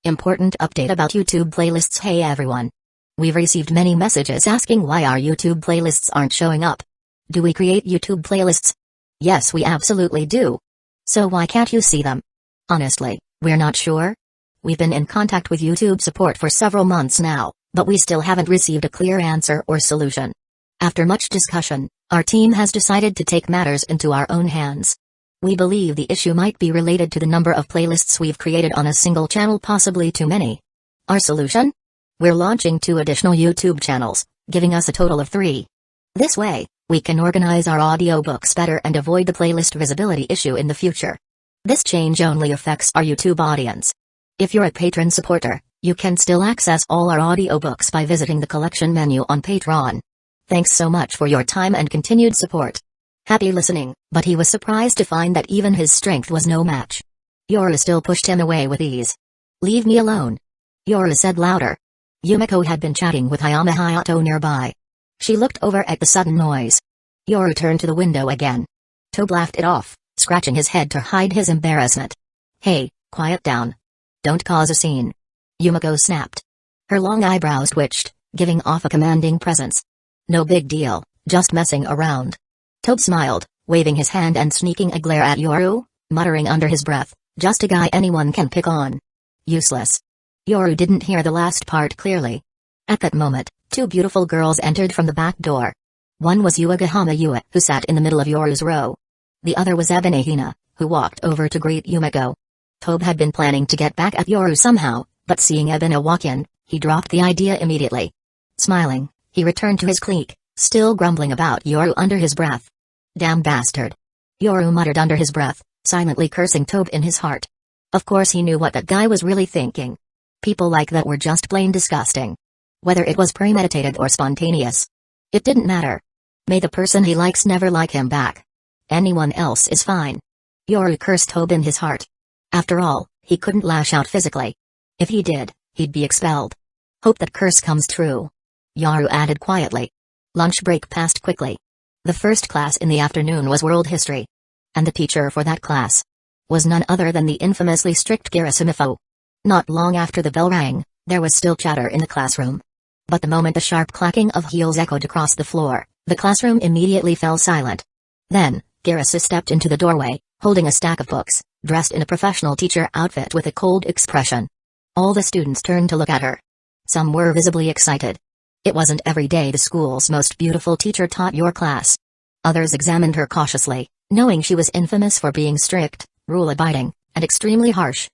Important update about YouTube playlists. Hey everyone. We've received many messages asking why our YouTube playlists aren't showing up. Do we create YouTube playlists? Yes, we absolutely do. So why can't you see them? Honestly, we're not sure. We've been in contact with YouTube support for several months now, but we still haven't received a clear answer or solution. After much discussion, our team has decided to take matters into our own hands. We believe the issue might be related to the number of playlists we've created on a single channel, possibly too many. Our solution? We're launching 2 additional YouTube channels, giving us a total of 3. This way, we can organize our audiobooks better and avoid the playlist visibility issue in the future. This change only affects our YouTube audience. If you're a patron supporter, you can still access all our audiobooks by visiting the collection menu on Patreon. Thanks so much for your time and continued support. Happy listening, but he was surprised to find that even his strength was no match. Yoru still pushed him away with ease. Leave me alone. Yoru said louder. Yumiko had been chatting with Hayama Hayato nearby. She looked over at the sudden noise. Yoru turned to the window again. Tobe laughed it off, scratching his head to hide his embarrassment. Hey, quiet down. Don't cause a scene. Yumiko snapped. Her long eyebrows twitched, giving off a commanding presence. No big deal, just messing around. Tobe smiled, waving his hand and sneaking a glare at Yoru, muttering under his breath, just a guy anyone can pick on. Useless. Yoru didn't hear the last part clearly. At that moment, 2 beautiful girls entered from the back door. One was Uegahama Yue, who sat in the middle of Yoru's row. The other was Ebene Hina, who walked over to greet Yumiko. Tobe had been planning to get back at Yoru somehow, but seeing Ebene walk in, he dropped the idea immediately. Smiling, he returned to his clique, still grumbling about Yoru under his breath. Damn bastard. Yoru muttered under his breath, silently cursing Tobe in his heart. Of course he knew what that guy was really thinking. People like that were just plain disgusting. Whether it was premeditated or spontaneous, it didn't matter. May the person he likes never like him back. Anyone else is fine. Yoru cursed Tobe in his heart. After all, he couldn't lash out physically. If he did, he'd be expelled. Hope that curse comes true. Yoru added quietly. Lunch break passed quickly. The first class in the afternoon was world history. And the teacher for that class was none other than the infamously strict Garasimifo. Not long after the bell rang, there was still chatter in the classroom. But the moment the sharp clacking of heels echoed across the floor, the classroom immediately fell silent. Then, Garasu stepped into the doorway, holding a stack of books, dressed in a professional teacher outfit with a cold expression. All the students turned to look at her. Some were visibly excited. It wasn't every day the school's most beautiful teacher taught your class. Others examined her cautiously, knowing she was infamous for being strict, rule-abiding, and extremely harsh.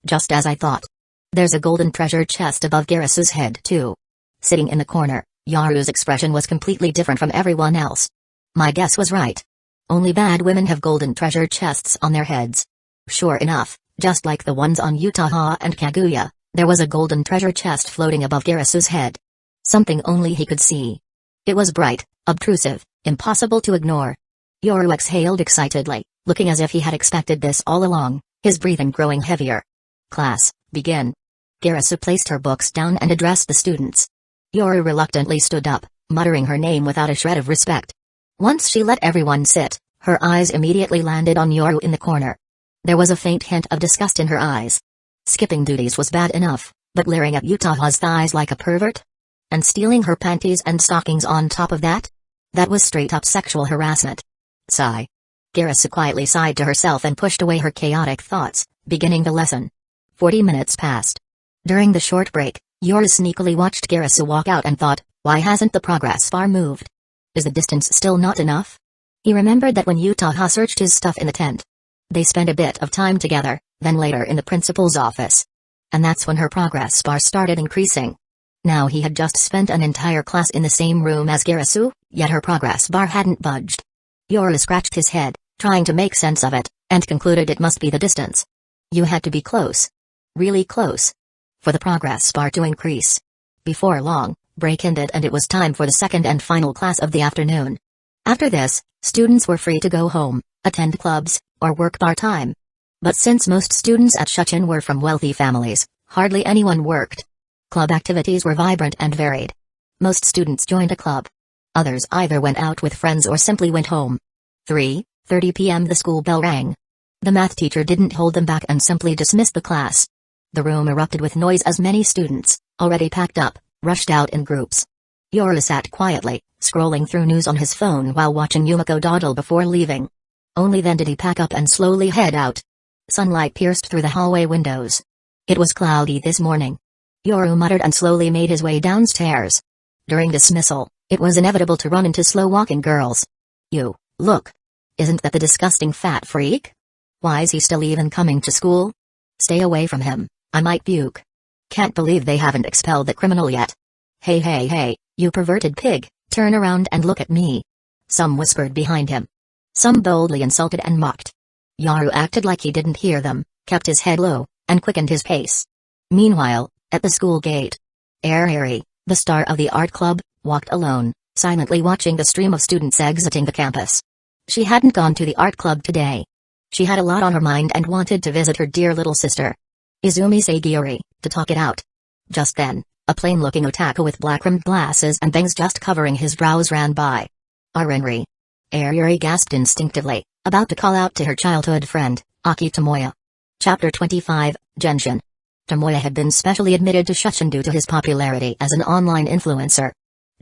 Just as I thought. There's a golden treasure chest above Garasu's head too. Sitting in the corner, Yoru's expression was completely different from everyone else. My guess was right. Only bad women have golden treasure chests on their heads. Sure enough, just like the ones on Utaha and Kaguya, there was a golden treasure chest floating above Garasu's head. Something only he could see. It was bright, obtrusive, impossible to ignore. Yoru exhaled excitedly, looking as if he had expected this all along, his breathing growing heavier. Class, begin. Garasu placed her books down and addressed the students. Yoru reluctantly stood up, muttering her name without a shred of respect. Once she let everyone sit, her eyes immediately landed on Yoru in the corner. There was a faint hint of disgust in her eyes. Skipping duties was bad enough, but leering at Utaha's thighs like a pervert? And stealing her panties and stockings on top of that? That was straight-up sexual harassment. Sigh. Garasu quietly sighed to herself and pushed away her chaotic thoughts, beginning the lesson. 40 minutes passed. During the short break, Yoru sneakily watched Garasu walk out and thought, why hasn't the progress bar moved? Is the distance still not enough? He remembered that when Utaha searched his stuff in the tent, they spent a bit of time together, then later in the principal's office. And that's when her progress bar started increasing. Now he had just spent an entire class in the same room as Garasu, yet her progress bar hadn't budged. Yoru scratched his head, trying to make sense of it, and concluded it must be the distance. You had to be close. Really close. For the progress bar to increase. Before long, break ended and it was time for the second and final class of the afternoon. After this, students were free to go home, attend clubs, or work part-time. But since most students at Shuchin were from wealthy families, hardly anyone worked. Club activities were vibrant and varied. Most students joined a club. Others either went out with friends or simply went home. 3:30 p.m. the school bell rang. The math teacher didn't hold them back and simply dismissed the class. The room erupted with noise as many students, already packed up, rushed out in groups. Yoru sat quietly, scrolling through news on his phone while watching Yumiko dawdle before leaving. Only then did he pack up and slowly head out. Sunlight pierced through the hallway windows. It was cloudy this morning. Yoru muttered and slowly made his way downstairs. During dismissal, it was inevitable to run into slow-walking girls. "You, look. Isn't that the disgusting fat freak? Why is he still even coming to school? Stay away from him, I might puke. Can't believe they haven't expelled the criminal yet. Hey, you perverted pig, turn around and look at me." Some whispered behind him. Some boldly insulted and mocked. Yoru acted like he didn't hear them, kept his head low, and quickened his pace. Meanwhile, at the school gate, Eri, the star of the art club, walked alone, silently watching the stream of students exiting the campus. She hadn't gone to the art club today. She had a lot on her mind and wanted to visit her dear little sister, Izumi Sagiri, to talk it out. Just then, a plain-looking otaku with black-rimmed glasses and bangs just covering his brows ran by. "Arenri." Eri gasped instinctively, about to call out to her childhood friend, Aki Tomoya. Chapter 25, Genshin. Tomoya had been specially admitted to Shuchen due to his popularity as an online influencer.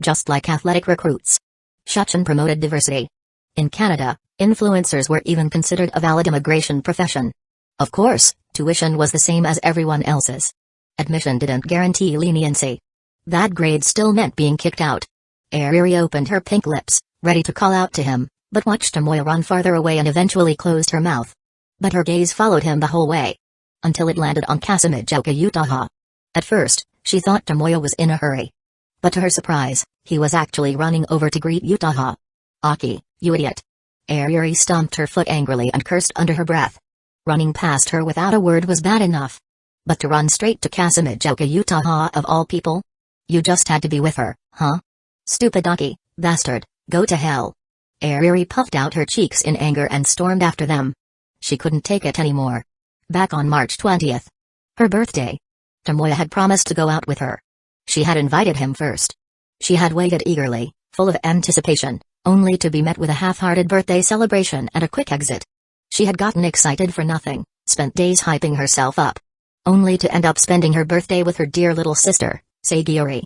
Just like athletic recruits, Shuchen promoted diversity. In Canada, influencers were even considered a valid immigration profession. Of course, tuition was the same as everyone else's. Admission didn't guarantee leniency. That grade still meant being kicked out. Eri opened her pink lips, ready to call out to him, but watched Tomoya run farther away and eventually closed her mouth. But her gaze followed him the whole way, until it landed on Kasumijoka Utaha. At first, she thought Tomoya was in a hurry. But to her surprise, he was actually running over to greet Utaha. "Aki, you idiot." Eri stomped her foot angrily and cursed under her breath. Running past her without a word was bad enough. But to run straight to Kasumijoka Utaha of all people? You just had to be with her, huh? Stupid Aki, bastard, go to hell. Eri puffed out her cheeks in anger and stormed after them. She couldn't take it anymore. Back on March 20th, her birthday, Tomoya had promised to go out with her. She had invited him first. She had waited eagerly, full of anticipation, only to be met with a half-hearted birthday celebration and a quick exit. She had gotten excited for nothing, spent days hyping herself up, only to end up spending her birthday with her dear little sister, Sagiri.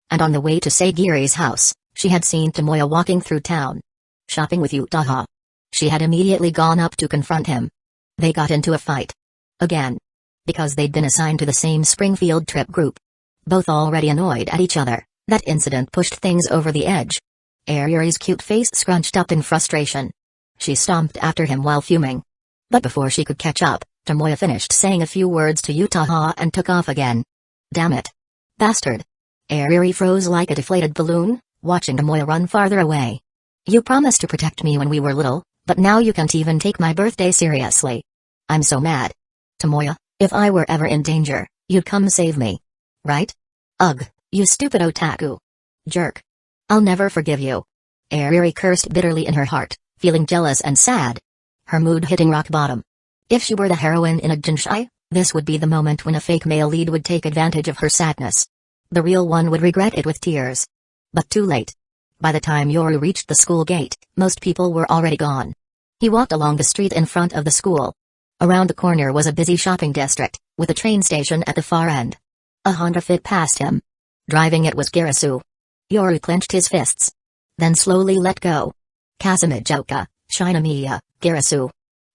And on the way to Sagiri's house, she had seen Tomoya walking through town, shopping with Utaha. She had immediately gone up to confront him. They got into a fight. Again. Because they'd been assigned to the same Springfield trip group. Both already annoyed at each other, that incident pushed things over the edge. Eri's cute face scrunched up in frustration. She stomped after him while fuming. But before she could catch up, Tomoya finished saying a few words to Utaha and took off again. Damn it. Bastard. Eri froze like a deflated balloon, watching Tomoya run farther away. You promised to protect me when we were little, but now you can't even take my birthday seriously. I'm so mad. Tomoya, if I were ever in danger, you'd come save me. Right? Ugh, you stupid otaku. Jerk. I'll never forgive you. Eri cursed bitterly in her heart, feeling jealous and sad. Her mood hitting rock bottom. If she were the heroine in a Genshin, this would be the moment when a fake male lead would take advantage of her sadness. The real one would regret it with tears. But too late. By the time Yoru reached the school gate, most people were already gone. He walked along the street in front of the school. Around the corner was a busy shopping district, with a train station at the far end. A Honda fit past him. Driving it was Garasu. Yoru clenched his fists. Then slowly let go. Kasumijoka, Shinomiya, Garasu.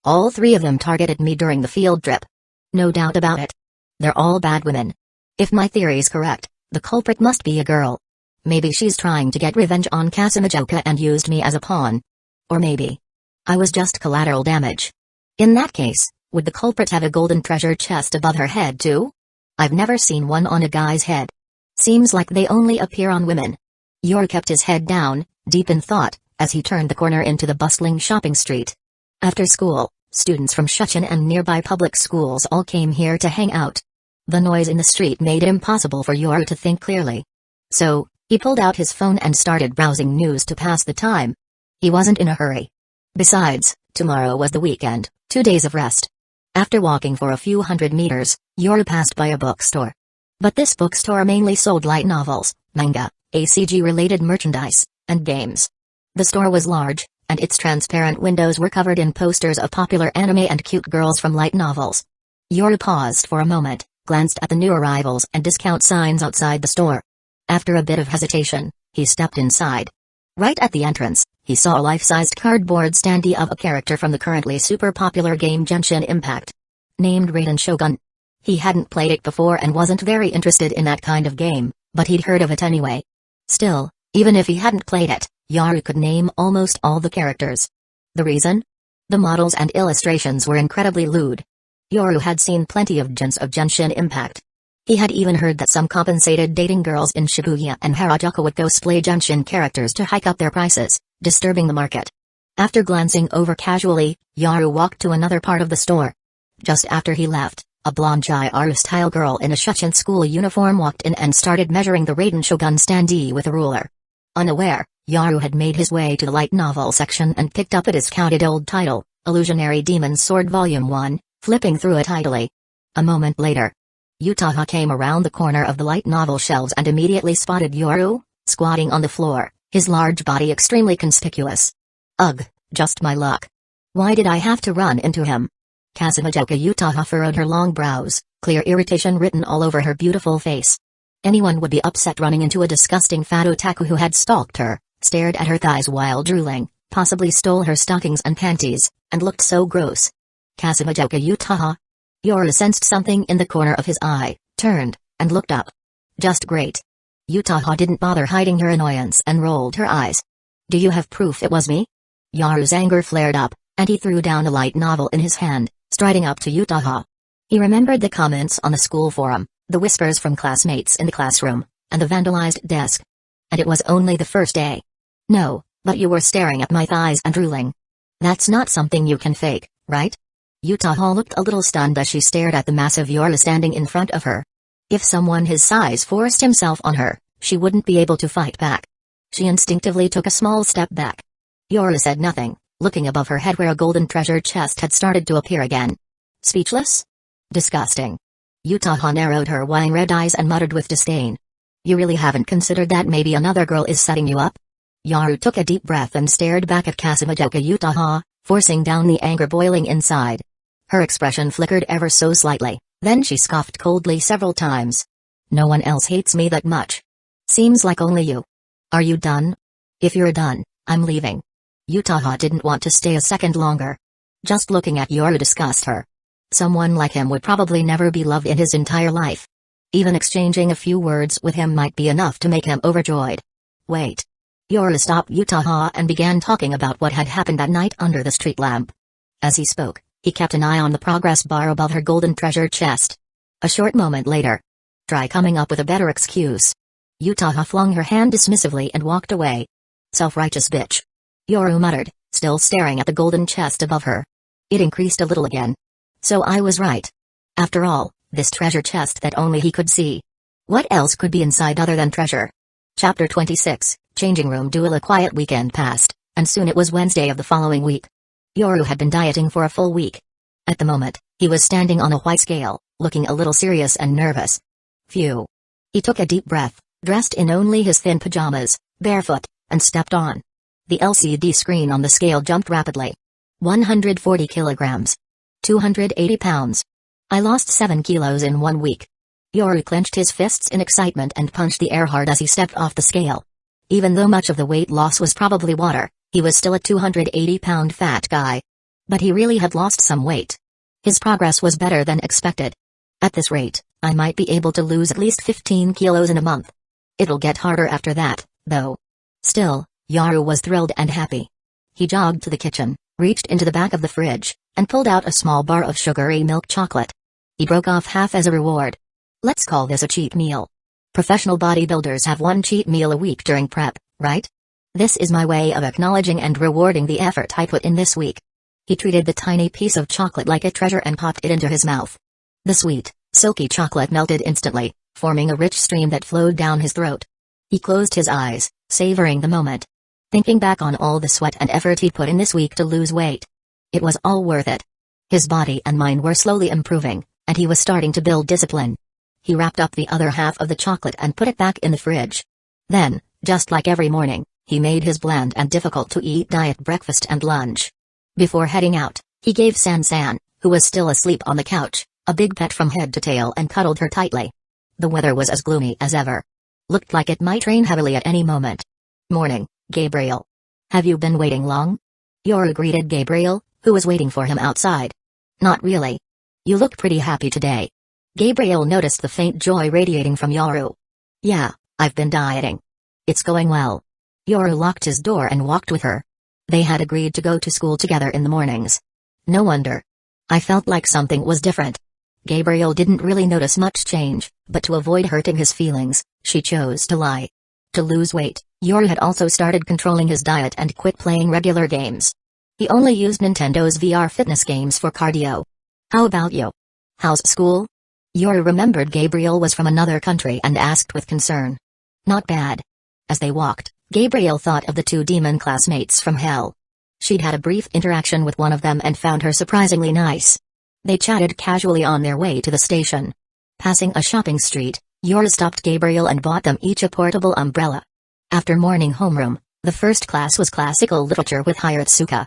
All three of them targeted me during the field trip. No doubt about it. They're all bad women. If my theory's correct, the culprit must be a girl. Maybe she's trying to get revenge on Kasumijoka and used me as a pawn. Or maybe I was just collateral damage. In that case, would the culprit have a golden treasure chest above her head too? I've never seen one on a guy's head. Seems like they only appear on women. Yoru kept his head down, deep in thought, as he turned the corner into the bustling shopping street. After school, students from Shuchen and nearby public schools all came here to hang out. The noise in the street made it impossible for Yoru to think clearly. So, he pulled out his phone and started browsing news to pass the time. He wasn't in a hurry. Besides, tomorrow was the weekend, 2 days of rest. After walking for a few hundred meters, Yoru passed by a bookstore. But this bookstore mainly sold light novels, manga, ACG-related merchandise, and games. The store was large, and its transparent windows were covered in posters of popular anime and cute girls from light novels. Yoru paused for a moment, glanced at the new arrivals and discount signs outside the store. After a bit of hesitation, he stepped inside. Right at the entrance, he saw a life-sized cardboard standee of a character from the currently super popular game Genshin Impact. Named Raiden Shogun. He hadn't played it before and wasn't very interested in that kind of game, but he'd heard of it anyway. Still, even if he hadn't played it, Yaru could name almost all the characters. The reason? The models and illustrations were incredibly lewd. Yoru had seen plenty of gens of Genshin Impact. He had even heard that some compensated dating girls in Shibuya and Harajuku would cosplay Genshin characters to hike up their prices, disturbing the market. After glancing over casually, Yaru walked to another part of the store. Just after he left, a blonde Gyaro-style girl in a Shuchen school uniform walked in and started measuring the Raiden Shogun standee with a ruler. Unaware, Yaru had made his way to the light novel section and picked up a discounted old title, Illusionary Demon's Sword Volume 1, flipping through it idly. A moment later, Utaha came around the corner of the light novel shelves and immediately spotted Yoru, squatting on the floor, his large body extremely conspicuous. Ugh, just my luck. Why did I have to run into him? Kasumijoka Utaha furrowed her long brows, clear irritation written all over her beautiful face. Anyone would be upset running into a disgusting fat otaku who had stalked her, stared at her thighs while drooling, possibly stole her stockings and panties, and looked so gross. Kasumijoka Utaha. Yoru sensed something in the corner of his eye, turned, and looked up. Just great. Utaha didn't bother hiding her annoyance and rolled her eyes. Do you have proof it was me? Yaru's anger flared up, and he threw down a light novel in his hand, striding up to Utaha. He remembered the comments on the school forum, the whispers from classmates in the classroom, and the vandalized desk. And it was only the first day. No, but you were staring at my thighs and drooling. That's not something you can fake, right? Utaha looked a little stunned as she stared at the massive Yoru standing in front of her. If someone his size forced himself on her, she wouldn't be able to fight back. She instinctively took a small step back. Yoru said nothing, looking above her head where a golden treasure chest had started to appear again. Speechless? Disgusting. Utaha narrowed her wine-red eyes and muttered with disdain. You really haven't considered that maybe another girl is setting you up? Yaru took a deep breath and stared back at Kasumijoka Utaha, forcing down the anger boiling inside. Her expression flickered ever so slightly, then she scoffed coldly several times. No one else hates me that much. Seems like only you. Are you done? If you're done, I'm leaving. Utaha didn't want to stay a second longer. Just looking at Yoru disgusted her. Someone like him would probably never be loved in his entire life. Even exchanging a few words with him might be enough to make him overjoyed. Wait. Yoru stopped Utaha and began talking about what had happened that night under the street lamp. As he spoke, he kept an eye on the progress bar above her golden treasure chest. A short moment later. Try coming up with a better excuse. Utaha flung her hand dismissively and walked away. Self-righteous bitch. Yoru muttered, still staring at the golden chest above her. It increased a little again. So I was right. After all, this treasure chest that only he could see. What else could be inside other than treasure? Chapter 26, Changing Room Duel. A quiet weekend passed, and soon it was Wednesday of the following week. Yoru had been dieting for a full week. At the moment, he was standing on a white scale, looking a little serious and nervous. Phew. He took a deep breath, dressed in only his thin pajamas, barefoot, and stepped on. The LCD screen on the scale jumped rapidly. 140 kilograms. 280 pounds. I lost 7 kilos in 1 week. Yoru clenched his fists in excitement and punched the air hard as he stepped off the scale. Even though much of the weight loss was probably water, he was still a 280-pound fat guy. But he really had lost some weight. His progress was better than expected. At this rate, I might be able to lose at least 15 kilos in a month. It'll get harder after that, though. Still, Yoru was thrilled and happy. He jogged to the kitchen, reached into the back of the fridge, and pulled out a small bar of sugary milk chocolate. He broke off half as a reward. Let's call this a cheat meal. Professional bodybuilders have one cheat meal a week during prep, right? This is my way of acknowledging and rewarding the effort I put in this week. He treated the tiny piece of chocolate like a treasure and popped it into his mouth. The sweet, silky chocolate melted instantly, forming a rich stream that flowed down his throat. He closed his eyes, savoring the moment. Thinking back on all the sweat and effort he put in this week to lose weight. It was all worth it. His body and mind were slowly improving, and he was starting to build discipline. He wrapped up the other half of the chocolate and put it back in the fridge. Then, just like every morning, he made his bland and difficult-to-eat diet breakfast and lunch. Before heading out, he gave San-san, who was still asleep on the couch, a big pet from head to tail, and cuddled her tightly. The weather was as gloomy as ever. Looked like it might rain heavily at any moment. "Morning, Gabriel. Have you been waiting long?" Yoru greeted Gabriel, who was waiting for him outside. "Not really. You look pretty happy today." Gabriel noticed the faint joy radiating from Yoru. "Yeah, I've been dieting. It's going well." Yoru locked his door and walked with her. They had agreed to go to school together in the mornings. "No wonder. I felt like something was different." Gabriel didn't really notice much change, but to avoid hurting his feelings, she chose to lie. To lose weight, Yoru had also started controlling his diet and quit playing regular games. He only used Nintendo's VR fitness games for cardio. "How about you? How's school?" Yoru remembered Gabriel was from another country and asked with concern. "Not bad." As they walked, Gabriel thought of the two demon classmates from hell. She'd had a brief interaction with one of them and found her surprisingly nice. They chatted casually on their way to the station. Passing a shopping street, Yoru stopped Gabriel and bought them each a portable umbrella. After morning homeroom, the first class was classical literature with Hiratsuka.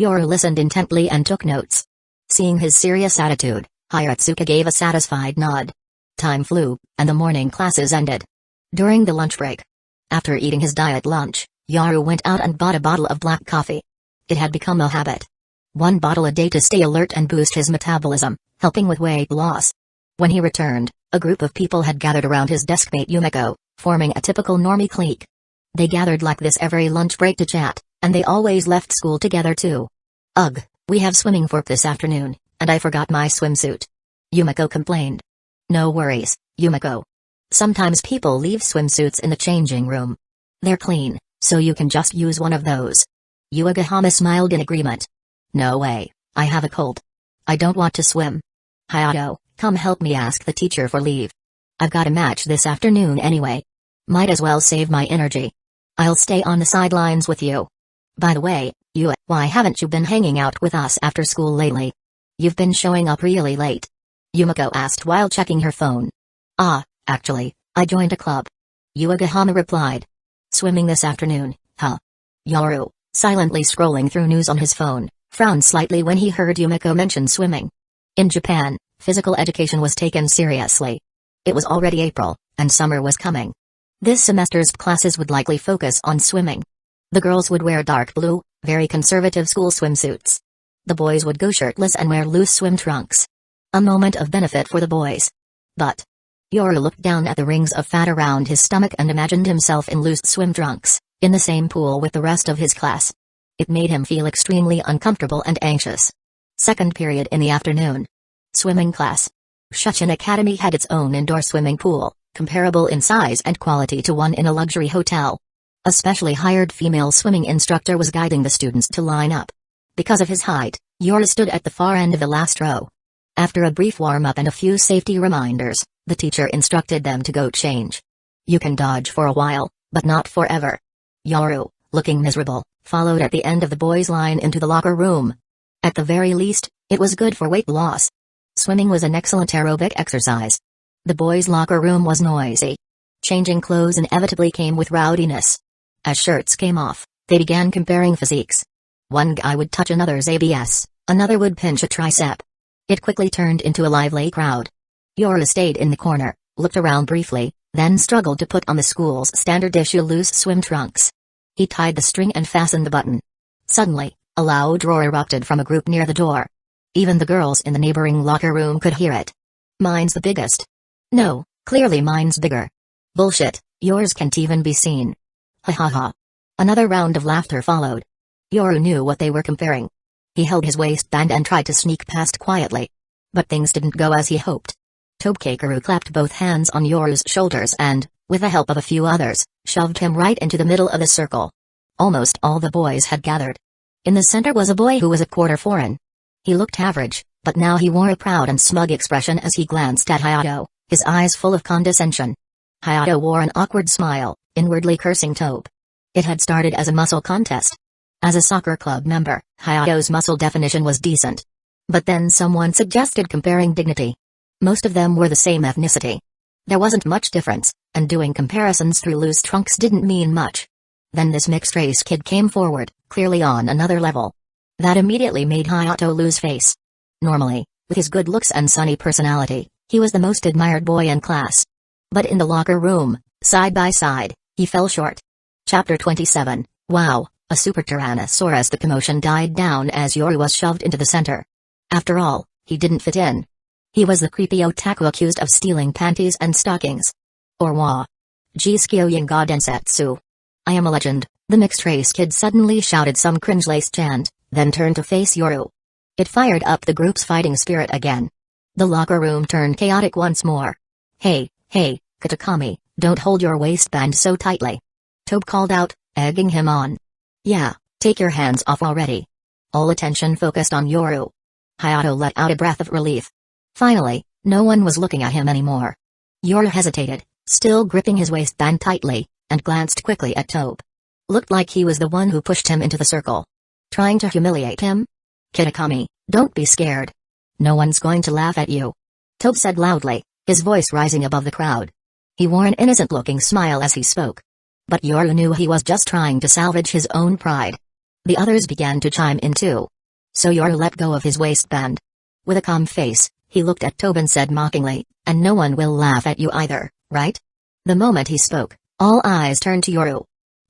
Yoru listened intently and took notes. Seeing his serious attitude, Hiratsuka gave a satisfied nod. Time flew, and the morning classes ended. During the lunch break, after eating his diet lunch, Yoru went out and bought a bottle of black coffee. It had become a habit. 1 bottle a day to stay alert and boost his metabolism, helping with weight loss. When he returned, a group of people had gathered around his deskmate Yumiko, forming a typical normie clique. They gathered like this every lunch break to chat, and they always left school together too. "Ugh, we have swimming for this afternoon, and I forgot my swimsuit," Yumiko complained. "No worries, Yumiko. Sometimes people leave swimsuits in the changing room. They're clean, so you can just use one of those." Uegahama smiled in agreement. "No way, I have a cold. I don't want to swim. Hayato, come help me ask the teacher for leave. I've got a match this afternoon anyway. Might as well save my energy. I'll stay on the sidelines with you. By the way, why haven't you been hanging out with us after school lately? You've been showing up really late," Yumiko asked while checking her phone. Actually, I joined a club," Uegahama replied. "Swimming this afternoon, huh?" Yoru, silently scrolling through news on his phone, frowned slightly when he heard Yumiko mention swimming. In Japan, physical education was taken seriously. It was already April, and summer was coming. This semester's classes would likely focus on swimming. The girls would wear dark blue, very conservative school swimsuits. The boys would go shirtless and wear loose swim trunks. A moment of benefit for the boys. But Yoru looked down at the rings of fat around his stomach and imagined himself in loose swim trunks, in the same pool with the rest of his class. It made him feel extremely uncomfortable and anxious. Second period in the afternoon. Swimming class. Shuchin Academy had its own indoor swimming pool, comparable in size and quality to one in a luxury hotel. A specially hired female swimming instructor was guiding the students to line up. Because of his height, Yoru stood at the far end of the last row. After a brief warm-up and a few safety reminders, the teacher instructed them to go change. "You can dodge for a while, but not forever." Yoru, looking miserable, followed at the end of the boys' line into the locker room. At the very least, it was good for weight loss. Swimming was an excellent aerobic exercise. The boys' locker room was noisy. Changing clothes inevitably came with rowdiness. As shirts came off, they began comparing physiques. One guy would touch another's abs, another would pinch a tricep. It quickly turned into a lively crowd. Yoru stayed in the corner, looked around briefly, then struggled to put on the school's standard-issue loose swim trunks. He tied the string and fastened the button. Suddenly, a loud roar erupted from a group near the door. Even the girls in the neighboring locker room could hear it. "Mine's the biggest." "No, clearly mine's bigger." "Bullshit, yours can't even be seen." "Ha ha ha." Another round of laughter followed. Yoru knew what they were comparing. He held his waistband and tried to sneak past quietly. But things didn't go as he hoped. Tobekakeru clapped both hands on Yoru's shoulders and, with the help of a few others, shoved him right into the middle of the circle. Almost all the boys had gathered. In the center was a boy who was a quarter foreign. He looked average, but now he wore a proud and smug expression as he glanced at Hayato, his eyes full of condescension. Hayato wore an awkward smile, inwardly cursing Tobe. It had started as a muscle contest. As a soccer club member, Hayato's muscle definition was decent. But then someone suggested comparing dignity. Most of them were the same ethnicity. There wasn't much difference, and doing comparisons through loose trunks didn't mean much. Then this mixed-race kid came forward, clearly on another level. That immediately made Hayato lose face. Normally, With his good looks and sunny personality, he was the most admired boy in class. But in the locker room, side by side, he fell short. Chapter 27, Wow, a Super Tyrannosaurus. The commotion died down as Yoru was shoved into the center. After all, he didn't fit in. He was the creepy otaku accused of stealing panties and stockings. Or wa. Jiskyo Yinga Densetsu. I am a legend, the mixed-race kid suddenly shouted some cringe-laced chant, then turned to face Yoru. It fired up the group's fighting spirit again. The locker room turned chaotic once more. Hey, Katakami, don't hold your waistband so tightly. Tobe called out, egging him on. Yeah, take your hands off already. All attention focused on Yoru. Hayato let out a breath of relief. Finally, no one was looking at him anymore. Yoru hesitated, still gripping his waistband tightly, and glanced quickly at Tobe. Looked like he was the one who pushed him into the circle. Trying to humiliate him? Kitakami, don't be scared. No one's going to laugh at you. Tobe said loudly, his voice rising above the crowd. He wore an innocent-looking smile as he spoke. But Yoru knew he was just trying to salvage his own pride. The others began to chime in too. So Yoru let go of his waistband. With a calm face, he looked at Tobe and said mockingly, and no one will laugh at you either, right? The moment he spoke, all eyes turned to Yoru.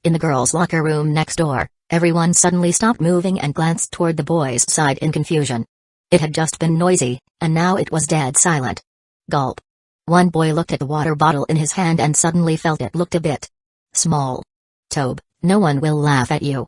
In the girls' locker room next door, everyone suddenly stopped moving and glanced toward the boys' side in confusion. It had just been noisy, and now it was dead silent. Gulp. One boy looked at the water bottle in his hand and suddenly felt it looked a bit small. Tobe, no one will laugh at you.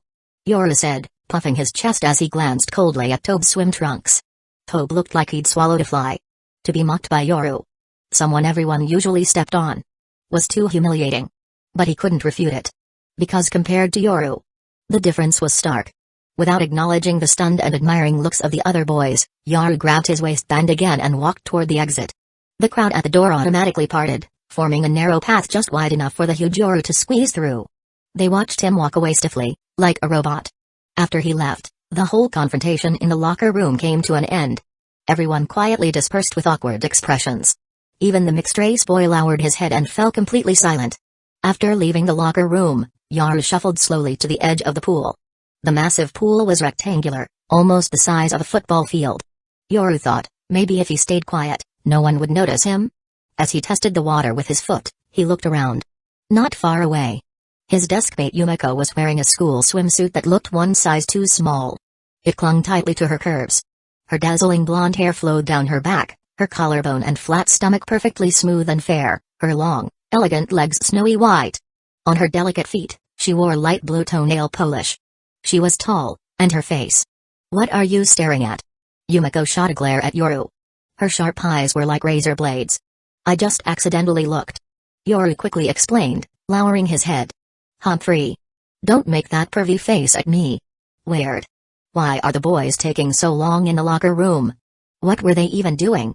Yoru said, puffing his chest as he glanced coldly at Tobe's swim trunks. Tobe looked like he'd swallowed a fly. To be mocked by Yoru, someone everyone usually stepped on, was too humiliating. But he couldn't refute it. Because compared to Yoru, the difference was stark. Without acknowledging the stunned and admiring looks of the other boys, Yoru grabbed his waistband again and walked toward the exit. The crowd at the door automatically parted, forming a narrow path just wide enough for the huge Yoru to squeeze through. They watched him walk away stiffly, like a robot. After he left, the whole confrontation in the locker room came to an end. Everyone quietly dispersed with awkward expressions. Even the mixed-race boy lowered his head and fell completely silent. After leaving the locker room, Yoru shuffled slowly to the edge of the pool. The massive pool was rectangular, almost the size of a football field. Yoru thought, maybe if he stayed quiet, no one would notice him. As he tested the water with his foot, he looked around. Not far away. His deskmate Yumiko was wearing a school swimsuit that looked one size too small. It clung tightly to her curves. Her dazzling blonde hair flowed down her back, her collarbone and flat stomach perfectly smooth and fair, her long, elegant legs snowy white. On her delicate feet, she wore light blue toenail polish. She was tall, and her face. What are you staring at? Yumiko shot a glare at Yoru. Her sharp eyes were like razor blades. I just accidentally looked. Yoru quickly explained, lowering his head. Humphrey. Don't make that pervy face at me. Weird. Why are the boys taking so long in the locker room? What were they even doing?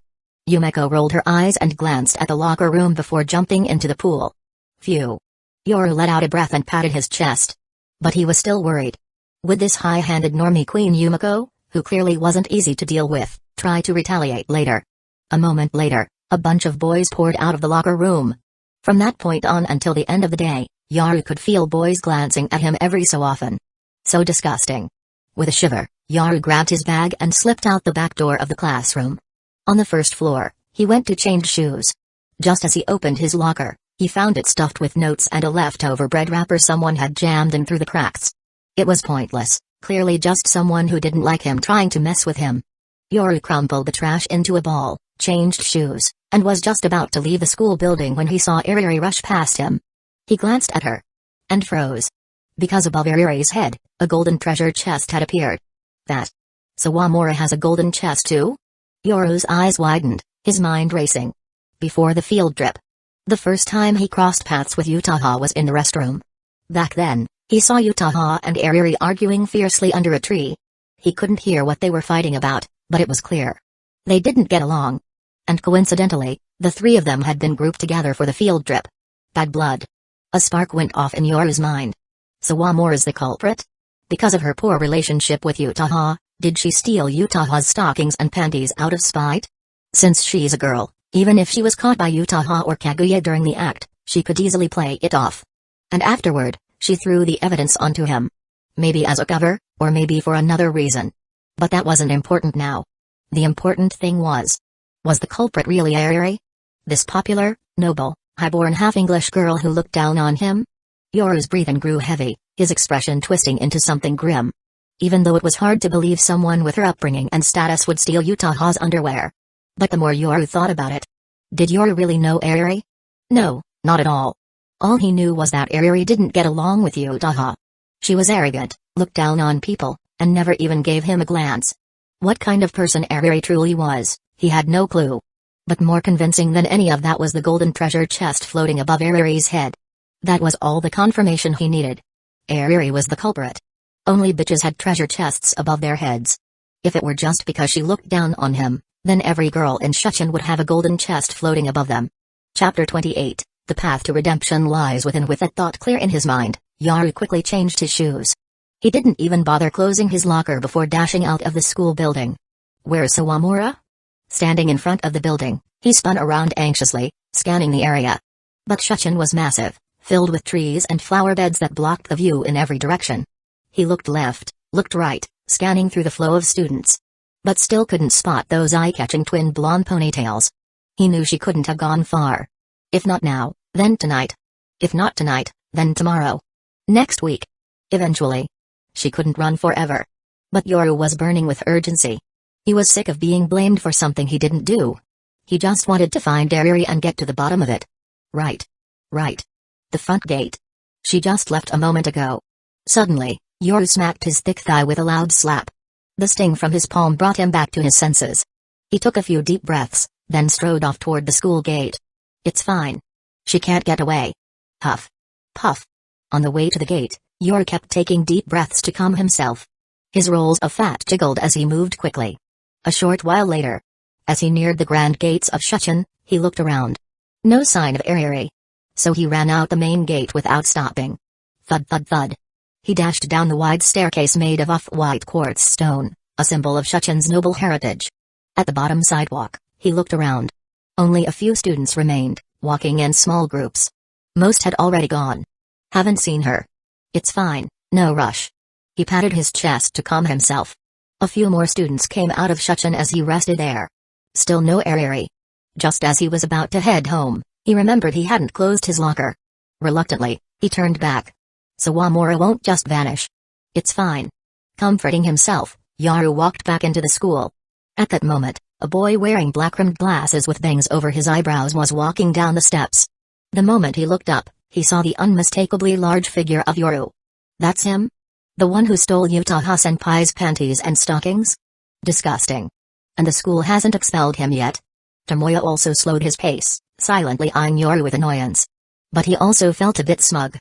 Yumiko rolled her eyes and glanced at the locker room before jumping into the pool. Phew. Yoru let out a breath and patted his chest. But he was still worried. Would this high-handed normie queen Yumiko, who clearly wasn't easy to deal with, try to retaliate later? A moment later, a bunch of boys poured out of the locker room. From that point on until the end of the day, Yoru could feel boys glancing at him every so often. So disgusting. With a shiver, Yoru grabbed his bag and slipped out the back door of the classroom. On the first floor, he went to change shoes. Just as he opened his locker, he found it stuffed with notes and a leftover bread wrapper someone had jammed in through the cracks. It was pointless, clearly just someone who didn't like him trying to mess with him. Yoru crumpled the trash into a ball, changed shoes, and was just about to leave the school building when he saw Iriri rush past him. He glanced at her. And froze. Because above Iriri's head, a golden treasure chest had appeared. That. Sawamura has a golden chest too? Yoru's eyes widened, his mind racing. Before the field trip. The first time he crossed paths with Utaha was in the restroom. Back then, he saw Utaha and Iriri arguing fiercely under a tree. He couldn't hear what they were fighting about, but it was clear. They didn't get along. And coincidentally, the three of them had been grouped together for the field trip. Bad blood. A spark went off in Yoru's mind. Sawamura's the culprit? Because of her poor relationship with Utaha, did she steal Utaha's stockings and panties out of spite? Since she's a girl, even if she was caught by Utaha or Kaguya during the act, she could easily play it off. And afterward, she threw the evidence onto him. Maybe as a cover, or maybe for another reason. But that wasn't important now. The important thing was the culprit really Airi? This popular, noble, high-born half-English girl who looked down on him? Yoru's breathing grew heavy, his expression twisting into something grim. Even though it was hard to believe someone with her upbringing and status would steal Utaha's underwear. But the more Yoru thought about it, did Yoru really know Airi? No, not at all. All he knew was that Airi didn't get along with Utaha. She was arrogant, looked down on people, and never even gave him a glance. What kind of person Airi truly was, he had no clue. But more convincing than any of that was the golden treasure chest floating above Airi's head. That was all the confirmation he needed. Airi was the culprit. Only bitches had treasure chests above their heads. If it were just because she looked down on him, then every girl in Shushin would have a golden chest floating above them. Chapter 28, The Path to Redemption Lies Within. With that thought clear in his mind, Yoru quickly changed his shoes. He didn't even bother closing his locker before dashing out of the school building. Where's Sawamura? Standing in front of the building, he spun around anxiously, scanning the area. But Shushin was massive, filled with trees and flower beds that blocked the view in every direction. He looked left, looked right, scanning through the flow of students. But still couldn't spot those eye-catching twin blonde ponytails. He knew she couldn't have gone far. If not now, then tonight. If not tonight, then tomorrow. Next week. Eventually. She couldn't run forever. But Yoru was burning with urgency. He was sick of being blamed for something he didn't do. He just wanted to find Airi and get to the bottom of it. Right. The front gate. She just left a moment ago. Suddenly, Yoru smacked his thick thigh with a loud slap. The sting from his palm brought him back to his senses. He took a few deep breaths, then strode off toward the school gate. It's fine. She can't get away. Huff. Puff. On the way to the gate, Yoru kept taking deep breaths to calm himself. His rolls of fat jiggled as he moved quickly. A short while later, as he neared the grand gates of Shushin, he looked around. No sign of Airi. So he ran out the main gate without stopping. Thud thud thud. He dashed down the wide staircase made of off-white quartz stone, a symbol of Shushin's noble heritage. At the bottom sidewalk, he looked around. Only a few students remained, walking in small groups. Most had already gone. Haven't seen her. It's fine, no rush. He patted his chest to calm himself. A few more students came out of Shushin as he rested there. Still no Airi. Just as he was about to head home, he remembered he hadn't closed his locker. Reluctantly, he turned back. Sawamura won't just vanish. It's fine. Comforting himself, Yoru walked back into the school. At that moment, a boy wearing black-rimmed glasses with bangs over his eyebrows was walking down the steps. The moment he looked up, he saw the unmistakably large figure of Yoru. That's him? The one who stole Utaha-senpai's panties and stockings? Disgusting. And the school hasn't expelled him yet? Tomoya also slowed his pace, silently eyeing Yoru with annoyance. But he also felt a bit smug.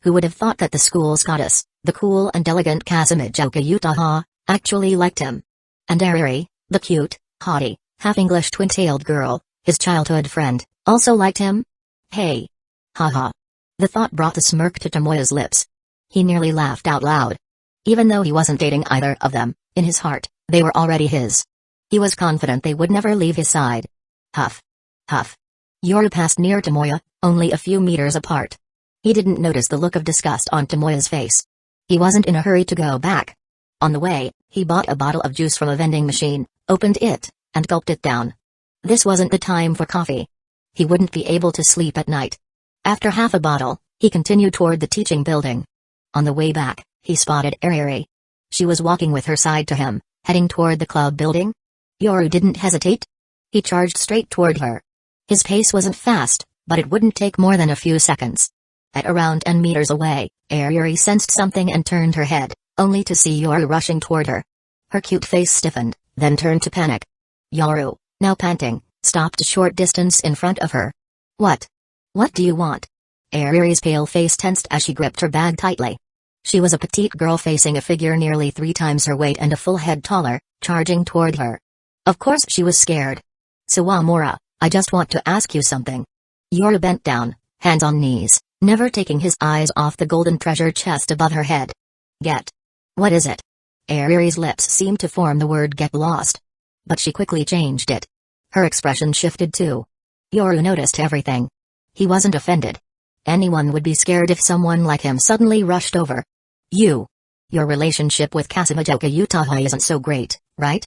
Who would have thought that the school's goddess, the cool and elegant Kazumijouka Utaha, actually liked him? And Airi, the cute, haughty, half-English twin-tailed girl, his childhood friend, also liked him? Hey. Haha. The thought brought a smirk to Tomoya's lips. He nearly laughed out loud. Even though he wasn't dating either of them, in his heart, they were already his. He was confident they would never leave his side. Huff. Huff. Yoru passed near Tomoya, only a few meters apart. He didn't notice the look of disgust on Tomoya's face. He wasn't in a hurry to go back. On the way, he bought a bottle of juice from a vending machine, opened it, and gulped it down. This wasn't the time for coffee. He wouldn't be able to sleep at night. After half a bottle, he continued toward the teaching building. On the way back, he spotted Airi. She was walking with her side to him, heading toward the club building. Yoru didn't hesitate. He charged straight toward her. His pace wasn't fast, but it wouldn't take more than a few seconds. At around 10 meters away, Airi sensed something and turned her head, only to see Yoru rushing toward her. Her cute face stiffened, then turned to panic. Yoru, now panting, stopped a short distance in front of her. What? What do you want? Airi's pale face tensed as she gripped her bag tightly. She was a petite girl facing a figure nearly 3 times her weight and a full head taller, charging toward her. Of course she was scared. Sawamura, I just want to ask you something. Yoru bent down, hands on knees, never taking his eyes off the golden treasure chest above her head. Get. What is it? Airi's lips seemed to form the word get lost. But she quickly changed it. Her expression shifted too. Yoru noticed everything. He wasn't offended. Anyone would be scared if someone like him suddenly rushed over. Your relationship with Kazumijouka Utaha isn't so great, right?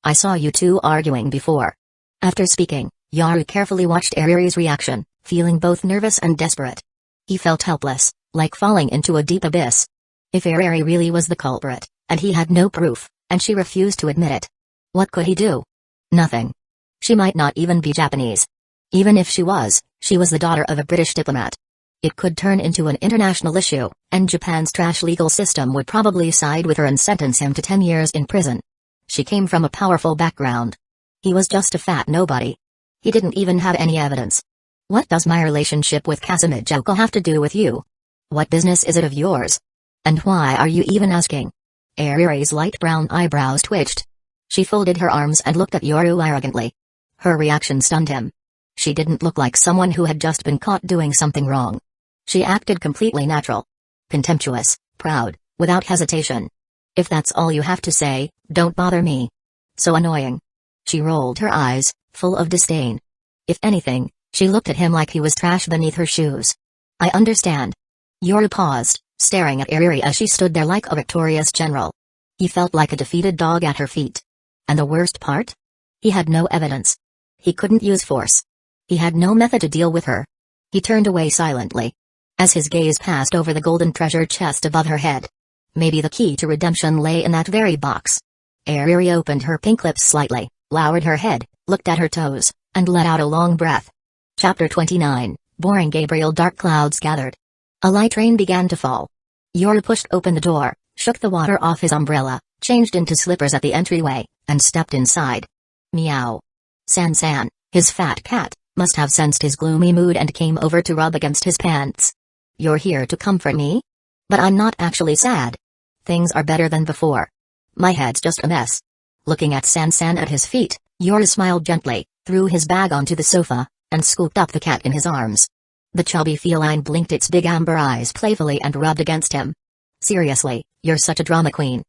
I saw you two arguing before. After speaking, Yoru carefully watched Ariri's reaction, feeling both nervous and desperate. He felt helpless, like falling into a deep abyss. If Ariri really was the culprit, and he had no proof, and she refused to admit it, what could he do? Nothing. She might not even be Japanese. Even if she was the daughter of a British diplomat. It could turn into an international issue, and Japan's trash legal system would probably side with her and sentence him to 10 years in prison. She came from a powerful background. He was just a fat nobody. He didn't even have any evidence. What does my relationship with Kazumi Joko have to do with you? What business is it of yours? And why are you even asking? Ariri's light brown eyebrows twitched. She folded her arms and looked at Yoru arrogantly. Her reaction stunned him. She didn't look like someone who had just been caught doing something wrong. She acted completely natural. Contemptuous, proud, without hesitation. If that's all you have to say, don't bother me. So annoying. She rolled her eyes, full of disdain. If anything, she looked at him like he was trash beneath her shoes. I understand. Yoru paused, staring at Ariri as she stood there like a victorious general. He felt like a defeated dog at her feet. And the worst part? He had no evidence. He couldn't use force. He had no method to deal with her. He turned away silently. As his gaze passed over the golden treasure chest above her head. Maybe the key to redemption lay in that very box. Ariri opened her pink lips slightly, lowered her head, looked at her toes, and let out a long breath. Chapter 29, Boring Gabriel. Dark clouds gathered. A light rain began to fall. Yoru pushed open the door, shook the water off his umbrella, changed into slippers at the entryway, and stepped inside. Meow. San-san, his fat cat, must have sensed his gloomy mood and came over to rub against his pants. You're here to comfort me? But I'm not actually sad. Things are better than before. My head's just a mess. Looking at San-san at his feet, Yoru smiled gently, threw his bag onto the sofa, and scooped up the cat in his arms. The chubby feline blinked its big amber eyes playfully and rubbed against him. Seriously, you're such a drama queen.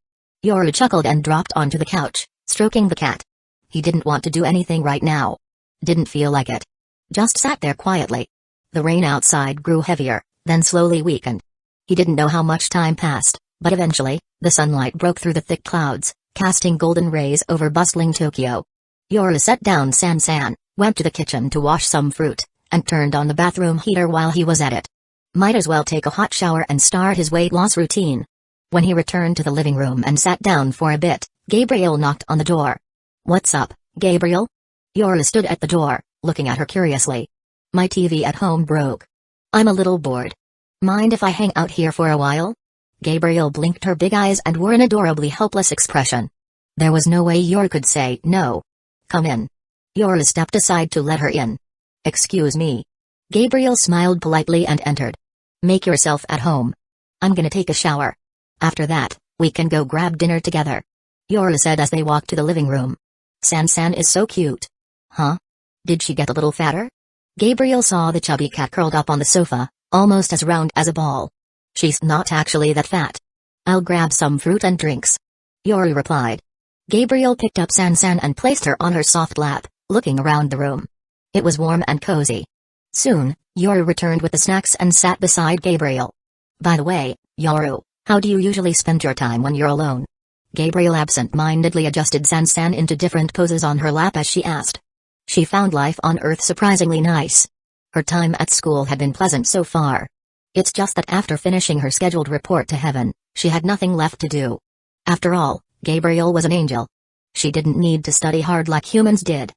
Yoru chuckled and dropped onto the couch, stroking the cat. He didn't want to do anything right now. Didn't feel like it. Just sat there quietly. The rain outside grew heavier, then slowly weakened. He didn't know how much time passed, but eventually, the sunlight broke through the thick clouds, casting golden rays over bustling Tokyo. Yoru set down San-san, went to the kitchen to wash some fruit, and turned on the bathroom heater while he was at it. Might as well take a hot shower and start his weight loss routine. When he returned to the living room and sat down for a bit, Gabriel knocked on the door. What's up, Gabriel? Yoru stood at the door, looking at her curiously. My TV at home broke. I'm a little bored. Mind if I hang out here for a while? Gabriel blinked her big eyes and wore an adorably helpless expression. There was no way Yoru could say no. Come in. Yoru stepped aside to let her in. Excuse me. Gabriel smiled politely and entered. Make yourself at home. I'm gonna take a shower. After that, we can go grab dinner together. Yoru said as they walked to the living room. San-san is so cute. Huh? Did she get a little fatter? Gabriel saw the chubby cat curled up on the sofa, almost as round as a ball. She's not actually that fat. I'll grab some fruit and drinks. Yoru replied. Gabriel picked up San-san and placed her on her soft lap, looking around the room. It was warm and cozy. Soon, Yoru returned with the snacks and sat beside Gabriel. By the way, Yoru, how do you usually spend your time when you're alone? Gabriel absent-mindedly adjusted San-san into different poses on her lap as she asked. She found life on Earth surprisingly nice. Her time at school had been pleasant so far. It's just that after finishing her scheduled report to heaven, she had nothing left to do. After all, Gabriel was an angel. She didn't need to study hard like humans did.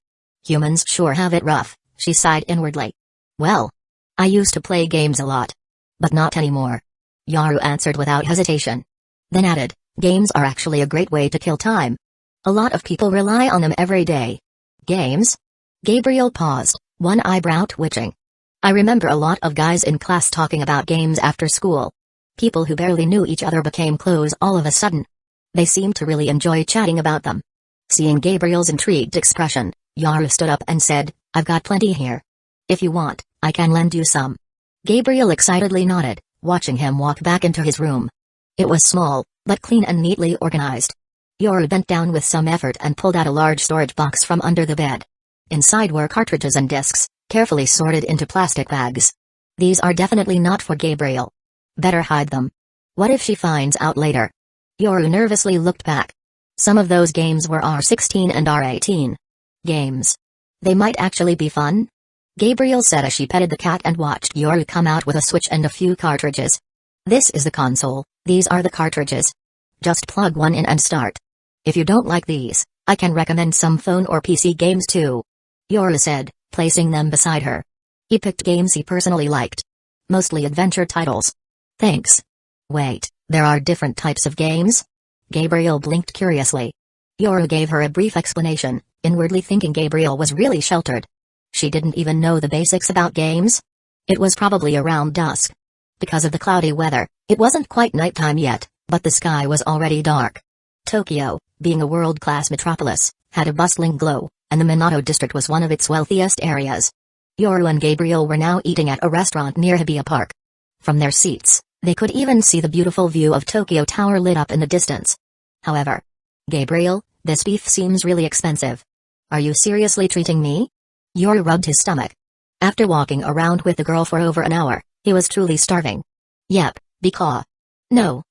Humans sure have it rough, she sighed inwardly. Well, I used to play games a lot. But not anymore. Yoru answered without hesitation. Then added, games are actually a great way to kill time. A lot of people rely on them every day. Games? Gabriel paused, one eyebrow twitching. I remember a lot of guys in class talking about games after school. People who barely knew each other became close all of a sudden. They seemed to really enjoy chatting about them. Seeing Gabriel's intrigued expression, Yoru stood up and said, I've got plenty here. If you want, I can lend you some. Gabriel excitedly nodded, watching him walk back into his room. It was small, but clean and neatly organized. Yoru bent down with some effort and pulled out a large storage box from under the bed. Inside were cartridges and discs, carefully sorted into plastic bags. These are definitely not for Gabriel. Better hide them. What if she finds out later? Yoru nervously looked back. Some of those games were R16 and R18. Games. They might actually be fun? Gabriel said as she petted the cat and watched Yoru come out with a switch and a few cartridges. This is the console, these are the cartridges. Just plug one in and start. If you don't like these, I can recommend some phone or PC games too. Yoru said, placing them beside her. He picked games he personally liked. Mostly adventure titles. Thanks. Wait, there are different types of games? Gabriel blinked curiously. Yoru gave her a brief explanation, inwardly thinking Gabriel was really sheltered. She didn't even know the basics about games. It was probably around dusk. Because of the cloudy weather, it wasn't quite nighttime yet, but the sky was already dark. Tokyo, being a world-class metropolis, had a bustling glow, and the Minato district was one of its wealthiest areas. Yoru and Gabriel were now eating at a restaurant near Hibiya Park. From their seats, they could even see the beautiful view of Tokyo Tower lit up in the distance. However, Gabriel, this beef seems really expensive. Are you seriously treating me? Yoru rubbed his stomach. After walking around with the girl for over an hour, he was truly starving. Yep, because. No,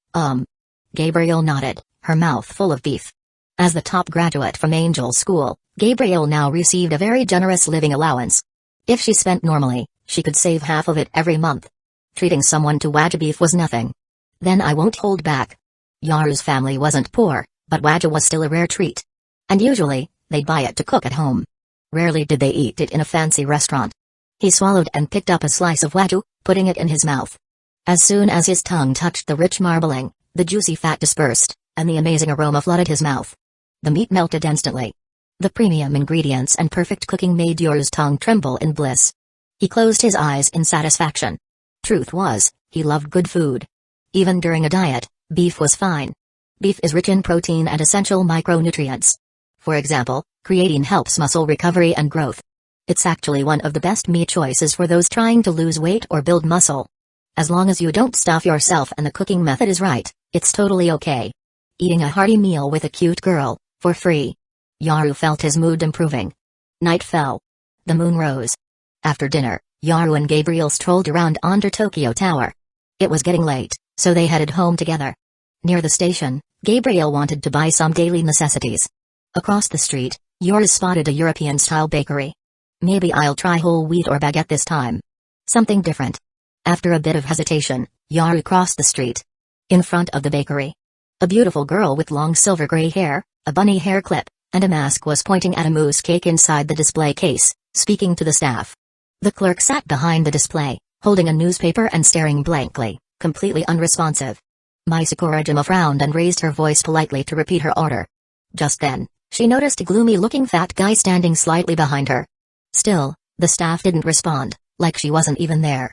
Gabriel nodded, her mouth full of beef. As the top graduate from Angel School, Gabriel now received a very generous living allowance. If she spent normally, she could save half of it every month. Treating someone to wagyu beef was nothing. Then I won't hold back. Yoru's family wasn't poor, but wagyu was still a rare treat. And usually, they'd buy it to cook at home. Rarely did they eat it in a fancy restaurant. He swallowed and picked up a slice of wagyu, putting it in his mouth. As soon as his tongue touched the rich marbling, the juicy fat dispersed, and the amazing aroma flooded his mouth. The meat melted instantly. The premium ingredients and perfect cooking made Yoru's tongue tremble in bliss. He closed his eyes in satisfaction. Truth was, he loved good food. Even during a diet, beef was fine. Beef is rich in protein and essential micronutrients. For example, creatine helps muscle recovery and growth. It's actually one of the best meat choices for those trying to lose weight or build muscle. As long as you don't stuff yourself and the cooking method is right, it's totally okay. Eating a hearty meal with a cute girl, for free. Yoru felt his mood improving. Night fell. The moon rose. After dinner, Yoru and Gabriel strolled around under Tokyo Tower. It was getting late, so they headed home together. Near the station, Gabriel wanted to buy some daily necessities. Across the street, Yoru spotted a European-style bakery. Maybe I'll try whole wheat or baguette this time. Something different. After a bit of hesitation, Yoru crossed the street. In front of the bakery, a beautiful girl with long silver gray hair, a bunny hair clip, and a mask was pointing at a mousse cake inside the display case, speaking to the staff. The clerk sat behind the display, holding a newspaper and staring blankly, completely unresponsive. Sakura-jima frowned and raised her voice politely to repeat her order. Just then, she noticed a gloomy-looking fat guy standing slightly behind her. Still, the staff didn't respond, like she wasn't even there.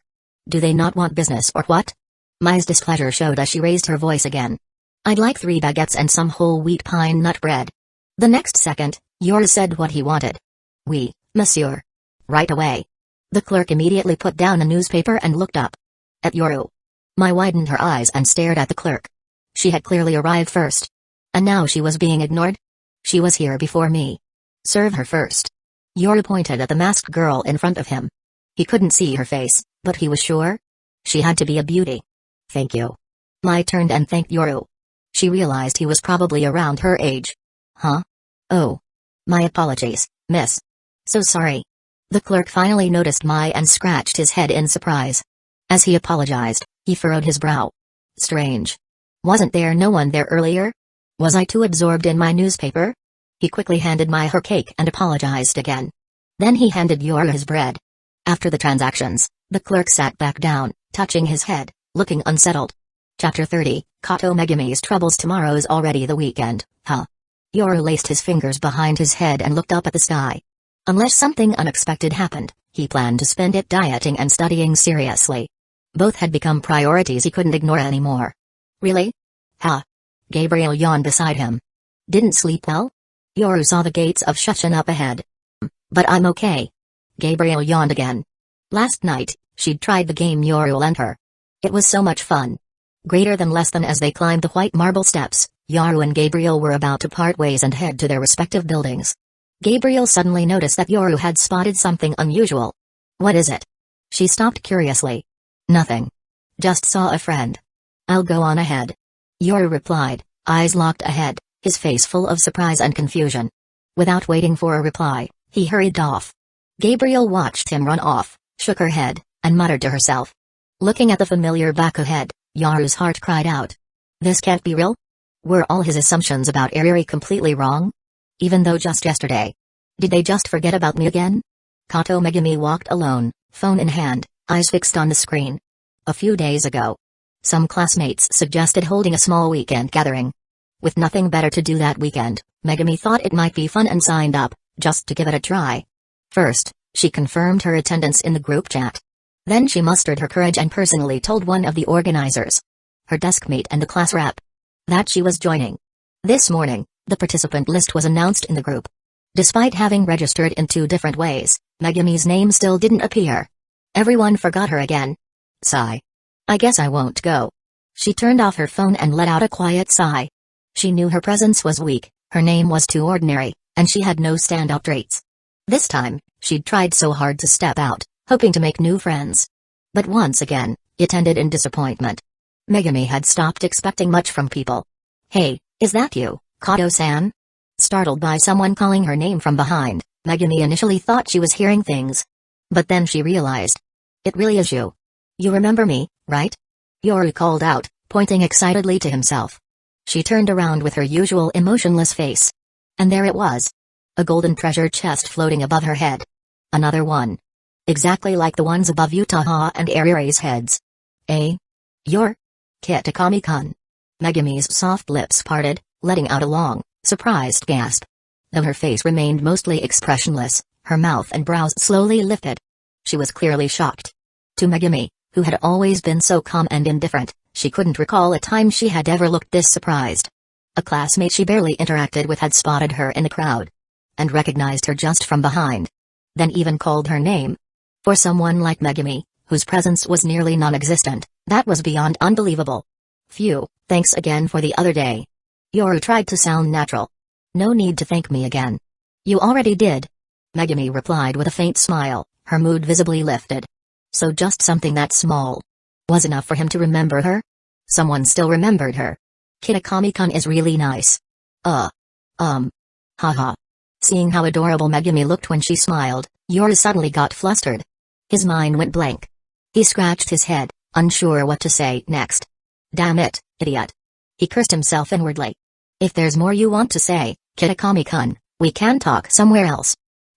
Do they not want business or what? Mai's displeasure showed as she raised her voice again. I'd like 3 baguettes and some whole wheat pine nut bread. The next second, Yoru said what he wanted. Oui, monsieur. Right away. The clerk immediately put down a newspaper and looked up. At Yoru. Mai widened her eyes and stared at the clerk. She had clearly arrived first. And now she was being ignored? She was here before me. Serve her first. Yoru pointed at the masked girl in front of him. He couldn't see her face, but he was sure. She had to be a beauty. Thank you. Mai turned and thanked Yoru. She realized he was probably around her age. Huh? Oh. My apologies, miss. So sorry. The clerk finally noticed Mai and scratched his head in surprise. As he apologized, he furrowed his brow. Strange. Wasn't there no one there earlier? Was I too absorbed in my newspaper? He quickly handed Mai her cake and apologized again. Then he handed Yoru his bread. After the transactions, the clerk sat back down, touching his head, looking unsettled. Chapter 30, Kato Megami's Troubles. Tomorrow's already the weekend, huh? Yoru laced his fingers behind his head and looked up at the sky. Unless something unexpected happened, he planned to spend it dieting and studying seriously. Both had become priorities he couldn't ignore anymore. Really? Huh? Gabriel yawned beside him. Didn't sleep well? Yoru saw the gates of Shushin up ahead. But I'm okay. Gabriel yawned again. Last night, she'd tried the game Yoru lent her. It was so much fun. Greater than less than. As they climbed the white marble steps, Yoru and Gabriel were about to part ways and head to their respective buildings. Gabriel suddenly noticed that Yoru had spotted something unusual. What is it? She stopped curiously. Nothing. Just saw a friend. I'll go on ahead. Yoru replied, eyes locked ahead, his face full of surprise and confusion. Without waiting for a reply, he hurried off. Gabriel watched him run off, shook her head, and muttered to herself. Looking at the familiar back ahead, Yaru's heart cried out. This can't be real? Were all his assumptions about Ariri completely wrong? Even though just yesterday. Did they just forget about me again? Kato Megumi walked alone, phone in hand, eyes fixed on the screen. A few days ago, some classmates suggested holding a small weekend gathering. With nothing better to do that weekend, Megumi thought it might be fun and signed up, just to give it a try. First, she confirmed her attendance in the group chat. Then she mustered her courage and personally told one of the organizers, her deskmate and the class rep, that she was joining. This morning, the participant list was announced in the group. Despite having registered in 2 different ways, Megumi's name still didn't appear. Everyone forgot her again. Sigh. I guess I won't go. She turned off her phone and let out a quiet sigh. She knew her presence was weak, her name was too ordinary, and she had no standout traits. This time, she'd tried so hard to step out, hoping to make new friends. But once again, it ended in disappointment. Megumi had stopped expecting much from people. Hey, is that you, Kato-san? Startled by someone calling her name from behind, Megumi initially thought she was hearing things. But then she realized. It really is you. You remember me, right? Yoru called out, pointing excitedly to himself. She turned around with her usual emotionless face. And there it was. A golden treasure chest floating above her head. Another one. Exactly like the ones above Utaha and Ariri's heads. You're Kitakami-kun. Megumi's soft lips parted, letting out a long, surprised gasp. Though her face remained mostly expressionless, her mouth and brows slowly lifted. She was clearly shocked. To Megumi, who had always been so calm and indifferent, she couldn't recall a time she had ever looked this surprised. A classmate she barely interacted with had spotted her in the crowd. And recognized her just from behind. Then even called her name. For someone like Megumi, whose presence was nearly non-existent, that was beyond unbelievable. Phew, thanks again for the other day. Yoru tried to sound natural. No need to thank me again. You already did. Megumi replied with a faint smile, her mood visibly lifted. So just something that small was enough for him to remember her? Someone still remembered her. Kitakami-kun is really nice. Haha. Seeing how adorable Megumi looked when she smiled, Yoru suddenly got flustered. His mind went blank. He scratched his head, unsure what to say next. Damn it, idiot. He cursed himself inwardly. If there's more you want to say, Kitakami-kun, we can talk somewhere else.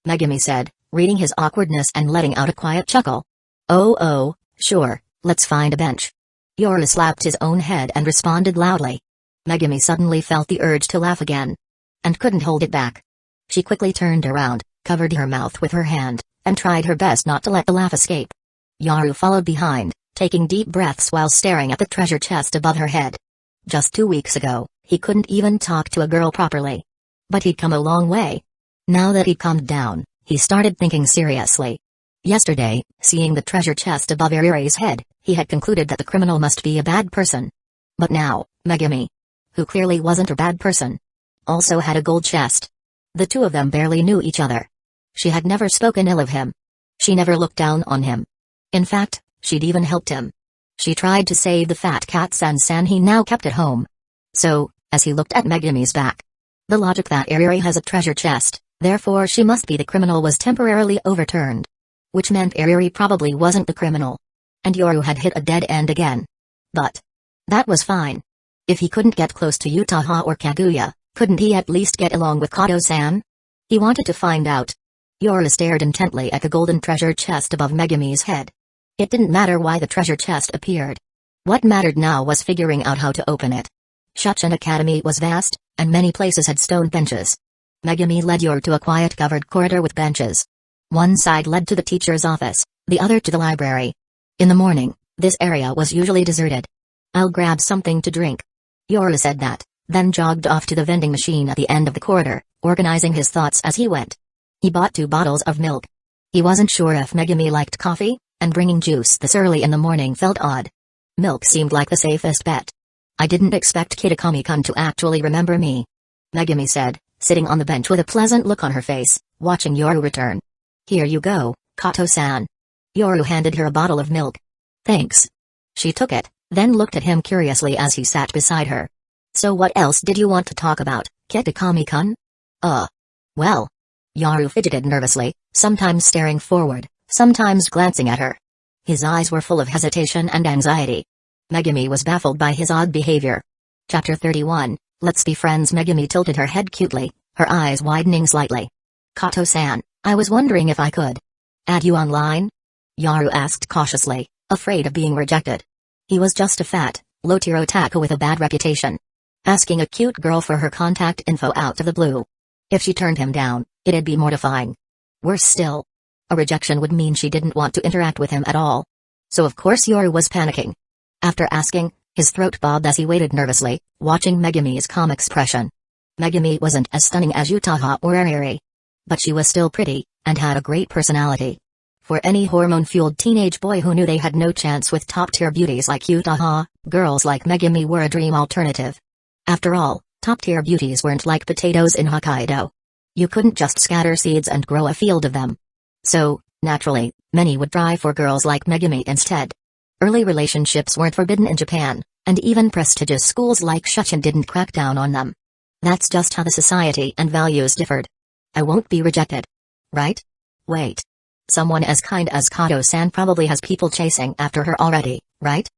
Megumi said, reading his awkwardness and letting out a quiet chuckle. Oh, sure, let's find a bench. Yoru slapped his own head and responded loudly. Megumi suddenly felt the urge to laugh again. And couldn't hold it back. She quickly turned around, covered her mouth with her hand, and tried her best not to let the laugh escape. Yoru followed behind, taking deep breaths while staring at the treasure chest above her head. Just 2 weeks ago, he couldn't even talk to a girl properly. But he'd come a long way. Now that he'd calmed down, he started thinking seriously. Yesterday, seeing the treasure chest above Ariri's head, he had concluded that the criminal must be a bad person. But now, Megumi, who clearly wasn't a bad person, also had a gold chest. The two of them barely knew each other. She had never spoken ill of him. She never looked down on him. In fact, she'd even helped him. She tried to save the fat cat San he now kept at home. So, as he looked at Megumi's back, the logic that Ariri has a treasure chest, therefore she must be the criminal, was temporarily overturned. Which meant Ariri probably wasn't the criminal. And Yoru had hit a dead end again. But that was fine. If he couldn't get close to Utaha or Kaguya, couldn't he at least get along with Kato-san? He wanted to find out. Yoru stared intently at the golden treasure chest above Megumi's head. It didn't matter why the treasure chest appeared. What mattered now was figuring out how to open it. Shuchen Academy was vast, and many places had stone benches. Megumi led Yoru to a quiet covered corridor with benches. One side led to the teacher's office, the other to the library. In the morning, this area was usually deserted. I'll grab something to drink. Yoru said that, then jogged off to the vending machine at the end of the corridor, organizing his thoughts as he went. He bought 2 bottles of milk. He wasn't sure if Megumi liked coffee, and bringing juice this early in the morning felt odd. Milk seemed like the safest bet. I didn't expect Kitakami-kun to actually remember me, Megumi said, sitting on the bench with a pleasant look on her face, watching Yoru return. Here you go, Kato-san. Yoru handed her a bottle of milk. Thanks. She took it, then looked at him curiously as he sat beside her. So what else did you want to talk about, Kitakami-kun? Well. Yoru fidgeted nervously, sometimes staring forward, sometimes glancing at her. His eyes were full of hesitation and anxiety. Megumi was baffled by his odd behavior. Chapter 31, Let's Be Friends. Megumi tilted her head cutely, her eyes widening slightly. Kato-san, I was wondering if I could add you online? Yoru asked cautiously, afraid of being rejected. He was just a fat, low-tier otaku with a bad reputation. Asking a cute girl for her contact info out of the blue. If she turned him down, it'd be mortifying. Worse still, a rejection would mean she didn't want to interact with him at all. So of course Yoru was panicking. After asking, his throat bobbed as he waited nervously, watching Megumi's calm expression. Megumi wasn't as stunning as Yutaha or Ariri. But she was still pretty, and had a great personality. For any hormone-fueled teenage boy who knew they had no chance with top-tier beauties like Yutaha, girls like Megumi were a dream alternative. After all, top-tier beauties weren't like potatoes in Hokkaido. You couldn't just scatter seeds and grow a field of them. So, naturally, many would try for girls like Megumi instead. Early relationships weren't forbidden in Japan, and even prestigious schools like Shuchen didn't crack down on them. That's just how the society and values differed. I won't be rejected. Right? Wait. Someone as kind as Kato-san probably has people chasing after her already, right?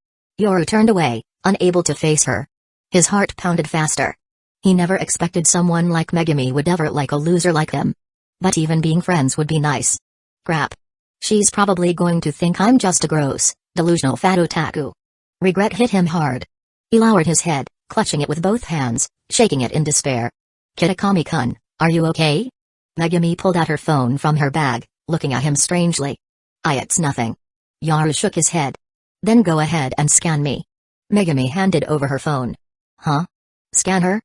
Yoru turned away, unable to face her. His heart pounded faster. He never expected someone like Megumi would ever like a loser like him. But even being friends would be nice. Crap. She's probably going to think I'm just a gross, delusional fat otaku. Regret hit him hard. He lowered his head, clutching it with both hands, shaking it in despair. Kitakami-kun, are you okay? Megumi pulled out her phone from her bag, looking at him strangely. It's nothing. Yoru shook his head. Then go ahead and scan me. Megumi handed over her phone. Huh? Scan her?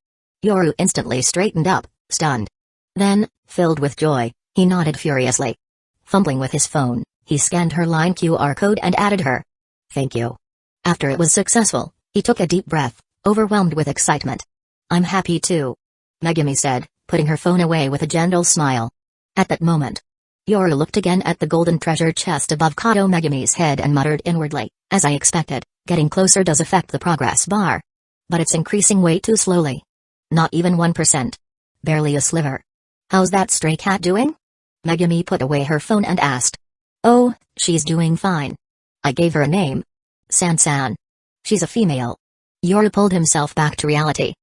Yoru instantly straightened up, stunned. Then, filled with joy, he nodded furiously. Fumbling with his phone, he scanned her line QR code and added her. Thank you. After it was successful, he took a deep breath, overwhelmed with excitement. I'm happy too. Megumi said, putting her phone away with a gentle smile. At that moment, Yoru looked again at the golden treasure chest above Kato Megumi's head and muttered inwardly, as I expected, getting closer does affect the progress bar. But it's increasing way too slowly. Not even 1%. Barely a sliver. How's that stray cat doing? Megumi put away her phone and asked. Oh, she's doing fine. I gave her a name. San-san. She's a female. Yoru pulled himself back to reality.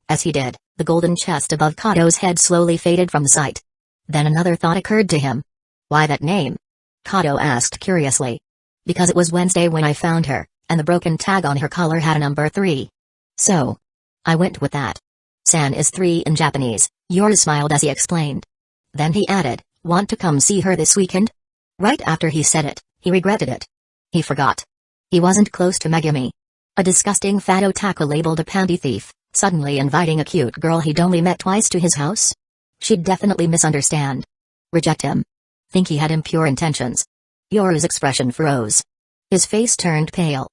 As he did, the golden chest above Kato's head slowly faded from sight. Then another thought occurred to him. Why that name? Kato asked curiously. Because it was Wednesday when I found her, and the broken tag on her collar had a number 3. So, I went with that. San is 3 in Japanese, Yoru smiled as he explained. Then he added, want to come see her this weekend? Right after he said it, he regretted it. He forgot. He wasn't close to Megumi. A disgusting fat otaku labeled a panty thief, suddenly inviting a cute girl he'd only met twice to his house? She'd definitely misunderstand. Reject him. Think he had impure intentions. Yoru's expression froze. His face turned pale.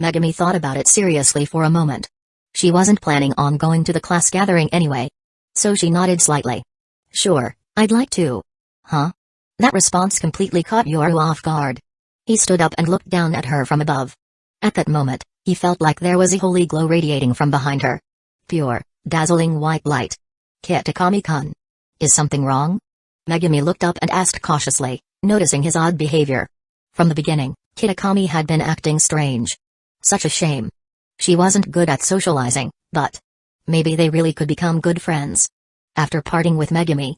Megumi thought about it seriously for a moment. She wasn't planning on going to the class gathering anyway. So she nodded slightly. Sure, I'd like to. Huh? That response completely caught Yoru off guard. He stood up and looked down at her from above. At that moment, he felt like there was a holy glow radiating from behind her. Pure, dazzling white light. Kitakami-kun. Is something wrong? Megumi looked up and asked cautiously, noticing his odd behavior. From the beginning, Kitakami had been acting strange. Such a shame. She wasn't good at socializing, but maybe they really could become good friends. After parting with Megumi,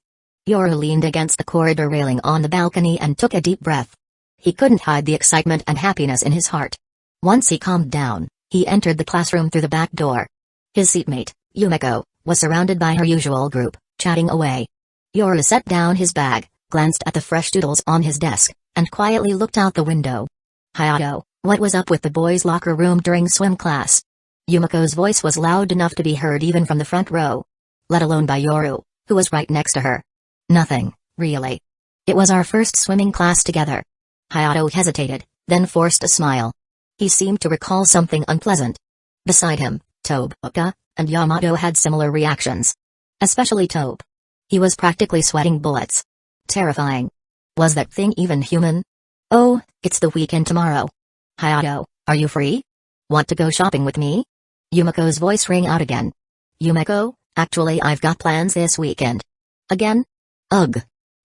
Yoru leaned against the corridor railing on the balcony and took a deep breath. He couldn't hide the excitement and happiness in his heart. Once he calmed down, he entered the classroom through the back door. His seatmate, Yumeko, was surrounded by her usual group, chatting away. Yoru set down his bag, glanced at the fresh doodles on his desk, and quietly looked out the window. Hayato, what was up with the boys' locker room during swim class? Yumeko's voice was loud enough to be heard even from the front row. Let alone by Yoru, who was right next to her. Nothing, really. It was our first swimming class together. Hayato hesitated, then forced a smile. He seemed to recall something unpleasant. Beside him, Tobuka and Yamato had similar reactions. Especially Tobe. He was practically sweating bullets. Terrifying. Was that thing even human? Oh, it's the weekend tomorrow. Hayato, are you free? Want to go shopping with me? Yumeko's voice rang out again. Yumeko, actually I've got plans this weekend. Again? Ugh.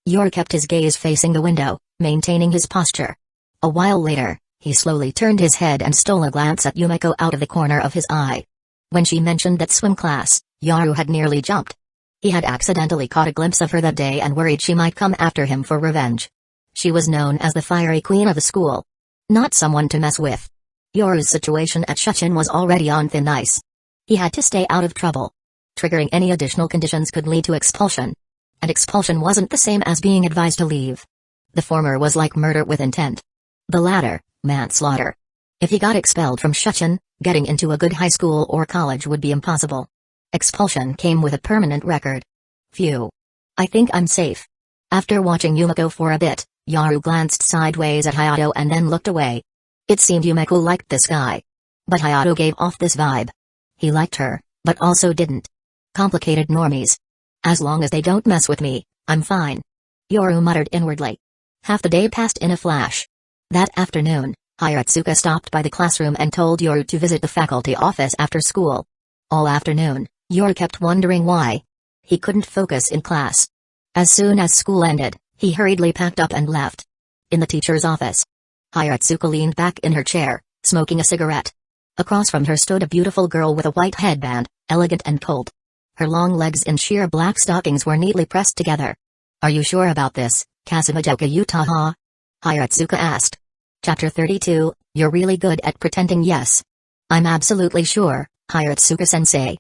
Yoru kept his gaze facing the window, maintaining his posture. A while later, he slowly turned his head and stole a glance at Yumeko out of the corner of his eye. When she mentioned that swim class, Yoru had nearly jumped. He had accidentally caught a glimpse of her that day and worried she might come after him for revenge. She was known as the fiery queen of the school. Not someone to mess with. Yoru's situation at Shuchin was already on thin ice. He had to stay out of trouble. Triggering any additional conditions could lead to expulsion. And expulsion wasn't the same as being advised to leave. The former was like murder with intent. The latter, manslaughter. If he got expelled from Shuchin, getting into a good high school or college would be impossible. Expulsion came with a permanent record. Phew. I think I'm safe. After watching Yumeko for a bit, Yoru glanced sideways at Hayato and then looked away. It seemed Yumeko liked this guy. But Hayato gave off this vibe. He liked her, but also didn't. Complicated normies. As long as they don't mess with me, I'm fine. Yoru muttered inwardly. Half the day passed in a flash. That afternoon, Hiratsuka stopped by the classroom and told Yoru to visit the faculty office after school. All afternoon, Yoru kept wondering why. He couldn't focus in class. As soon as school ended, he hurriedly packed up and left. In the teacher's office, Hiratsuka leaned back in her chair, smoking a cigarette. Across from her stood a beautiful girl with a white headband, elegant and cold. Her long legs in sheer black stockings were neatly pressed together. Are you sure about this, Kasumijoka Utaha? Hiratsuka asked. Chapter 32, You're really good at pretending yes. I'm absolutely sure, Hiratsuka-sensei.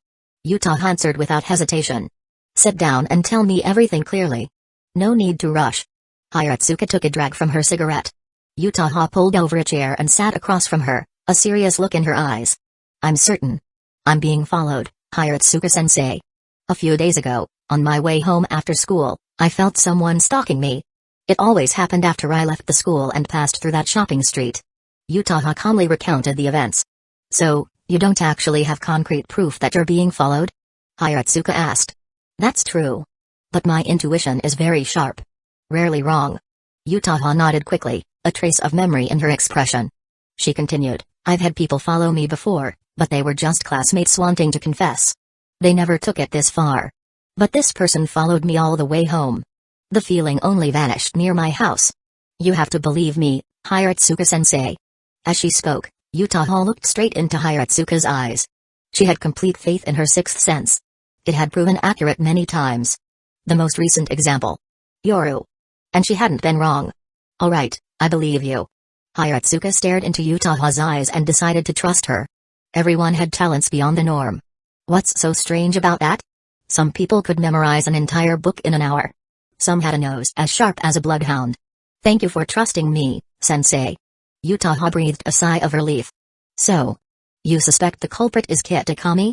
Utaha answered without hesitation. Sit down and tell me everything clearly. No need to rush. Hiratsuka took a drag from her cigarette. Utaha pulled over a chair and sat across from her, a serious look in her eyes. I'm certain. I'm being followed, Hiratsuka-sensei. A few days ago, on my way home after school, I felt someone stalking me. It always happened after I left the school and passed through that shopping street. Utaha calmly recounted the events. So, you don't actually have concrete proof that you're being followed? Hiratsuka asked. That's true. But my intuition is very sharp. Rarely wrong. Utaha nodded quickly, a trace of memory in her expression. She continued, I've had people follow me before, but they were just classmates wanting to confess. They never took it this far. But this person followed me all the way home. The feeling only vanished near my house. You have to believe me, Hiratsuka-sensei. As she spoke, Utaha looked straight into Hiratsuka's eyes. She had complete faith in her sixth sense. It had proven accurate many times. The most recent example. Yoru. And she hadn't been wrong. All right, I believe you. Hiratsuka stared into Utaha's eyes and decided to trust her. Everyone had talents beyond the norm. What's so strange about that? Some people could memorize an entire book in an hour. Some had a nose as sharp as a bloodhound. Thank you for trusting me, sensei. Utaha breathed a sigh of relief. So, you suspect the culprit is Kitakami?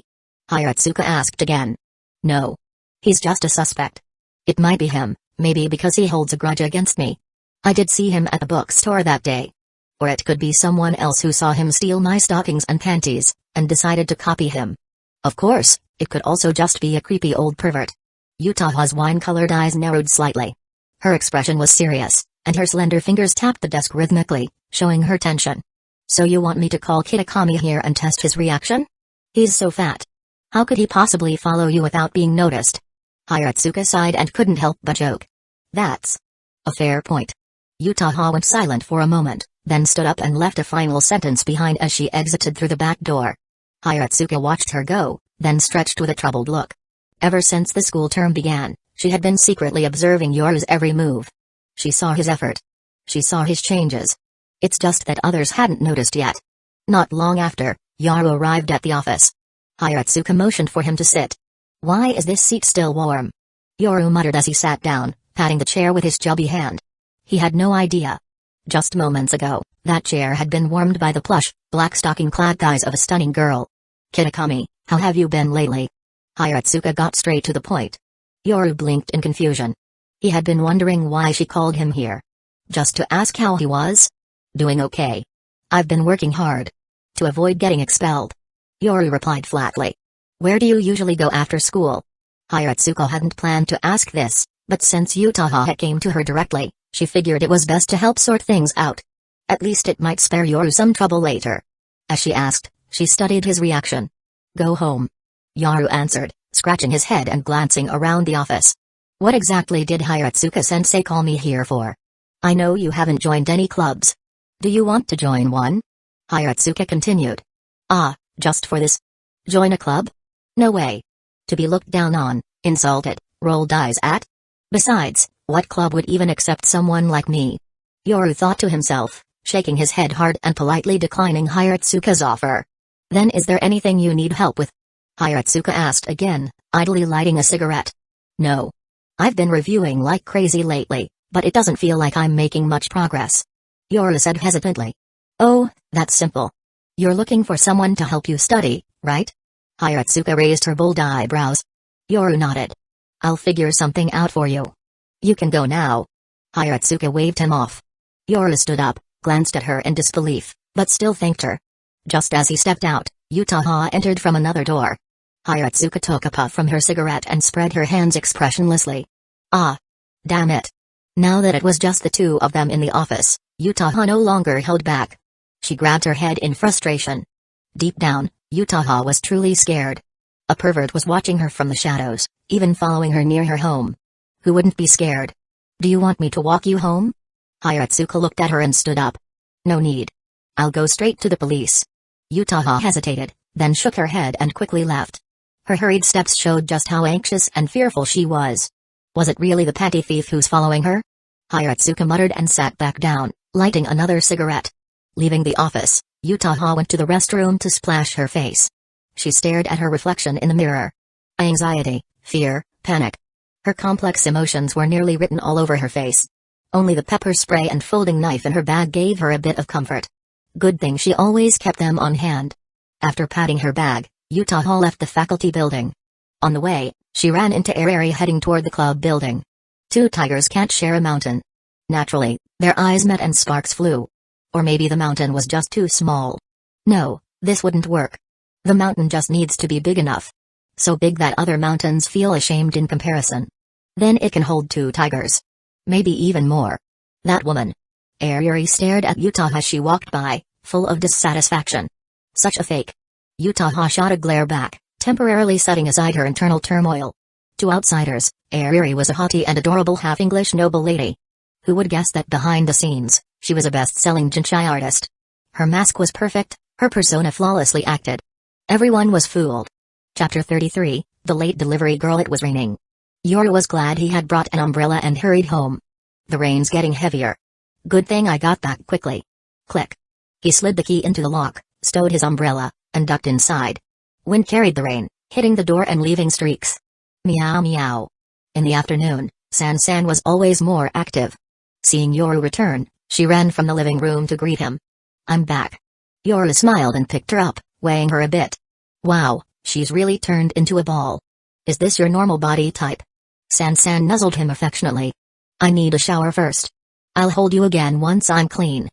Hiratsuka asked again. No. He's just a suspect. It might be him, maybe because he holds a grudge against me. I did see him at the bookstore that day. Or it could be someone else who saw him steal my stockings and panties, and decided to copy him. Of course, it could also just be a creepy old pervert. Utaha's wine-colored eyes narrowed slightly. Her expression was serious, and her slender fingers tapped the desk rhythmically, showing her tension. So you want me to call Kitakami here and test his reaction? He's so fat. How could he possibly follow you without being noticed? Hiratsuka sighed and couldn't help but joke. That's a fair point. Utaha went silent for a moment, then stood up and left a final sentence behind as she exited through the back door. Hiratsuka watched her go, then stretched with a troubled look. Ever since the school term began, she had been secretly observing Yoru's every move. She saw his effort. She saw his changes. It's just that others hadn't noticed yet. Not long after, Yoru arrived at the office. Hiratsuka motioned for him to sit. Why is this seat still warm? Yoru muttered as he sat down, patting the chair with his chubby hand. He had no idea. Just moments ago, that chair had been warmed by the plush, black stocking-clad thighs of a stunning girl. Kitakami, how have you been lately? Hiratsuka got straight to the point. Yoru blinked in confusion. He had been wondering why she called him here. Just to ask how he was? Doing okay. I've been working hard. To avoid getting expelled. Yoru replied flatly. Where do you usually go after school? Hiratsuka hadn't planned to ask this, but since Utaha came to her directly, she figured it was best to help sort things out. At least it might spare Yoru some trouble later. As she asked, she studied his reaction. Go home. Yaru answered, scratching his head and glancing around the office. What exactly did Hiratsuka-sensei call me here for? I know you haven't joined any clubs. Do you want to join one? Hiratsuka continued. Ah, just for this? Join a club? No way. To be looked down on, insulted, rolled eyes at? Besides, what club would even accept someone like me? Yoru thought to himself, shaking his head hard and politely declining Hiratsuka's offer. Then is there anything you need help with? Hiratsuka asked again, idly lighting a cigarette. No. I've been reviewing like crazy lately, but it doesn't feel like I'm making much progress. Yoru said hesitantly. Oh, that's simple. You're looking for someone to help you study, right? Hiratsuka raised her bold eyebrows. Yoru nodded. I'll figure something out for you. You can go now. Hiratsuka waved him off. Yoru stood up, glanced at her in disbelief, but still thanked her. Just as he stepped out, Yutaha entered from another door. Hiratsuka took a puff from her cigarette and spread her hands expressionlessly. Ah. Damn it. Now that it was just the two of them in the office, Yutaha no longer held back. She grabbed her head in frustration. Deep down, Yutaha was truly scared. A pervert was watching her from the shadows, even following her near her home. Who wouldn't be scared? Do you want me to walk you home? Hiratsuka looked at her and stood up. No need. I'll go straight to the police. Yutaha hesitated, then shook her head and quickly left. Her hurried steps showed just how anxious and fearful she was. Was it really the petty thief who's following her? Hiratsuka muttered and sat back down, lighting another cigarette. Leaving the office, Yutaha went to the restroom to splash her face. She stared at her reflection in the mirror. Anxiety, fear, panic. Her complex emotions were nearly written all over her face. Only the pepper spray and folding knife in her bag gave her a bit of comfort. Good thing she always kept them on hand. After patting her bag, Yutaha left the faculty building. On the way, she ran into Arari heading toward the club building. Two tigers can't share a mountain. Naturally, their eyes met and sparks flew. Or maybe the mountain was just too small. No, this wouldn't work. The mountain just needs to be big enough. So big that other mountains feel ashamed in comparison. Then it can hold two tigers. Maybe even more. That woman. Arari stared at Yutaha as she walked by, full of dissatisfaction. Such a fake. Yutaha shot a glare back, temporarily setting aside her internal turmoil. To outsiders, Arari was a haughty and adorable half-English noble lady. Who would guess that behind the scenes, she was a best-selling jinchai artist? Her mask was perfect, her persona flawlessly acted. Everyone was fooled. Chapter 33, The Late Delivery Girl. It was raining. Yoru was glad he had brought an umbrella and hurried home. The rain's getting heavier. Good thing I got back quickly. Click. He slid the key into the lock, stowed his umbrella, and ducked inside. Wind carried the rain, hitting the door and leaving streaks. Meow meow. In the afternoon, San-san was always more active. Seeing Yoru return, she ran from the living room to greet him. I'm back. Yoru smiled and picked her up, weighing her a bit. Wow, she's really turned into a ball. Is this your normal body type? San-san nuzzled him affectionately. I need a shower first. I'll hold you again once I'm clean.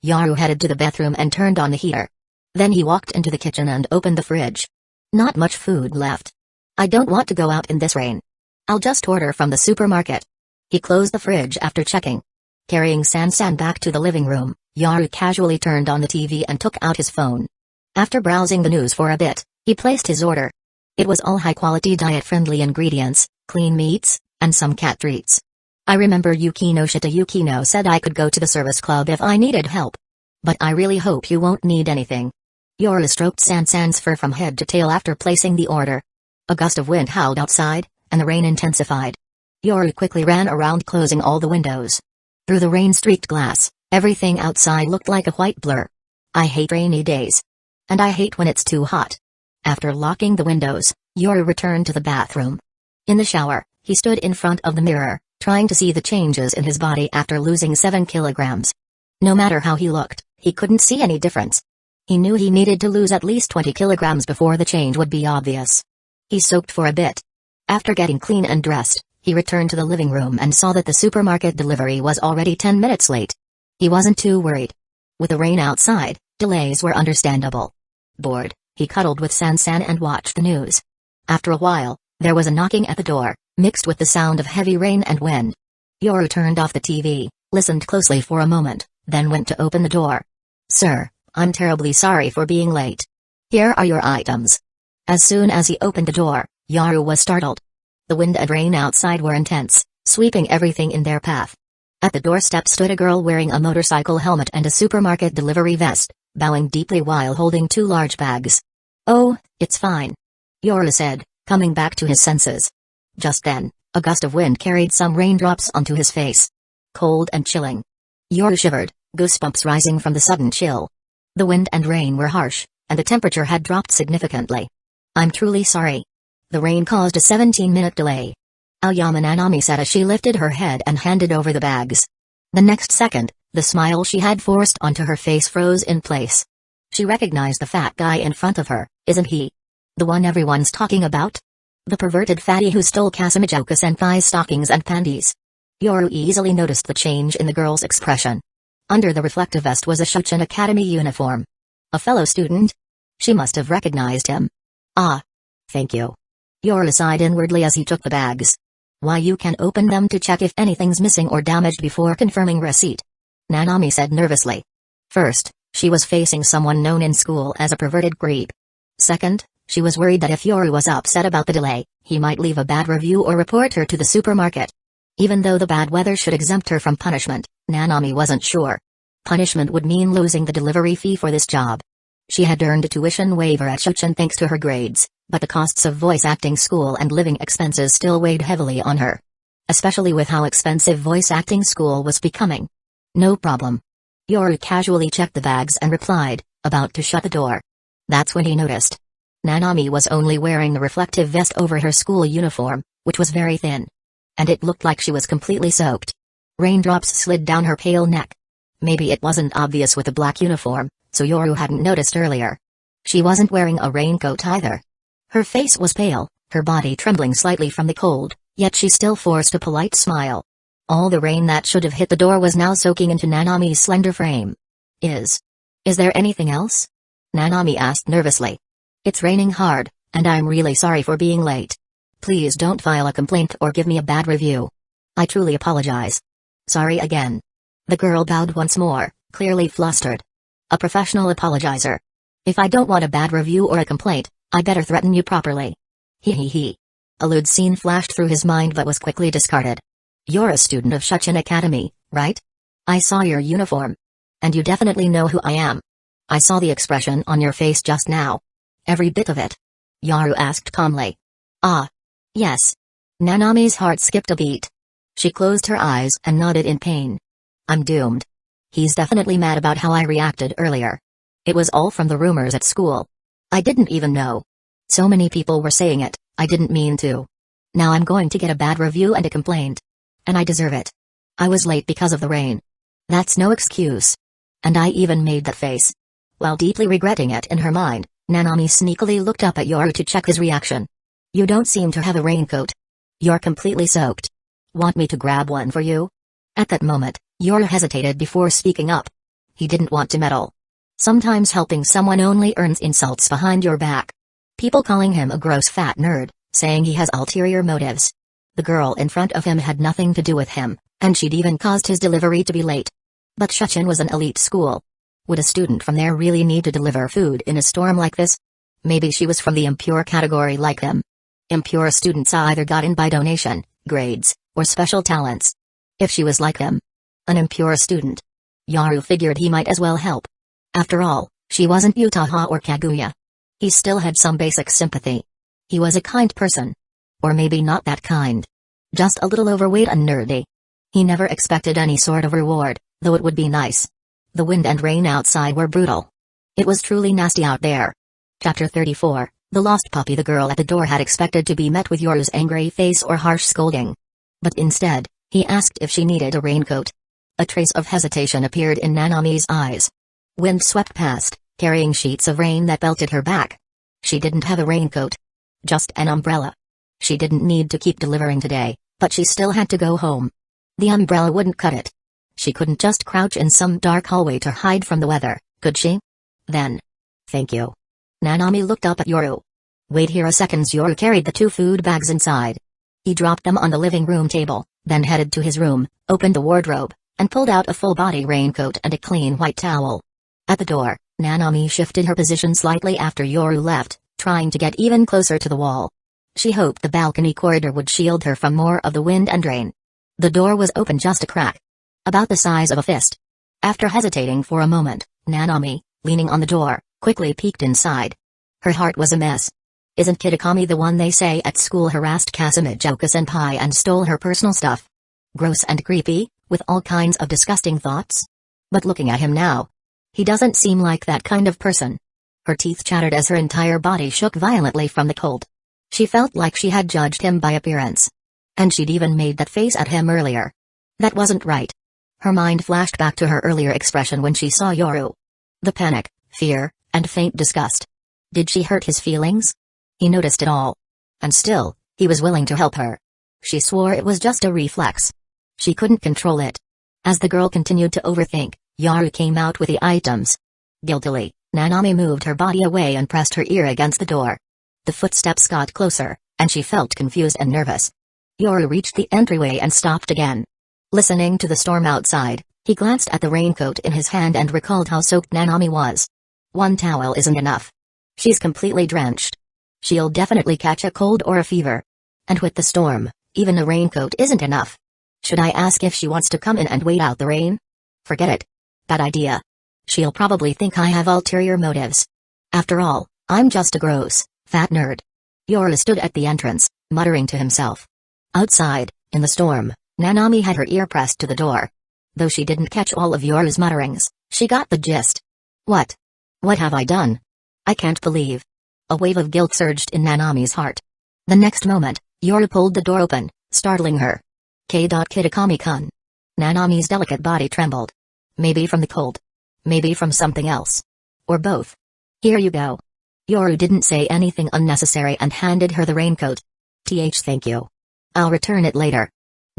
Yoru headed to the bathroom and turned on the heater. Then he walked into the kitchen and opened the fridge. Not much food left. I don't want to go out in this rain. I'll just order from the supermarket. He closed the fridge after checking. Carrying San-san back to the living room, Yoru casually turned on the TV and took out his phone. After browsing the news for a bit, he placed his order. It was all high-quality diet-friendly ingredients, clean meats, and some cat treats. I remember Yukino said I could go to the service club if I needed help. But I really hope you won't need anything. Yoru stroked San-san's fur from head to tail after placing the order. A gust of wind howled outside, and the rain intensified. Yoru quickly ran around closing all the windows. Through the rain-streaked glass, everything outside looked like a white blur. I hate rainy days. And I hate when it's too hot. After locking the windows, Yoru returned to the bathroom. In the shower, he stood in front of the mirror, trying to see the changes in his body after losing 7 kilograms. No matter how he looked, he couldn't see any difference. He knew he needed to lose at least 20 kilograms before the change would be obvious. He soaked for a bit. After getting clean and dressed, he returned to the living room and saw that the supermarket delivery was already 10 minutes late. He wasn't too worried. With the rain outside, delays were understandable. Bored, he cuddled with San-san and watched the news. After a while, there was a knocking at the door, mixed with the sound of heavy rain and wind. Yoru turned off the TV, listened closely for a moment, then went to open the door. Sir, I'm terribly sorry for being late. Here are your items. As soon as he opened the door, Yoru was startled. The wind and rain outside were intense, sweeping everything in their path. At the doorstep stood a girl wearing a motorcycle helmet and a supermarket delivery vest, bowing deeply while holding two large bags. "Oh, it's fine," Yoru said, coming back to his senses. Just then, a gust of wind carried some raindrops onto his face. Cold and chilling. Yoru shivered, goosebumps rising from the sudden chill. The wind and rain were harsh, and the temperature had dropped significantly. "I'm truly sorry." The rain caused a 17-minute delay. Aoyama Nanami said as she lifted her head and handed over the bags. The next second, the smile she had forced onto her face froze in place. She recognized the fat guy in front of her. Isn't he the one everyone's talking about? The perverted fatty who stole Kasumijoka-senpai's stockings and panties. Yoru easily noticed the change in the girl's expression. Under the reflective vest was a Shuchen Academy uniform. A fellow student? She must have recognized him. "Ah. Thank you." Yoru sighed inwardly as he took the bags. "Why, you can open them to check if anything's missing or damaged before confirming receipt," Nanami said nervously. First, she was facing someone known in school as a perverted creep. Second, she was worried that if Yoru was upset about the delay, he might leave a bad review or report her to the supermarket. Even though the bad weather should exempt her from punishment, Nanami wasn't sure. Punishment would mean losing the delivery fee for this job. She had earned a tuition waiver at Shuchen thanks to her grades, but the costs of voice acting school and living expenses still weighed heavily on her. Especially with how expensive voice acting school was becoming. "No problem." Yoru casually checked the bags and replied, about to shut the door. That's when he noticed. Nanami was only wearing the reflective vest over her school uniform, which was very thin. And it looked like she was completely soaked. Raindrops slid down her pale neck. Maybe it wasn't obvious with the black uniform, so Yoru hadn't noticed earlier. She wasn't wearing a raincoat either. Her face was pale, her body trembling slightly from the cold, yet she still forced a polite smile. All the rain that should have hit the door was now soaking into Nanami's slender frame. Is there anything else?" Nanami asked nervously. "It's raining hard, and I'm really sorry for being late. Please don't file a complaint or give me a bad review. I truly apologize." "Sorry again." The girl bowed once more, clearly flustered. "A professional apologizer. If I don't want a bad review or a complaint, I better threaten you properly." He. A lewd scene flashed through his mind but was quickly discarded. "You're a student of Shuchen Academy, right? I saw your uniform. And you definitely know who I am. I saw the expression on your face just now. Every bit of it." Yoru asked calmly. "Ah. Yes." Nanami's heart skipped a beat. She closed her eyes and nodded in pain. "I'm doomed. He's definitely mad about how I reacted earlier. It was all from the rumors at school. I didn't even know. So many people were saying it, I didn't mean to. Now I'm going to get a bad review and a complaint. And I deserve it. I was late because of the rain. That's no excuse. And I even made that face." While deeply regretting it in her mind, Nanami sneakily looked up at Yoru to check his reaction. "You don't seem to have a raincoat. You're completely soaked. Want me to grab one for you?" At that moment, Yoru hesitated before speaking up. He didn't want to meddle. Sometimes helping someone only earns insults behind your back. People calling him a gross fat nerd, saying he has ulterior motives. The girl in front of him had nothing to do with him, and she'd even caused his delivery to be late. But Shuchen was an elite school. Would a student from there really need to deliver food in a storm like this? Maybe she was from the impure category like them. Impure students either got in by donation, grades, or special talents. If she was like them, an impure student, Yoru figured he might as well help. After all, she wasn't Utaha or Kaguya. He still had some basic sympathy. He was a kind person. Or maybe not that kind. Just a little overweight and nerdy. He never expected any sort of reward, though it would be nice. The wind and rain outside were brutal. It was truly nasty out there. Chapter 34, The Lost Puppy. The girl at the door had expected to be met with Yoru's angry face or harsh scolding. But instead, he asked if she needed a raincoat. A trace of hesitation appeared in Nanami's eyes. Wind swept past, carrying sheets of rain that belted her back. She didn't have a raincoat. Just an umbrella. She didn't need to keep delivering today, but she still had to go home. The umbrella wouldn't cut it. She couldn't just crouch in some dark hallway to hide from the weather, could she? Then. "Thank you." Nanami looked up at Yoru. "Wait here a second." Yoru carried the 2 food bags inside. He dropped them on the living room table, then headed to his room, opened the wardrobe, and pulled out a full-body raincoat and a clean white towel. At the door, Nanami shifted her position slightly after Yoru left, trying to get even closer to the wall. She hoped the balcony corridor would shield her from more of the wind and rain. The door was open just a crack, about the size of a fist. After hesitating for a moment, Nanami, leaning on the door, quickly peeked inside. Her heart was a mess. Isn't Kitakami the one they say at school harassed Kasumijoka-senpai and stole her personal stuff? Gross and creepy, with all kinds of disgusting thoughts? But looking at him now, he doesn't seem like that kind of person. Her teeth chattered as her entire body shook violently from the cold. She felt like she had judged him by appearance. And she'd even made that face at him earlier. That wasn't right. Her mind flashed back to her earlier expression when she saw Yoru. The panic, fear, and faint disgust. Did she hurt his feelings? He noticed it all. And still, he was willing to help her. She swore it was just a reflex. She couldn't control it. As the girl continued to overthink, Yoru came out with the items. Guiltily, Nanami moved her body away and pressed her ear against the door. The footsteps got closer, and she felt confused and nervous. Yoru reached the entryway and stopped again. Listening to the storm outside, he glanced at the raincoat in his hand and recalled how soaked Nanami was. One towel isn't enough. She's completely drenched. She'll definitely catch a cold or a fever. And with the storm, even a raincoat isn't enough. Should I ask if she wants to come in and wait out the rain? Forget it. Bad idea. She'll probably think I have ulterior motives. After all, I'm just a gross, fat nerd. Yoru stood at the entrance, muttering to himself. Outside, in the storm, Nanami had her ear pressed to the door. Though she didn't catch all of Yoru's mutterings, she got the gist. What? What have I done? I can't believe. A wave of guilt surged in Nanami's heart. The next moment, Yoru pulled the door open, startling her. Kitakami-kun. Nanami's delicate body trembled. Maybe from the cold. Maybe from something else. Or both. Here you go. Yoru didn't say anything unnecessary and handed her the raincoat. Thank you. I'll return it later.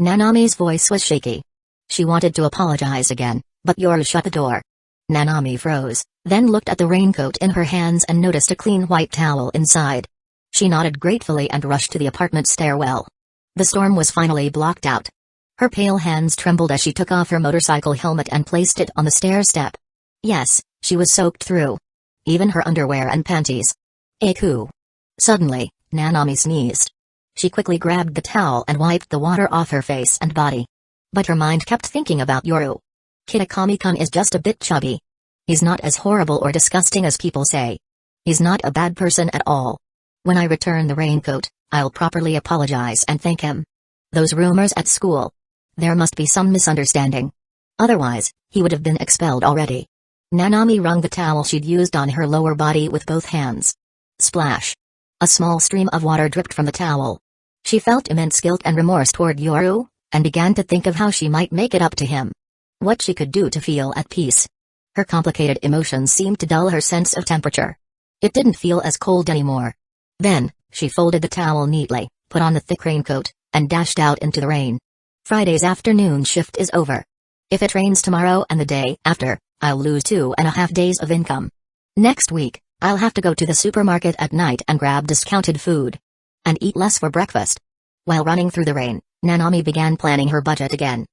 Nanami's voice was shaky. She wanted to apologize again, but Yoru shut the door. Nanami froze, then looked at the raincoat in her hands and noticed a clean white towel inside. She nodded gratefully and rushed to the apartment stairwell. The storm was finally blocked out. Her pale hands trembled as she took off her motorcycle helmet and placed it on the stair step. Yes, she was soaked through. Even her underwear and panties. Eku. Suddenly, Nanami sneezed. She quickly grabbed the towel and wiped the water off her face and body. But her mind kept thinking about Yoru. Kitakami-kun is just a bit chubby. He's not as horrible or disgusting as people say. He's not a bad person at all. When I return the raincoat, I'll properly apologize and thank him. Those rumors at school. There must be some misunderstanding. Otherwise, he would have been expelled already. Nanami wrung the towel she'd used on her lower body with both hands. Splash. A small stream of water dripped from the towel. She felt immense guilt and remorse toward Yoru, and began to think of how she might make it up to him. What she could do to feel at peace. Her complicated emotions seemed to dull her sense of temperature. It didn't feel as cold anymore. Then, she folded the towel neatly, put on the thick raincoat, and dashed out into the rain. Friday's afternoon shift is over. If it rains tomorrow and the day after, I'll lose 2.5 days of income. Next week, I'll have to go to the supermarket at night and grab discounted food. And eat less for breakfast. While running through the rain, Nanami began planning her budget again.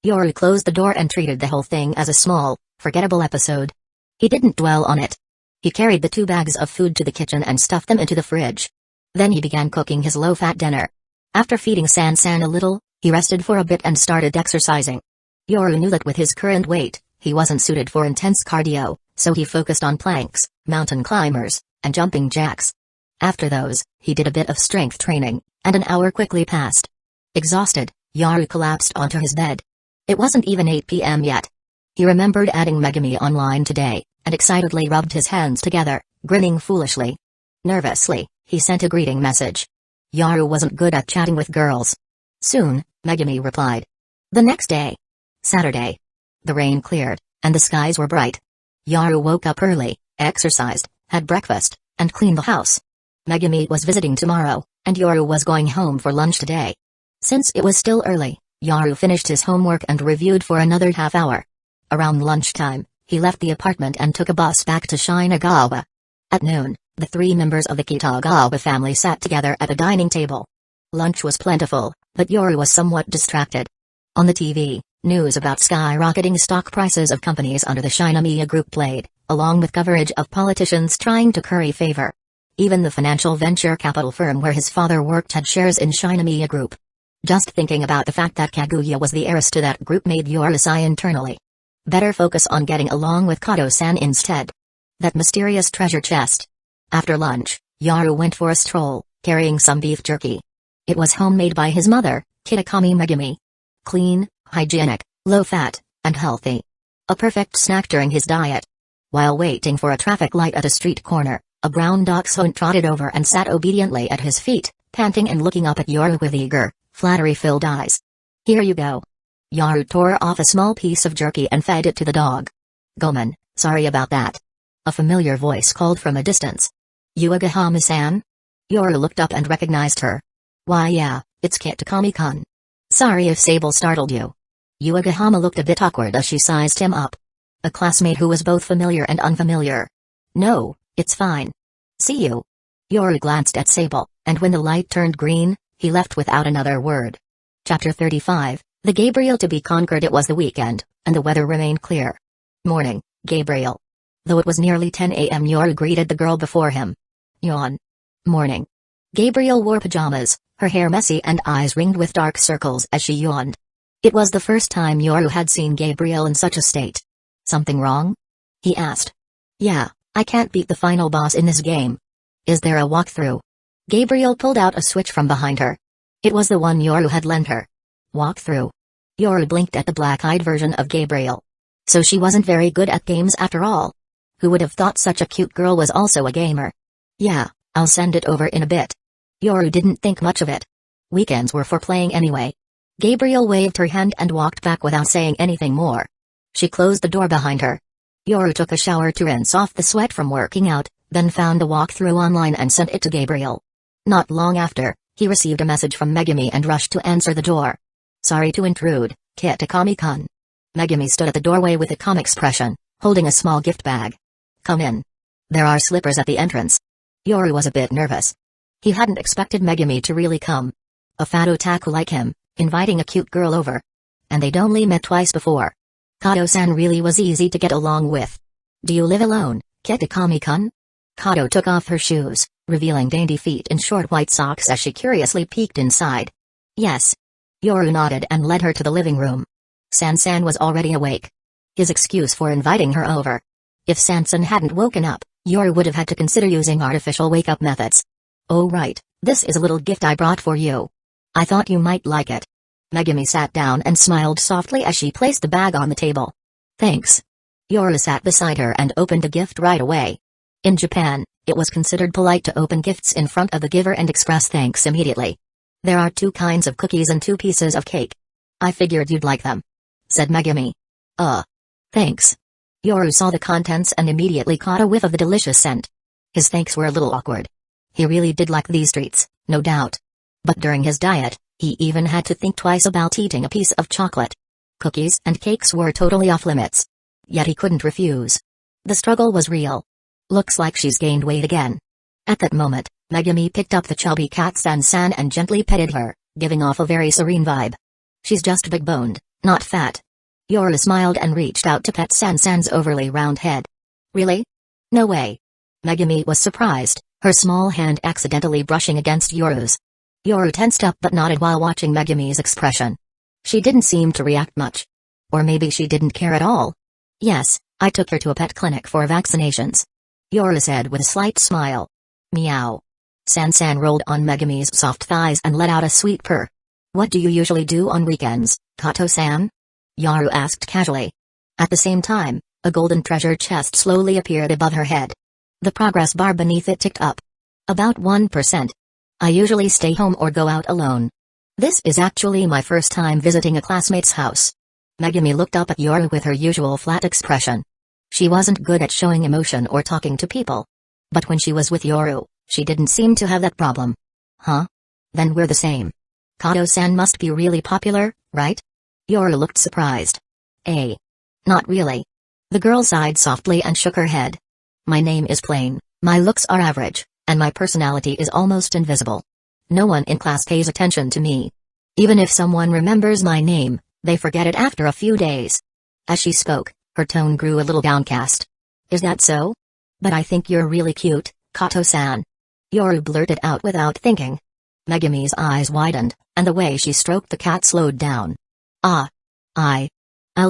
Yoru closed the door and treated the whole thing as a small, forgettable episode. He didn't dwell on it. He carried the 2 bags of food to the kitchen and stuffed them into the fridge. Then he began cooking his low-fat dinner. After feeding San-san a little, he rested for a bit and started exercising. Yoru knew that with his current weight, he wasn't suited for intense cardio, so he focused on planks, mountain climbers, and jumping jacks. After those, he did a bit of strength training, and an hour quickly passed. Exhausted, Yoru collapsed onto his bed. It wasn't even 8 p.m. yet. He remembered adding Megami online today, and excitedly rubbed his hands together, grinning foolishly. Nervously, he sent a greeting message. Yoru wasn't good at chatting with girls. Soon, Megami replied. The next day. Saturday. The rain cleared, and the skies were bright. Yoru woke up early, exercised, had breakfast, and cleaned the house. Megami was visiting tomorrow, and Yoru was going home for lunch today. Since it was still early, Yoru finished his homework and reviewed for another half hour. Around lunchtime, he left the apartment and took a bus back to Shinagawa. At noon, the 3 members of the Kitagawa family sat together at a dining table. Lunch was plentiful, but Yoru was somewhat distracted. On the TV, news about skyrocketing stock prices of companies under the Shinomiya Group played, along with coverage of politicians trying to curry favor. Even the financial venture capital firm where his father worked had shares in Shinomiya Group. Just thinking about the fact that Kaguya was the heiress to that group made Yoru sigh internally. Better focus on getting along with Kato-san instead. That mysterious treasure chest. After lunch, Yoru went for a stroll, carrying some beef jerky. It was homemade by his mother, Kitakami Megumi. Clean, hygienic, low-fat, and healthy. A perfect snack during his diet. While waiting for a traffic light at a street corner, a brown dachshund trotted over and sat obediently at his feet, panting and looking up at Yoru with eager, flattery-filled eyes. Here you go. Yoru tore off a small piece of jerky and fed it to the dog. Gomen, sorry about that. A familiar voice called from a distance. Uegahama-san? Yoru looked up and recognized her. Why yeah, it's Kitakami-kun. Sorry if Sable startled you. Uegahama looked a bit awkward as she sized him up. A classmate who was both familiar and unfamiliar. No, it's fine. See you. Yoru glanced at Sable, and when the light turned green, he left without another word. Chapter 35, The Gabriel to be conquered. It was the weekend, and the weather remained clear. Morning, Gabriel. Though it was nearly 10 a.m. Yoru greeted the girl before him. Yawn. Morning. Gabriel wore pajamas, her hair messy and eyes ringed with dark circles as she yawned. It was the first time Yoru had seen Gabriel in such a state. Something wrong? He asked. Yeah, I can't beat the final boss in this game. Is there a walkthrough? Gabriel pulled out a switch from behind her. It was the one Yoru had lent her. Walkthrough. Yoru blinked at the black-eyed version of Gabriel. So she wasn't very good at games after all. Who would have thought such a cute girl was also a gamer? Yeah, I'll send it over in a bit. Yoru didn't think much of it. Weekends were for playing anyway. Gabriel waved her hand and walked back without saying anything more. She closed the door behind her. Yoru took a shower to rinse off the sweat from working out, then found the walkthrough online and sent it to Gabriel. Not long after, he received a message from Megumi and rushed to answer the door. Sorry to intrude, Kitakami-kun. Megumi stood at the doorway with a calm expression, holding a small gift bag. Come in. There are slippers at the entrance. Yoru was a bit nervous. He hadn't expected Megumi to really come. A fat otaku like him, inviting a cute girl over. And they'd only met twice before. Kato-san really was easy to get along with. Do you live alone, Kitakami-kun? Kato took off her shoes, revealing dainty feet in short white socks as she curiously peeked inside. Yes. Yoru nodded and led her to the living room. San-san was already awake. His excuse for inviting her over. If San-san hadn't woken up, Yoru would have had to consider using artificial wake-up methods. Oh right, this is a little gift I brought for you. I thought you might like it. Megumi sat down and smiled softly as she placed the bag on the table. Thanks. Yoru sat beside her and opened the gift right away. In Japan, it was considered polite to open gifts in front of the giver and express thanks immediately. There are 2 kinds of cookies and 2 pieces of cake. I figured you'd like them, said Megumi. Thanks. Yoru saw the contents and immediately caught a whiff of the delicious scent. His thanks were a little awkward. He really did like these treats, no doubt. But during his diet, he even had to think twice about eating a piece of chocolate. Cookies and cakes were totally off limits. Yet he couldn't refuse. The struggle was real. Looks like she's gained weight again. At that moment, Megumi picked up the chubby cat San-san and gently petted her, giving off a very serene vibe. She's just big-boned, not fat. Yoru smiled and reached out to pet San-san's overly round head. Really? No way. Megumi was surprised, her small hand accidentally brushing against Yoru's. Yoru tensed up but nodded while watching Megumi's expression. She didn't seem to react much. Or maybe she didn't care at all. Yes, I took her to a pet clinic for vaccinations. Yoru said with a slight smile. Meow. San-san rolled on Megumi's soft thighs and let out a sweet purr. What do you usually do on weekends, Kato-san? Yoru asked casually. At the same time, a golden treasure chest slowly appeared above her head. The progress bar beneath it ticked up. About 1%. I usually stay home or go out alone. This is actually my first time visiting a classmate's house. Megumi looked up at Yoru with her usual flat expression. She wasn't good at showing emotion or talking to people. But when she was with Yoru, she didn't seem to have that problem. Huh? Then we're the same. Kato-san must be really popular, right? Yoru looked surprised. Not really. The girl sighed softly and shook her head. My name is plain, my looks are average, and my personality is almost invisible. No one in class pays attention to me. Even if someone remembers my name, they forget it after a few days. As she spoke, her tone grew a little downcast. Is that so? But I think you're really cute, Kato-san. Yoru blurted out without thinking. Megami's eyes widened, and the way she stroked the cat slowed down. I'll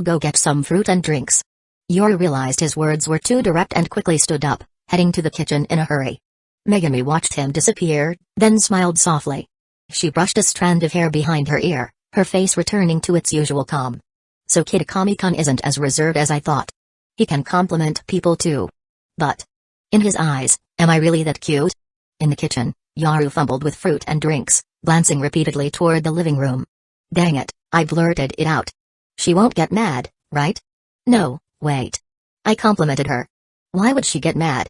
go get some fruit and drinks. Yoru realized his words were too direct and quickly stood up, heading to the kitchen in a hurry. Megami watched him disappear, then smiled softly. She brushed a strand of hair behind her ear, her face returning to its usual calm. So Kitakami-kun isn't as reserved as I thought. He can compliment people too. But, in his eyes, am I really that cute? In the kitchen, Yoru fumbled with fruit and drinks, glancing repeatedly toward the living room. Dang it, I blurted it out. She won't get mad, right? No, wait. I complimented her. Why would she get mad?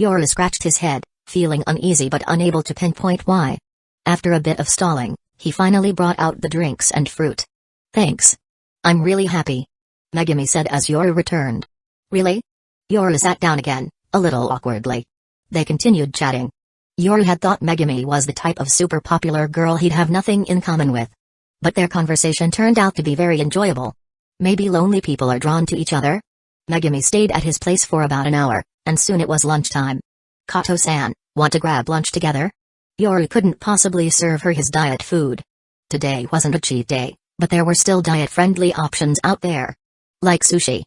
Yoru scratched his head, feeling uneasy but unable to pinpoint why. After a bit of stalling, he finally brought out the drinks and fruit. Thanks. I'm really happy. Megami said as Yoru returned. Really? Yoru sat down again, a little awkwardly. They continued chatting. Yoru had thought Megami was the type of super popular girl he'd have nothing in common with. But their conversation turned out to be very enjoyable. Maybe lonely people are drawn to each other? Megami stayed at his place for about an hour, and soon it was lunchtime. Kato-san, want to grab lunch together? Yoru couldn't possibly serve her his diet food. Today wasn't a cheat day, but there were still diet-friendly options out there. Like sushi.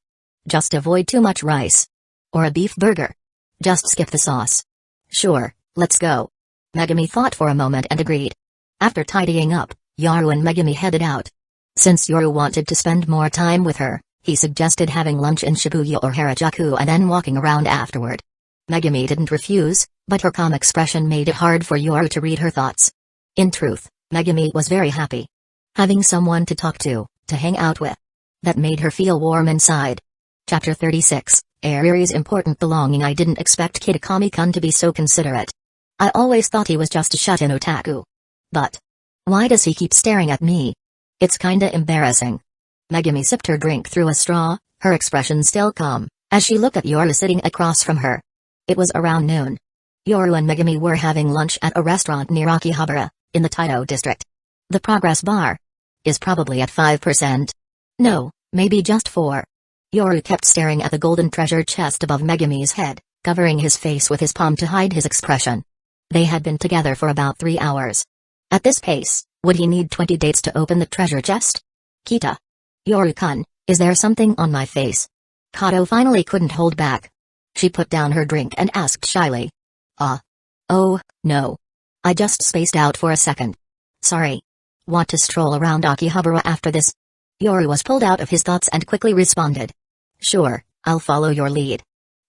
Just avoid too much rice. Or a beef burger. Just skip the sauce. Sure, let's go. Megami thought for a moment and agreed. After tidying up, Yoru and Megami headed out. Since Yoru wanted to spend more time with her, he suggested having lunch in Shibuya or Harajuku and then walking around afterward. Megami didn't refuse, but her calm expression made it hard for Yoru to read her thoughts. In truth, Megami was very happy. Having someone to talk to hang out with. That made her feel warm inside. Chapter 36, Airi's Important Belonging. I didn't expect Kitakami-kun to be so considerate. I always thought he was just a shut-in otaku. But why does he keep staring at me? It's kinda embarrassing. Megami sipped her drink through a straw, her expression still calm, as she looked at Yoru sitting across from her. It was around noon. Yoru and Megami were having lunch at a restaurant near Akihabara, in the Taito district. The Progress Bar is probably at 5%. No, maybe just 4. Yoru kept staring at the golden treasure chest above Megami's head, covering his face with his palm to hide his expression. They had been together for about 3 hours. At this pace, would he need 20 dates to open the treasure chest? Kita. Yoru-kun, is there something on my face? Kato finally couldn't hold back. She put down her drink and asked shyly. Oh, no. I just spaced out for a second. Sorry. Want to stroll around Akihabara after this? Yoru was pulled out of his thoughts and quickly responded. Sure, I'll follow your lead.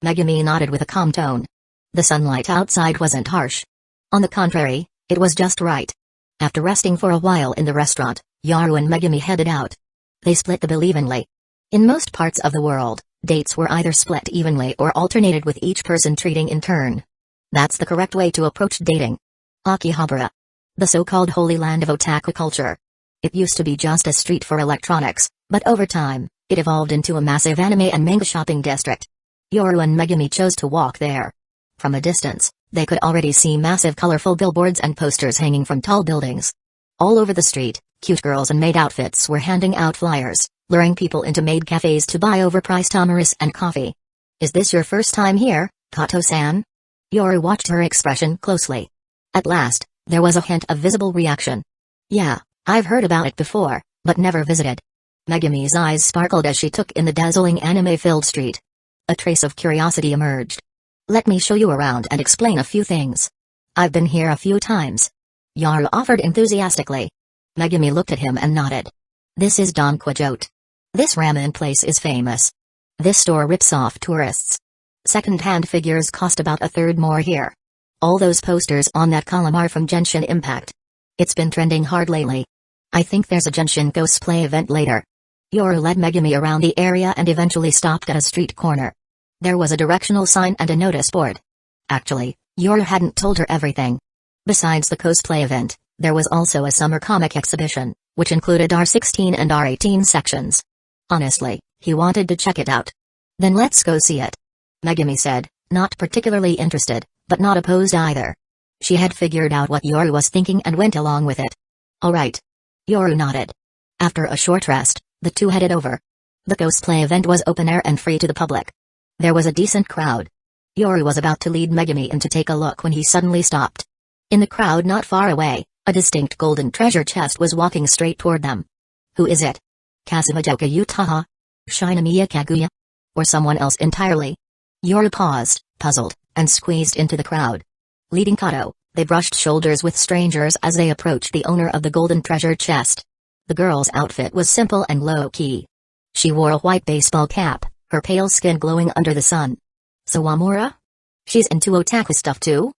Megami nodded with a calm tone. The sunlight outside wasn't harsh. On the contrary, it was just right. After resting for a while in the restaurant, Yoru and Megami headed out. They split the bill evenly. In most parts of the world, dates were either split evenly or alternated with each person treating in turn. That's the correct way to approach dating. Akihabara. The so-called holy land of otaku culture. It used to be just a street for electronics, but over time, it evolved into a massive anime and manga shopping district. Yoru and Megami chose to walk there. From a distance, they could already see massive colorful billboards and posters hanging from tall buildings. All over the street, cute girls in maid outfits were handing out flyers, luring people into maid cafes to buy overpriced tamariz and coffee. Is this your first time here, Kato-san? Yoru watched her expression closely. At last, there was a hint of visible reaction. Yeah, I've heard about it before, but never visited. Megami's eyes sparkled as she took in the dazzling anime-filled street. A trace of curiosity emerged. Let me show you around and explain a few things. I've been here a few times. Yoru offered enthusiastically. Megami looked at him and nodded. This is Don Quijote. This ramen place is famous. This store rips off tourists. Second-hand figures cost about a third more here. All those posters on that column are from Genshin Impact. It's been trending hard lately. I think there's a Genshin cosplay event later. Yoru led Megami around the area and eventually stopped at a street corner. There was a directional sign and a notice board. Actually, Yoru hadn't told her everything. Besides the cosplay event, there was also a summer comic exhibition, which included R16 and R18 sections. Honestly, he wanted to check it out. Then let's go see it. Megami said, not particularly interested, but not opposed either. She had figured out what Yoru was thinking and went along with it. Alright. Yoru nodded. After a short rest, the two headed over. The cosplay event was open air and free to the public. There was a decent crowd. Yoru was about to lead Megumi in to take a look when he suddenly stopped. In the crowd not far away, a distinct golden treasure chest was walking straight toward them. Who is it? Kasumijoka Utaha? Shinomiya Kaguya? Or someone else entirely? Yoru paused, puzzled, and squeezed into the crowd. Leading Kato, they brushed shoulders with strangers as they approached the owner of the golden treasure chest. The girl's outfit was simple and low-key. She wore a white baseball cap, her pale skin glowing under the sun. Sawamura? She's into otaku stuff too?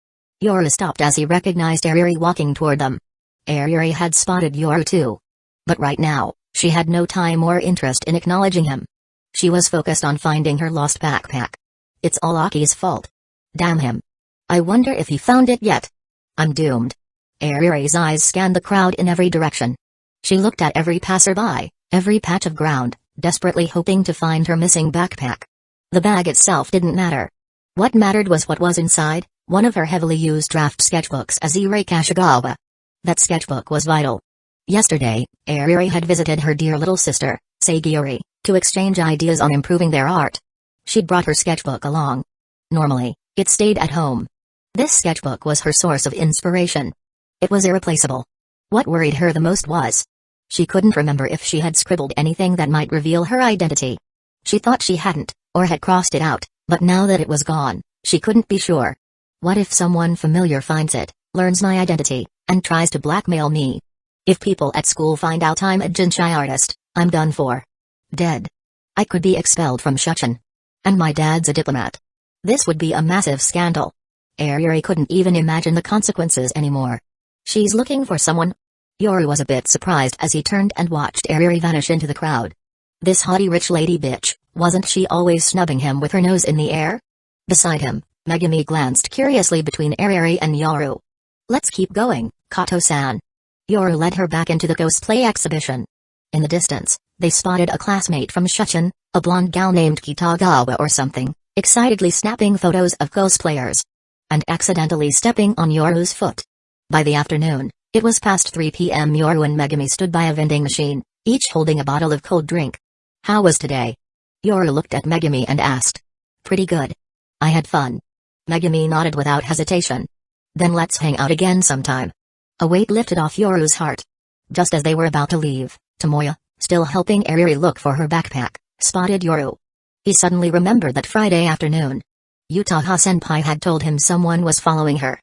Yoru stopped as he recognized Ariri walking toward them. Ariri had spotted Yoru too. But right now, she had no time or interest in acknowledging him. She was focused on finding her lost backpack. It's all Aki's fault. Damn him. I wonder if he found it yet. I'm doomed. Ariri's eyes scanned the crowd in every direction. She looked at every passerby, every patch of ground, desperately hoping to find her missing backpack. The bag itself didn't matter. What mattered was what was inside, one of her heavily used draft sketchbooks as Irei Kashigawa. That sketchbook was vital. Yesterday, Ariri had visited her dear little sister, Sagiri, to exchange ideas on improving their art. She'd brought her sketchbook along. Normally, it stayed at home. This sketchbook was her source of inspiration. It was irreplaceable. What worried her the most was she couldn't remember if she had scribbled anything that might reveal her identity. She thought she hadn't, or had crossed it out, but now that it was gone, she couldn't be sure. What if someone familiar finds it, learns my identity, and tries to blackmail me? If people at school find out I'm a Jinchai artist, I'm done for. Dead. I could be expelled from Shuchen. And my dad's a diplomat. This would be a massive scandal. Ariri couldn't even imagine the consequences anymore. She's looking for someone? Yoru was a bit surprised as he turned and watched Ariri vanish into the crowd. This haughty rich lady bitch, wasn't she always snubbing him with her nose in the air? Beside him, Megumi glanced curiously between Ariri and Yoru. Let's keep going, Kato-san. Yoru led her back into the cosplay exhibition. In the distance, they spotted a classmate from Shuchen, a blonde gal named Kitagawa or something, excitedly snapping photos of cosplayers. And accidentally stepping on Yoru's foot. By the afternoon, it was past 3 p.m. Yoru and Megumi stood by a vending machine, each holding a bottle of cold drink. How was today? Yoru looked at Megumi and asked. Pretty good. I had fun. Megumi nodded without hesitation. Then let's hang out again sometime. A weight lifted off Yoru's heart. Just as they were about to leave, Tomoya, still helping Ariri look for her backpack, spotted Yoru. He suddenly remembered that Friday afternoon, Utaha-senpai had told him someone was following her.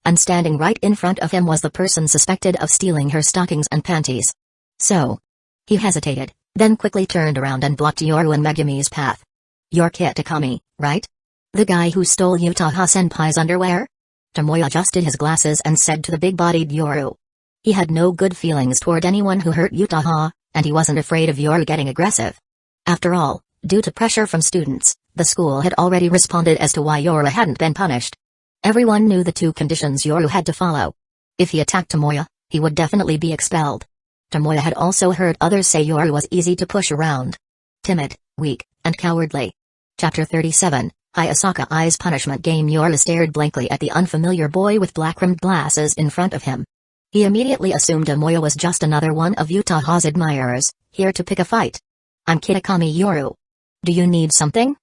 And standing right in front of him was the person suspected of stealing her stockings and panties. So, he hesitated, then quickly turned around and blocked Yoru and Megumi's path. You're Kitakami, right? The guy who stole Utaha-senpai's underwear? Tomoya adjusted his glasses and said to the big-bodied Yoru. He had no good feelings toward anyone who hurt Utaha, and he wasn't afraid of Yoru getting aggressive. After all, due to pressure from students, the school had already responded as to why Yoru hadn't been punished. Everyone knew the 2 conditions Yoru had to follow. If he attacked Tomoya, he would definitely be expelled. Tomoya had also heard others say Yoru was easy to push around. Timid, weak, and cowardly. Chapter 37, Hayasaka Ai's Punishment Game. Yoru stared blankly at the unfamiliar boy with black-rimmed glasses in front of him. He immediately assumed Tomoya was just another one of Utaha's admirers, here to pick a fight. I'm Kitakami Yoru. Do you need something?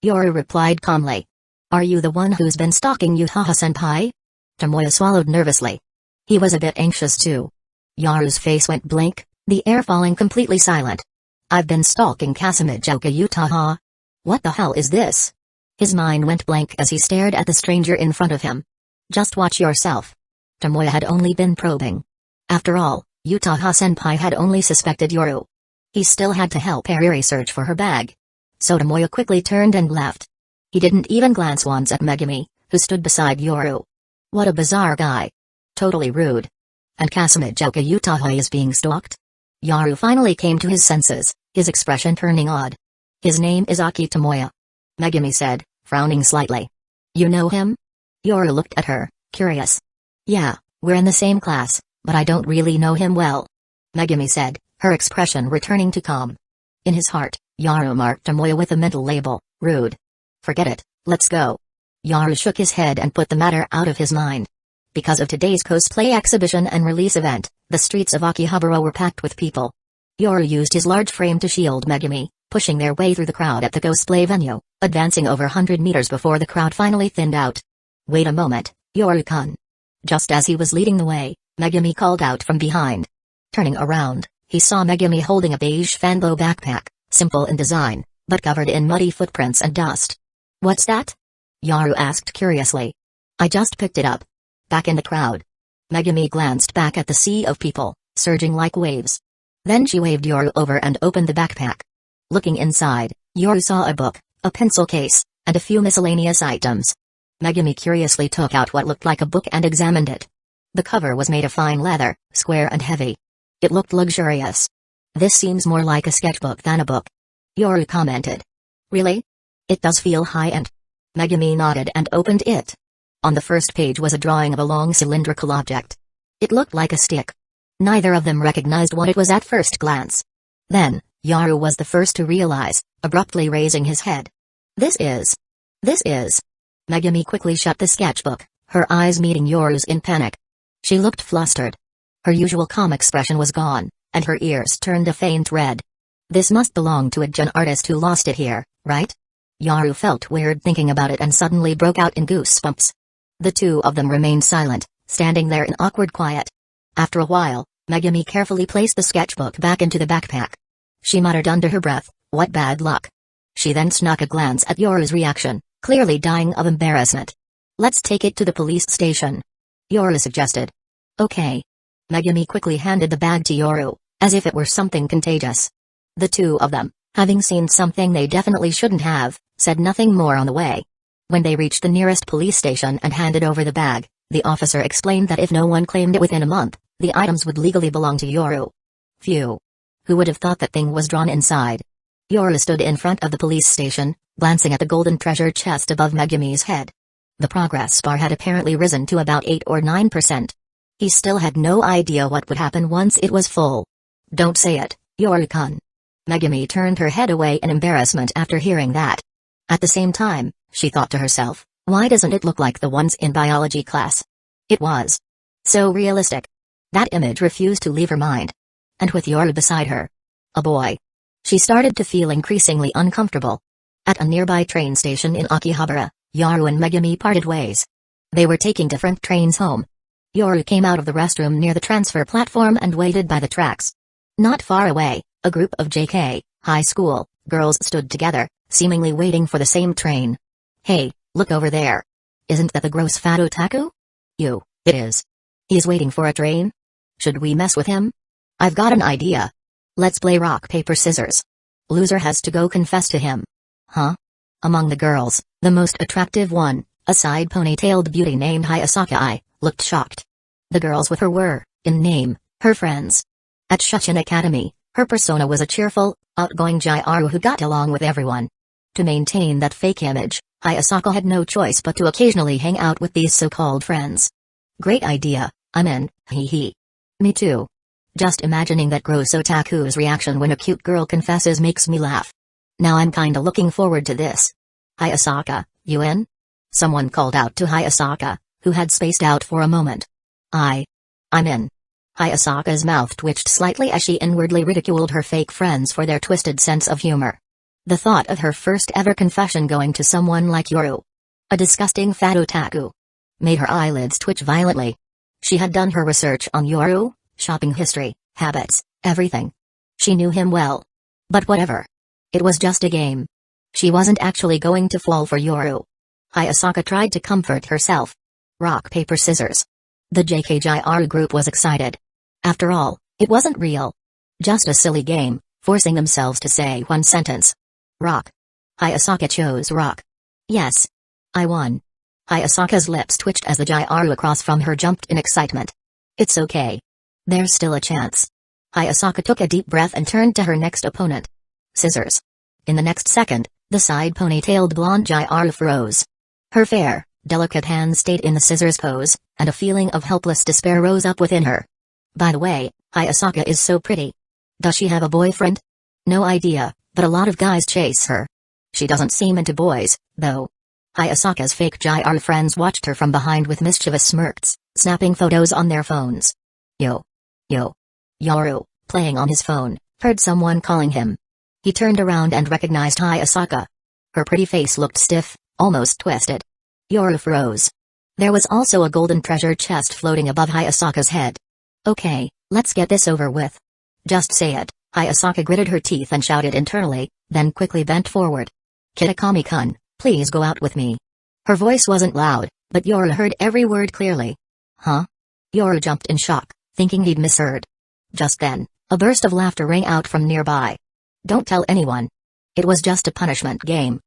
Yoru replied calmly. Are you the one who's been stalking Utaha-senpai? Tomoya swallowed nervously. He was a bit anxious too. Yoru's face went blank, the air falling completely silent. I've been stalking Kasumijoka Utaha. What the hell is this? His mind went blank as he stared at the stranger in front of him. Just watch yourself. Tomoya had only been probing. After all, Utaha-senpai had only suspected Yoru. He still had to help Ariri search for her bag. So Tomoya quickly turned and left. He didn't even glance once at Megumi, who stood beside Yoru. What a bizarre guy. Totally rude. And Kasumijoka Utaha is being stalked? Yoru finally came to his senses, his expression turning odd. His name is Aki Tomoya. Megumi said, frowning slightly. You know him? Yoru looked at her, curious. Yeah, we're in the same class, but I don't really know him well. Megumi said, her expression returning to calm. In his heart, Yoru marked Tomoya with a mental label, rude. Forget it, let's go. Yoru shook his head and put the matter out of his mind. Because of today's cosplay exhibition and release event, the streets of Akihabara were packed with people. Yoru used his large frame to shield Megumi, pushing their way through the crowd at the cosplay venue, advancing over 100 meters before the crowd finally thinned out. "Wait a moment, Yoru-kun." Just as he was leading the way, Megumi called out from behind. Turning around, he saw Megumi holding a beige fanbo backpack, simple in design, but covered in muddy footprints and dust. "What's that?" Yoru asked curiously. "I just picked it up." Back in the crowd, Megumi glanced back at the sea of people, surging like waves. Then she waved Yoru over and opened the backpack. Looking inside, Yoru saw a book, a pencil case, and a few miscellaneous items. Megumi curiously took out what looked like a book and examined it. The cover was made of fine leather, square and heavy. It looked luxurious. "This seems more like a sketchbook than a book," Yoru commented. "Really? It does feel high-end." Megumi nodded and opened it. On the first page was a drawing of a long cylindrical object. It looked like a stick. Neither of them recognized what it was at first glance. Then, Yoru was the first to realize, abruptly raising his head. This is. Megumi quickly shut the sketchbook, her eyes meeting Yoru's in panic. She looked flustered. Her usual calm expression was gone, and her ears turned a faint red. "This must belong to a Jin artist who lost it here, right?" Yoru felt weird thinking about it and suddenly broke out in goosebumps. The two of them remained silent, standing there in awkward quiet. After a while, Megumi carefully placed the sketchbook back into the backpack. She muttered under her breath, "What bad luck." She then snuck a glance at Yoru's reaction, clearly dying of embarrassment. "Let's take it to the police station," Yoru suggested. "Okay." Megumi quickly handed the bag to Yoru, as if it were something contagious. The two of them, having seen something they definitely shouldn't have, said nothing more on the way. When they reached the nearest police station and handed over the bag, the officer explained that if no one claimed it within a month, the items would legally belong to Yoru. Phew. Who would have thought that thing was drawn inside? Yoru stood in front of the police station, glancing at the golden treasure chest above Megumi's head. The progress bar had apparently risen to about 8 or 9%. He still had no idea what would happen once it was full. "Don't say it, Yoru-kun." Megumi turned her head away in embarrassment after hearing that. At the same time, she thought to herself, why doesn't it look like the ones in biology class? It was so realistic. That image refused to leave her mind. And with Yoru beside her, a boy, she started to feel increasingly uncomfortable. At a nearby train station in Akihabara, Yoru and Megumi parted ways. They were taking different trains home. Yoru came out of the restroom near the transfer platform and waited by the tracks. Not far away, a group of JK, high school, girls stood together, seemingly waiting for the same train. "Hey, look over there. Isn't that the gross fat otaku?" It is. He's waiting for a train? Should we mess with him? I've got an idea. Let's play rock paper scissors. Loser has to go confess to him." "Huh?" Among the girls, the most attractive one, a side ponytailed beauty named Hayasaka, looked shocked. The girls with her were, in name, her friends. At Shushin Academy, her persona was a cheerful, outgoing Jaiaru who got along with everyone. To maintain that fake image, Hayasaka had no choice but to occasionally hang out with these so-called friends. "Great idea, I'm in, hee. Me too. Just imagining that gross otaku's reaction when a cute girl confesses makes me laugh. Now I'm kinda looking forward to this." "Hayasaka, you in?" Someone called out to Hayasaka, who had spaced out for a moment. I'm in." Hayasaka's mouth twitched slightly as she inwardly ridiculed her fake friends for their twisted sense of humor. The thought of her first ever confession going to someone like Yoru, a disgusting fat otaku, made her eyelids twitch violently. She had done her research on Yoru, shopping history, habits, everything. She knew him well. But whatever. It was just a game. She wasn't actually going to fall for Yoru. Hayasaka tried to comfort herself. Rock paper scissors. The JKJR group was excited. After all, it wasn't real. Just a silly game, forcing themselves to say one sentence. "Rock." Hayasaka chose rock. "Yes. I won." Hayasaka's lips twitched as the Jaiaru across from her jumped in excitement. "It's okay. There's still a chance." Hayasaka took a deep breath and turned to her next opponent. Scissors. In the next second, the side ponytailed blonde Jaiaru froze. Her fair, delicate hands stayed in the scissors pose, and a feeling of helpless despair rose up within her. "By the way, Hayasaka is so pretty. Does she have a boyfriend?" "No idea, but a lot of guys chase her. She doesn't seem into boys, though." Hayasaka's fake Jaiaru friends watched her from behind with mischievous smirks, snapping photos on their phones. Yo. Yoru, playing on his phone, heard someone calling him. He turned around and recognized Hayasaka. Her pretty face looked stiff, almost twisted. Yoru froze. There was also a golden treasure chest floating above Hayasaka's head. Okay, let's get this over with. Just say it, Hayasaka gritted her teeth and shouted internally, then quickly bent forward. Kitakami-kun, please go out with me. Her voice wasn't loud, but Yoru heard every word clearly. Huh? Yoru jumped in shock, thinking he'd misheard. Just then, a burst of laughter rang out from nearby. Don't tell anyone. It was just a punishment game.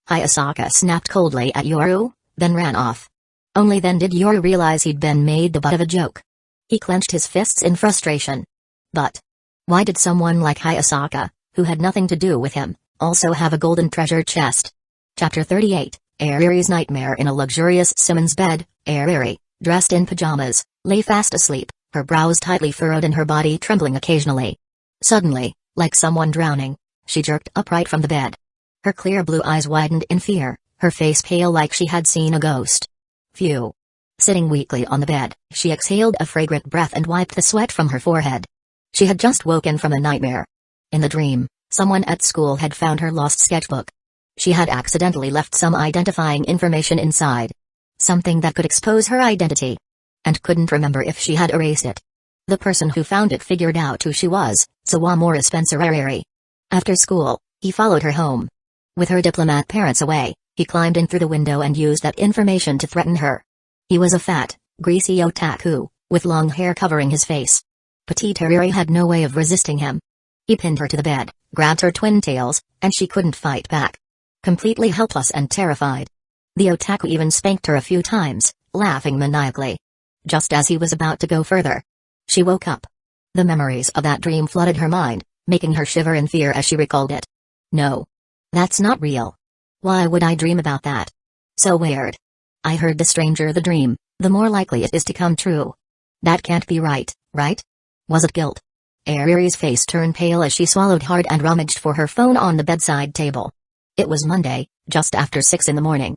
Hayasaka snapped coldly at Yoru, then ran off. Only then did Yoru realize he'd been made the butt of a joke. He clenched his fists in frustration. But why did someone like Hayasaka, who had nothing to do with him, also have a golden treasure chest? Chapter 38, Ariri's nightmare. In a luxurious Simmons bed, Ariri, dressed in pajamas, lay fast asleep, her brows tightly furrowed and her body trembling occasionally. Suddenly, like someone drowning, she jerked upright from the bed. Her clear blue eyes widened in fear, her face pale like she had seen a ghost. Phew. Sitting weakly on the bed, she exhaled a fragrant breath and wiped the sweat from her forehead. She had just woken from a nightmare. In the dream, someone at school had found her lost sketchbook. She had accidentally left some identifying information inside. Something that could expose her identity. And couldn't remember if she had erased it. The person who found it figured out who she was, Sawamura Spencer Ariri. After school, he followed her home. With her diplomat parents away, he climbed in through the window and used that information to threaten her. He was a fat, greasy otaku, with long hair covering his face. Petite Ariri had no way of resisting him. He pinned her to the bed, grabbed her twin tails, and she couldn't fight back. Completely helpless and terrified. The otaku even spanked her a few times, laughing maniacally. Just as he was about to go further, she woke up. The memories of that dream flooded her mind, making her shiver in fear as she recalled it. No. That's not real. Why would I dream about that? So weird. I heard the stranger the dream, the more likely it is to come true. That can't be right, right? Was it guilt? Ariri's face turned pale as she swallowed hard and rummaged for her phone on the bedside table. It was Monday, just after 6 in the morning.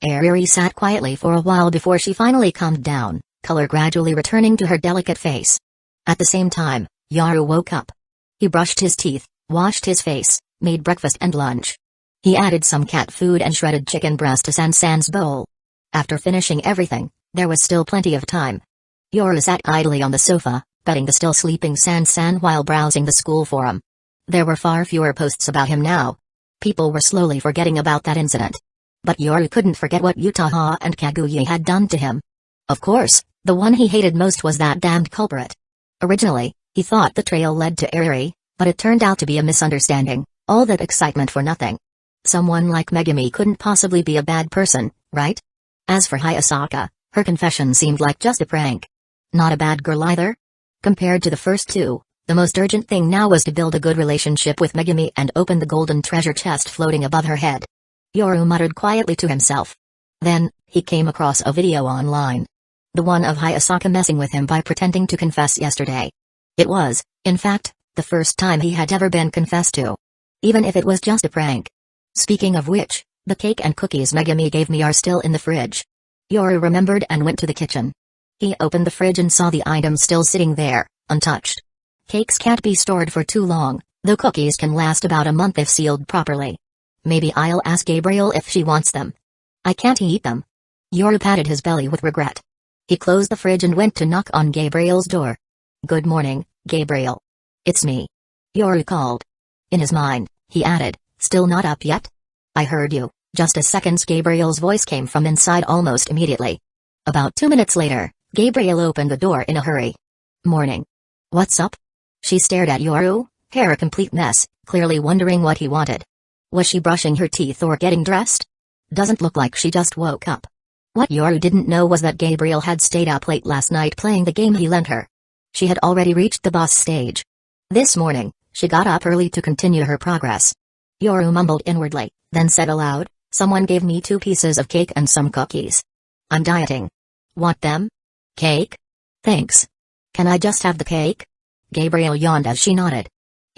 Ariri sat quietly for a while before she finally calmed down, color gradually returning to her delicate face. At the same time, Yoru woke up. He brushed his teeth, washed his face, made breakfast and lunch. He added some cat food and shredded chicken breast to San's bowl. After finishing everything, there was still plenty of time. Yoru sat idly on the sofa, petting the still sleeping San while browsing the school forum. There were far fewer posts about him now. People were slowly forgetting about that incident. But Yoru couldn't forget what Utaha and Kaguya had done to him. Of course, the one he hated most was that damned culprit. Originally, he thought the trail led to Ariri, but it turned out to be a misunderstanding, all that excitement for nothing. Someone like Megumi couldn't possibly be a bad person, right? As for Hayasaka, her confession seemed like just a prank. Not a bad girl either? Compared to the first two, the most urgent thing now was to build a good relationship with Megumi and open the golden treasure chest floating above her head. Yoru muttered quietly to himself. Then, he came across a video online. The one of Hayasaka messing with him by pretending to confess yesterday. It was, in fact, the first time he had ever been confessed to. Even if it was just a prank. Speaking of which, the cake and cookies Megumi gave me are still in the fridge. Yoru remembered and went to the kitchen. He opened the fridge and saw the items still sitting there, untouched. Cakes can't be stored for too long, though cookies can last about a month if sealed properly. Maybe I'll ask Gabriel if she wants them. I can't eat them. Yoru patted his belly with regret. He closed the fridge and went to knock on Gabriel's door. Good morning, Gabriel. It's me. Yoru called. In his mind, he added, still not up yet? I heard you. Just a second. Gabriel's voice came from inside almost immediately. About 2 minutes later, Gabriel opened the door in a hurry. Morning. What's up? She stared at Yoru, hair a complete mess, clearly wondering what he wanted. Was she brushing her teeth or getting dressed? Doesn't look like she just woke up. What Yoru didn't know was that Gabriel had stayed up late last night playing the game he lent her. She had already reached the boss stage. This morning, she got up early to continue her progress. Yoru mumbled inwardly, then said aloud, someone gave me 2 pieces of cake and some cookies. I'm dieting. Want them? Cake? Thanks. Can I just have the cake? Gabriel yawned as she nodded.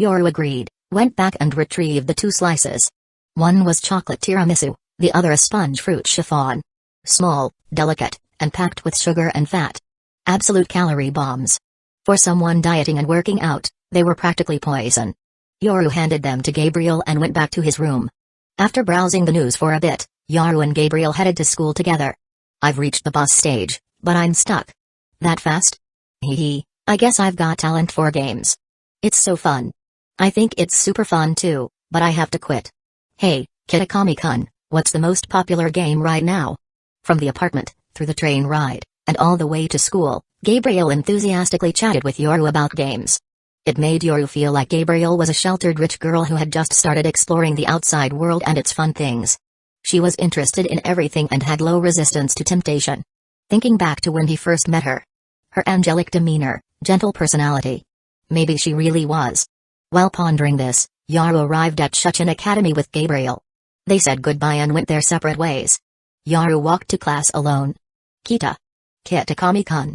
Yoru agreed, went back and retrieved the 2 slices. One was chocolate tiramisu, the other a sponge fruit chiffon. Small, delicate, and packed with sugar and fat. Absolute calorie bombs. For someone dieting and working out, they were practically poison. Yoru handed them to Gabriel and went back to his room. After browsing the news for a bit, Yoru and Gabriel headed to school together. I've reached the bus stage, but I'm stuck. That fast? Hee, I guess I've got talent for games. It's so fun. I think it's super fun too, but I have to quit. Hey, Kitakami-kun, what's the most popular game right now? From the apartment, through the train ride, and all the way to school, Gabriel enthusiastically chatted with Yoru about games. It made Yoru feel like Gabriel was a sheltered rich girl who had just started exploring the outside world and its fun things. She was interested in everything and had low resistance to temptation. Thinking back to when he first met her. Her angelic demeanor, gentle personality. Maybe she really was. While pondering this, Yoru arrived at Shuchin Academy with Gabriel. They said goodbye and went their separate ways. Yoru walked to class alone. Kitakami-kun.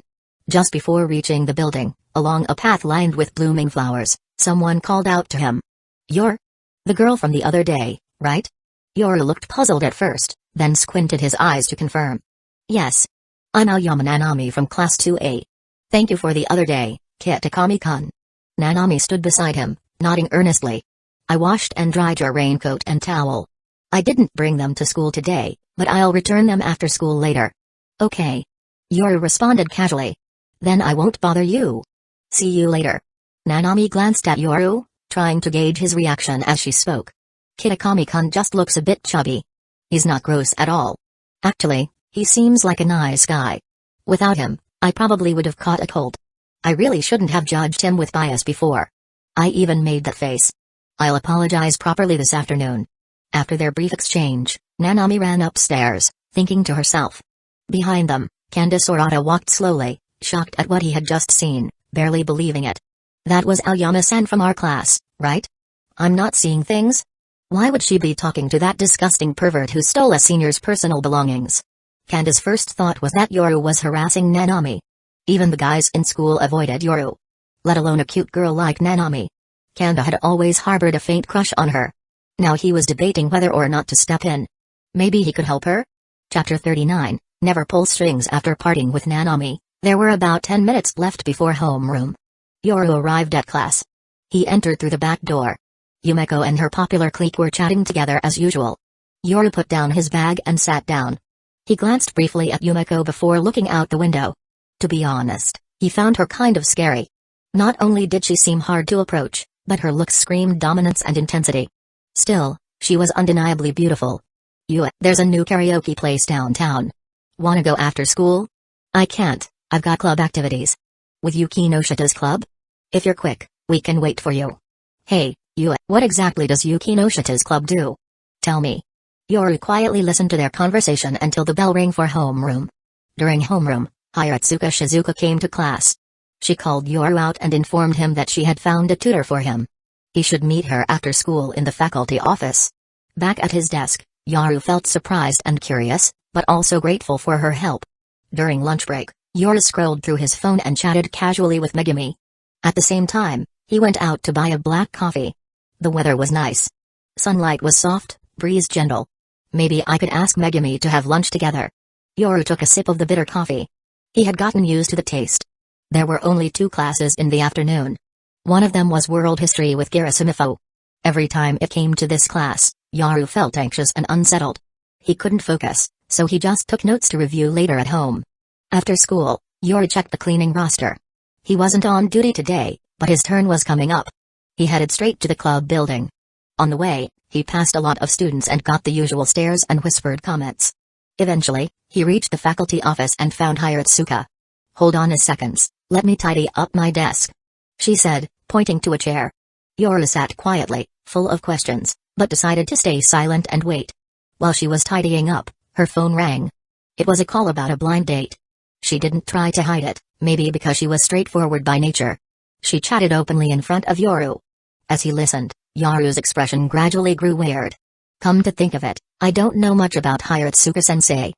Just before reaching the building, along a path lined with blooming flowers, someone called out to him. You're the girl from the other day, right? Yoru looked puzzled at first, then squinted his eyes to confirm. Yes. I'm Aoyama Nanami from Class 2A. Thank you for the other day, Kitakami-kun. Nanami stood beside him, nodding earnestly. I washed and dried your raincoat and towel. I didn't bring them to school today, but I'll return them after school later. Okay. Yoru responded casually. Then I won't bother you. See you later. Nanami glanced at Yoru, trying to gauge his reaction as she spoke. Kitakami-kun just looks a bit chubby. He's not gross at all. Actually, he seems like a nice guy. Without him, I probably would have caught a cold. I really shouldn't have judged him with bias before. I even made that face. I'll apologize properly this afternoon. After their brief exchange, Nanami ran upstairs, thinking to herself. Behind them, Candace Orata walked slowly, shocked at what he had just seen, barely believing it. That was Aoyama-san from our class, right? I'm not seeing things? Why would she be talking to that disgusting pervert who stole a senior's personal belongings? Candace's first thought was that Yoru was harassing Nanami. Even the guys in school avoided Yoru. Let alone a cute girl like Nanami. Kanda had always harbored a faint crush on her. Now he was debating whether or not to step in. Maybe he could help her? Chapter 39, Never Pull Strings. After parting with Nanami, there were about 10 minutes left before homeroom. Yoru arrived at class. He entered through the back door. Yumeko and her popular clique were chatting together as usual. Yoru put down his bag and sat down. He glanced briefly at Yumeko before looking out the window. To be honest, he found her kind of scary. Not only did she seem hard to approach, but her looks screamed dominance and intensity. Still, she was undeniably beautiful. There's a new karaoke place downtown. Wanna go after school? I can't, I've got club activities. With Yuki no Shita's club? If you're quick, we can wait for you. Hey, what exactly does Yuki no Shita's club do? Tell me. Yoru quietly listened to their conversation until the bell rang for homeroom. During homeroom, Hiratsuka Shizuka came to class. She called Yoru out and informed him that she had found a tutor for him. He should meet her after school in the faculty office. Back at his desk, Yoru felt surprised and curious, but also grateful for her help. During lunch break, Yoru scrolled through his phone and chatted casually with Megumi. At the same time, he went out to buy a black coffee. The weather was nice. Sunlight was soft, breeze gentle. Maybe I could ask Megumi to have lunch together. Yoru took a sip of the bitter coffee. He had gotten used to the taste. There were only 2 classes in the afternoon. One of them was world history with Gerasimifo. Every time it came to this class, Yoru felt anxious and unsettled. He couldn't focus, so he just took notes to review later at home. After school, Yoru checked the cleaning roster. He wasn't on duty today, but his turn was coming up. He headed straight to the club building. On the way, he passed a lot of students and got the usual stares and whispered comments. Eventually, he reached the faculty office and found Hiratsuka. Hold on a second, let me tidy up my desk, she said, pointing to a chair. Yoru sat quietly, full of questions, but decided to stay silent and wait. While she was tidying up, her phone rang. It was a call about a blind date. She didn't try to hide it, maybe because she was straightforward by nature. She chatted openly in front of Yoru. As he listened, Yoru's expression gradually grew weird. Come to think of it, I don't know much about Hiratsuka-sensei.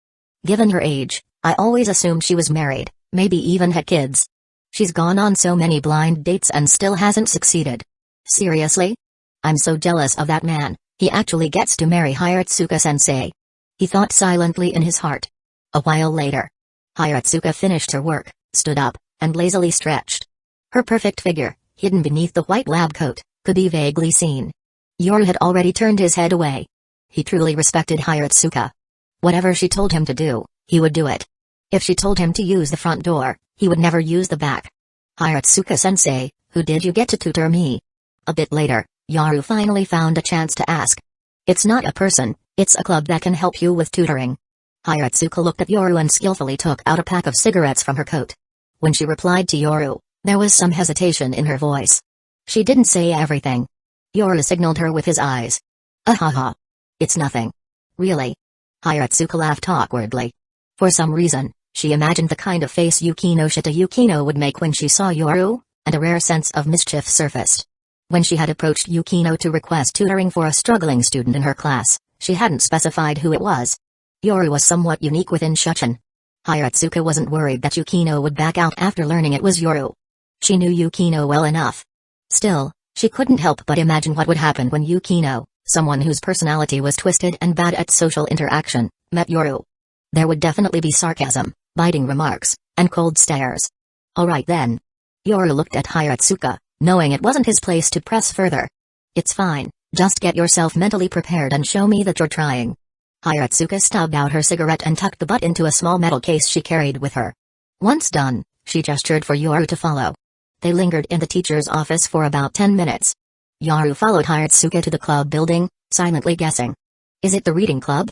Given her age, I always assumed she was married, maybe even had kids. She's gone on so many blind dates and still hasn't succeeded. Seriously? I'm so jealous of that man, he actually gets to marry Hiratsuka-sensei. He thought silently in his heart. A while later, Hiratsuka finished her work, stood up, and lazily stretched. Her perfect figure, hidden beneath the white lab coat, could be vaguely seen. Yoru had already turned his head away. He truly respected Hiratsuka. Whatever she told him to do, he would do it. If she told him to use the front door, he would never use the back. Hiratsuka-sensei, who did you get to tutor me? A bit later, Yoru finally found a chance to ask. It's not a person, it's a club that can help you with tutoring. Hiratsuka looked at Yoru and skillfully took out a pack of cigarettes from her coat. When she replied to Yoru, there was some hesitation in her voice. She didn't say everything. Yoru signaled her with his eyes. Ahaha. It's nothing. Really? Hiratsuka laughed awkwardly. For some reason, she imagined the kind of face Yukino Shita Yukino would make when she saw Yoru, and a rare sense of mischief surfaced. When she had approached Yukino to request tutoring for a struggling student in her class, she hadn't specified who it was. Yoru was somewhat unique within Shuchen. Hiratsuka wasn't worried that Yukino would back out after learning it was Yoru. She knew Yukino well enough. Still, she couldn't help but imagine what would happen when Yukino, someone whose personality was twisted and bad at social interaction, met Yoru. There would definitely be sarcasm, biting remarks, and cold stares. Alright then. Yoru looked at Hiratsuka, knowing it wasn't his place to press further. It's fine, just get yourself mentally prepared and show me that you're trying. Hiratsuka stubbed out her cigarette and tucked the butt into a small metal case she carried with her. Once done, she gestured for Yoru to follow. They lingered in the teacher's office for about 10 minutes. Yoru followed Hiratsuka to the club building, silently guessing. Is it the reading club?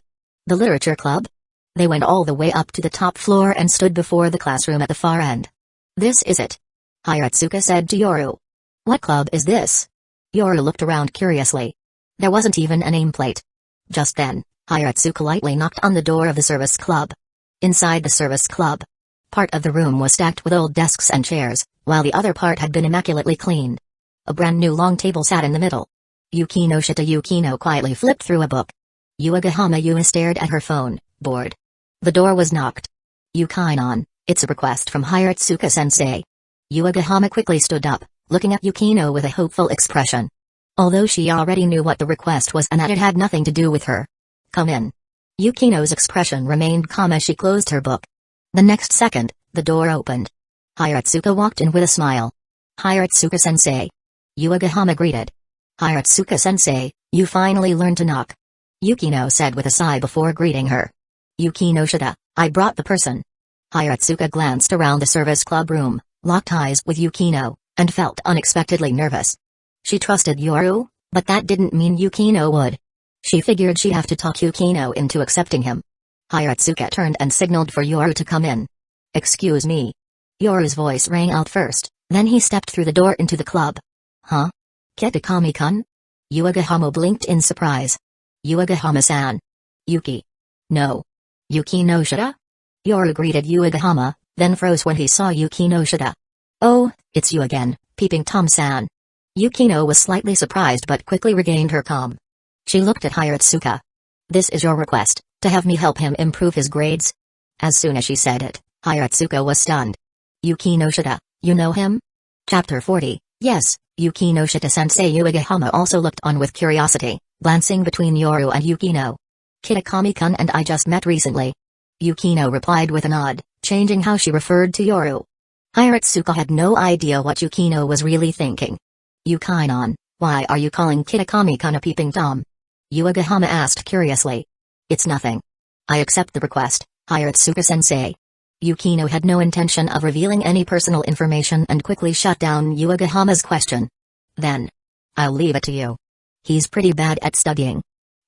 The literature club? They went all the way up to the top floor and stood before the classroom at the far end. This is it. Hiratsuka said to Yoru. What club is this? Yoru looked around curiously. There wasn't even a nameplate. Just then, Hiratsuka lightly knocked on the door of the service club. Inside the service club, part of the room was stacked with old desks and chairs, while the other part had been immaculately cleaned. A brand new long table sat in the middle. Yukino Shita Yukino quietly flipped through a book. Yuagahama Yua stared at her phone, bored. The door was knocked. Yukainon, it's a request from Hiratsuka-sensei. Yuagahama quickly stood up, looking at Yukino with a hopeful expression. Although she already knew what the request was and that it had nothing to do with her. Come in. Yukino's expression remained calm as she closed her book. The next second, the door opened. Hiratsuka walked in with a smile. Hiratsuka-sensei. Yuagahama greeted. Hiratsuka-sensei, you finally learned to knock. Yukino said with a sigh before greeting her. Yukino Shida, I brought the person. Hiratsuka glanced around the service club room, locked eyes with Yukino, and felt unexpectedly nervous. She trusted Yoru, but that didn't mean Yukino would. She figured she'd have to talk Yukino into accepting him. Hiratsuka turned and signaled for Yoru to come in. Excuse me. Yoru's voice rang out first, then he stepped through the door into the club. Huh? Kitakami-kun? Yuagahama blinked in surprise. Yuagahama-san. Yuki. No. Yukino Shida? Yoru greeted Yuagahama, then froze when he saw Yukino Shida. Oh, it's you again, Peeping Tom-san. Yukino was slightly surprised but quickly regained her calm. She looked at Hiratsuka. This is your request, to have me help him improve his grades? As soon as she said it, Hiratsuka was stunned. Yukino Shida, you know him? Chapter 40, yes, Yukino Shita-sensei. Yuagahama also looked on with curiosity, glancing between Yoru and Yukino. Kitakami-kun and I just met recently. Yukino replied with a nod, changing how she referred to Yoru. Hiratsuka had no idea what Yukino was really thinking. Yukainon, why are you calling Kitakami-kun a peeping Tom? Yuagahama asked curiously. It's nothing. I accept the request, Hiratsuka-sensei. Yukino had no intention of revealing any personal information and quickly shut down Yuagahama's question. Then. I'll leave it to you. He's pretty bad at studying.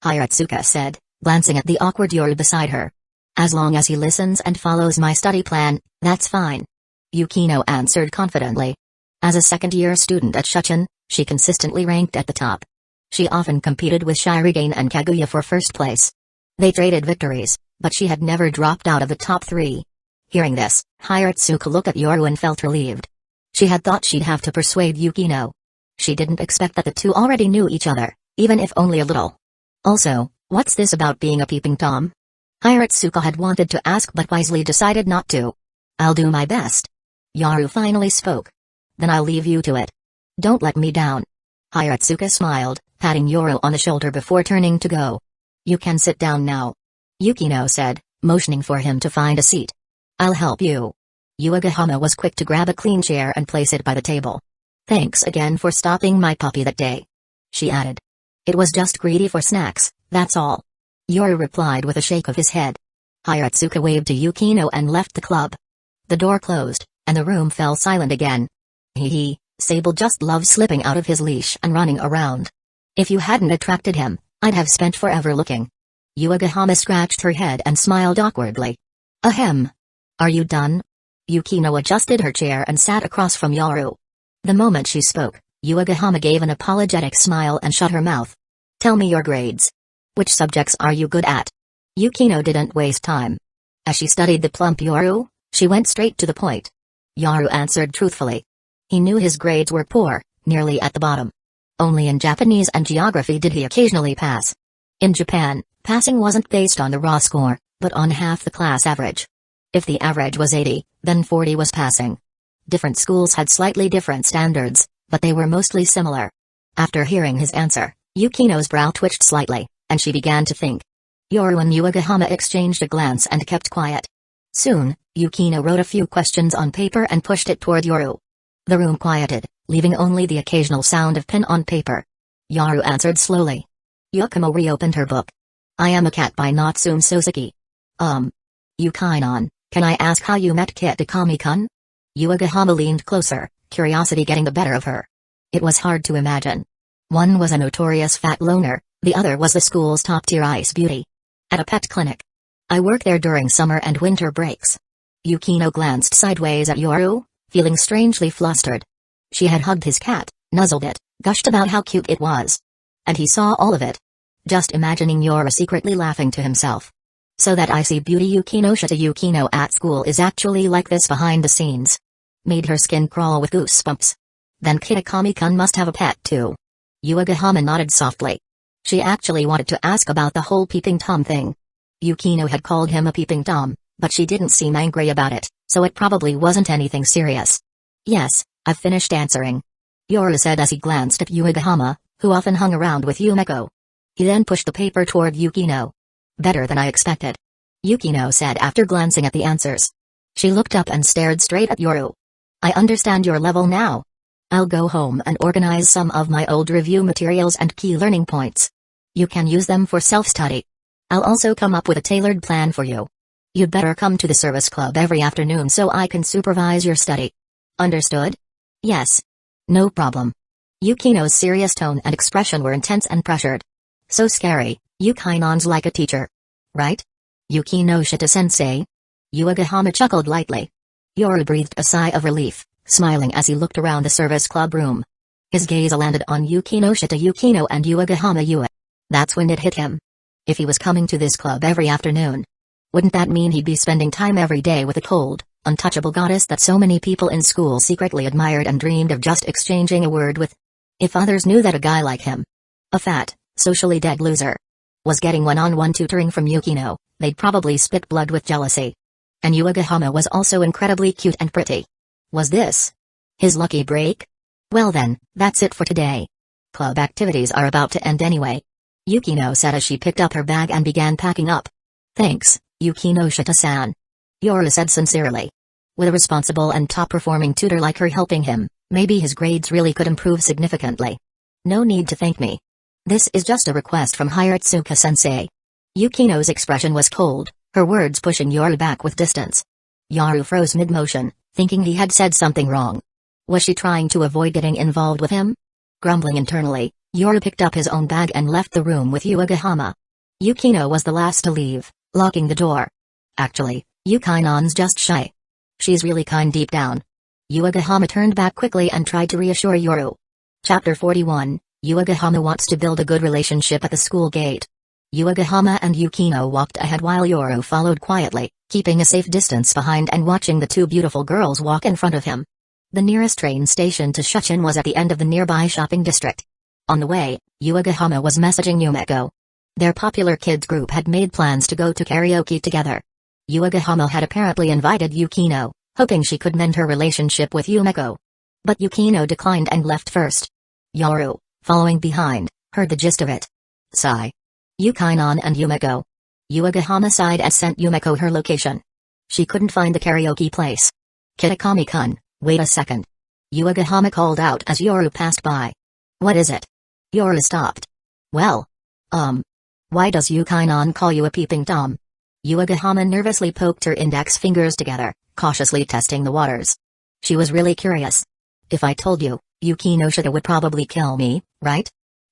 Hiratsuka said, glancing at the awkward Yoru beside her. As long as he listens and follows my study plan, that's fine. Yukino answered confidently. As a second-year student at Shuchen, she consistently ranked at the top. She often competed with Shirigane and Kaguya for first place. They traded victories, but she had never dropped out of the top 3. Hearing this, Hiratsuka looked at Yoru and felt relieved. She had thought she'd have to persuade Yukino. She didn't expect that the two already knew each other, even if only a little. Also, what's this about being a peeping Tom? Hiratsuka had wanted to ask but wisely decided not to. I'll do my best. Yoru finally spoke. Then I'll leave you to it. Don't let me down. Hiratsuka smiled, patting Yoru on the shoulder before turning to go. You can sit down now. Yukino said, motioning for him to find a seat. I'll help you. Yuagahama was quick to grab a clean chair and place it by the table. Thanks again for stopping my puppy that day," she added. "It was just greedy for snacks, that's all." Yoru replied with a shake of his head. Hiratsuka waved to Yukino and left the club. The door closed, and the room fell silent again. Hee, Sable just loves slipping out of his leash and running around. If you hadn't attracted him, I'd have spent forever looking. Yuagahama scratched her head and smiled awkwardly. Ahem. Are you done? Yukino adjusted her chair and sat across from Yoru. The moment she spoke, Yuagahama gave an apologetic smile and shut her mouth. Tell me your grades. Which subjects are you good at? Yukino didn't waste time. As she studied the plump Yoru, she went straight to the point. Yoru answered truthfully. He knew his grades were poor, nearly at the bottom. Only in Japanese and geography did he occasionally pass. In Japan, passing wasn't based on the raw score, but on half the class average. If the average was 80, then 40 was passing. Different schools had slightly different standards, but they were mostly similar. After hearing his answer, Yukino's brow twitched slightly, and she began to think. Yoru and Yuagahama exchanged a glance and kept quiet. Soon, Yukino wrote a few questions on paper and pushed it toward Yoru. The room quieted, leaving only the occasional sound of pen on paper. Yoru answered slowly. Yukino reopened her book. I am a cat by Natsume Soseki. Yukino, can I ask how you met Kitakami-kun? Yuagahama leaned closer, curiosity getting the better of her. It was hard to imagine. One was a notorious fat loner, the other was the school's top-tier ice beauty. At a pet clinic. I work there during summer and winter breaks. Yukino glanced sideways at Yoru, feeling strangely flustered. She had hugged his cat, nuzzled it, gushed about how cute it was. And he saw all of it. Just imagining Yoru secretly laughing to himself. So that icy beauty Yukino at school is actually like this behind the scenes. Made her skin crawl with goosebumps. Then Kitakami-kun must have a pet too. Yuagahama nodded softly. She actually wanted to ask about the whole peeping Tom thing. Yukino had called him a peeping Tom, but she didn't seem angry about it, so it probably wasn't anything serious. Yes, I've finished answering. Yoru said as he glanced at Yuagahama, who often hung around with Yumeko. He then pushed the paper toward Yukino. Better than I expected. Yukino said after glancing at the answers. She looked up and stared straight at Yoru. I understand your level now. I'll go home and organize some of my old review materials and key learning points. You can use them for self-study. I'll also come up with a tailored plan for you. You'd better come to the service club every afternoon so I can supervise your study. Understood? Yes. No problem. Yukino's serious tone and expression were intense and pressured. So scary, Yukinon's like a teacher. Right? Yukino Shita-sensei? Yuagahama chuckled lightly. Yoru breathed a sigh of relief, smiling as he looked around the service club room. His gaze landed on Yukino and Yuagahama Yua. That's when it hit him. If he was coming to this club every afternoon, wouldn't that mean he'd be spending time every day with a cold, untouchable goddess that so many people in school secretly admired and dreamed of just exchanging a word with? If others knew that a guy like him, a fat, socially dead loser, was getting one-on-one tutoring from Yukino, they'd probably spit blood with jealousy. And Yuagahama was also incredibly cute and pretty. Was this his lucky break? Well then, that's it for today. Club activities are about to end anyway. Yukino said as she picked up her bag and began packing up. Thanks, Yukino Shita-san. Yoru said sincerely. With a responsible and top-performing tutor like her helping him, maybe his grades really could improve significantly. No need to thank me. This is just a request from Hiratsuka-sensei. Yukino's expression was cold, her words pushing Yoru back with distance. Yoru froze mid-motion, thinking he had said something wrong. Was she trying to avoid getting involved with him? Grumbling internally, Yoru picked up his own bag and left the room with Yuagahama. Yukino was the last to leave, locking the door. Actually, Yukinon's just shy. She's really kind deep down. Yuagahama turned back quickly and tried to reassure Yoru. Chapter 41, Yuagahama wants to build a good relationship at the school gate. Yuagahama and Yukino walked ahead while Yoru followed quietly, keeping a safe distance behind and watching the two beautiful girls walk in front of him. The nearest train station to Shuchin was at the end of the nearby shopping district. On the way, Yuagahama was messaging Yumeko. Their popular kids group had made plans to go to karaoke together. Yuagahama had apparently invited Yukino, hoping she could mend her relationship with Yumeko. But Yukino declined and left first. Yoru, following behind, heard the gist of it. Sigh. Yukinon and Yumeko. Yuagahama sighed and sent Yumeko her location. She couldn't find the karaoke place. Kitakami-kun, wait a second. Yuagahama called out as Yoru passed by. What is it? Yoru stopped. Well. Why does Yukainon call you a peeping Tom? Yuagahama nervously poked her index fingers together, cautiously testing the waters. She was really curious. If I told you, Yuki no Shita would probably kill me, right?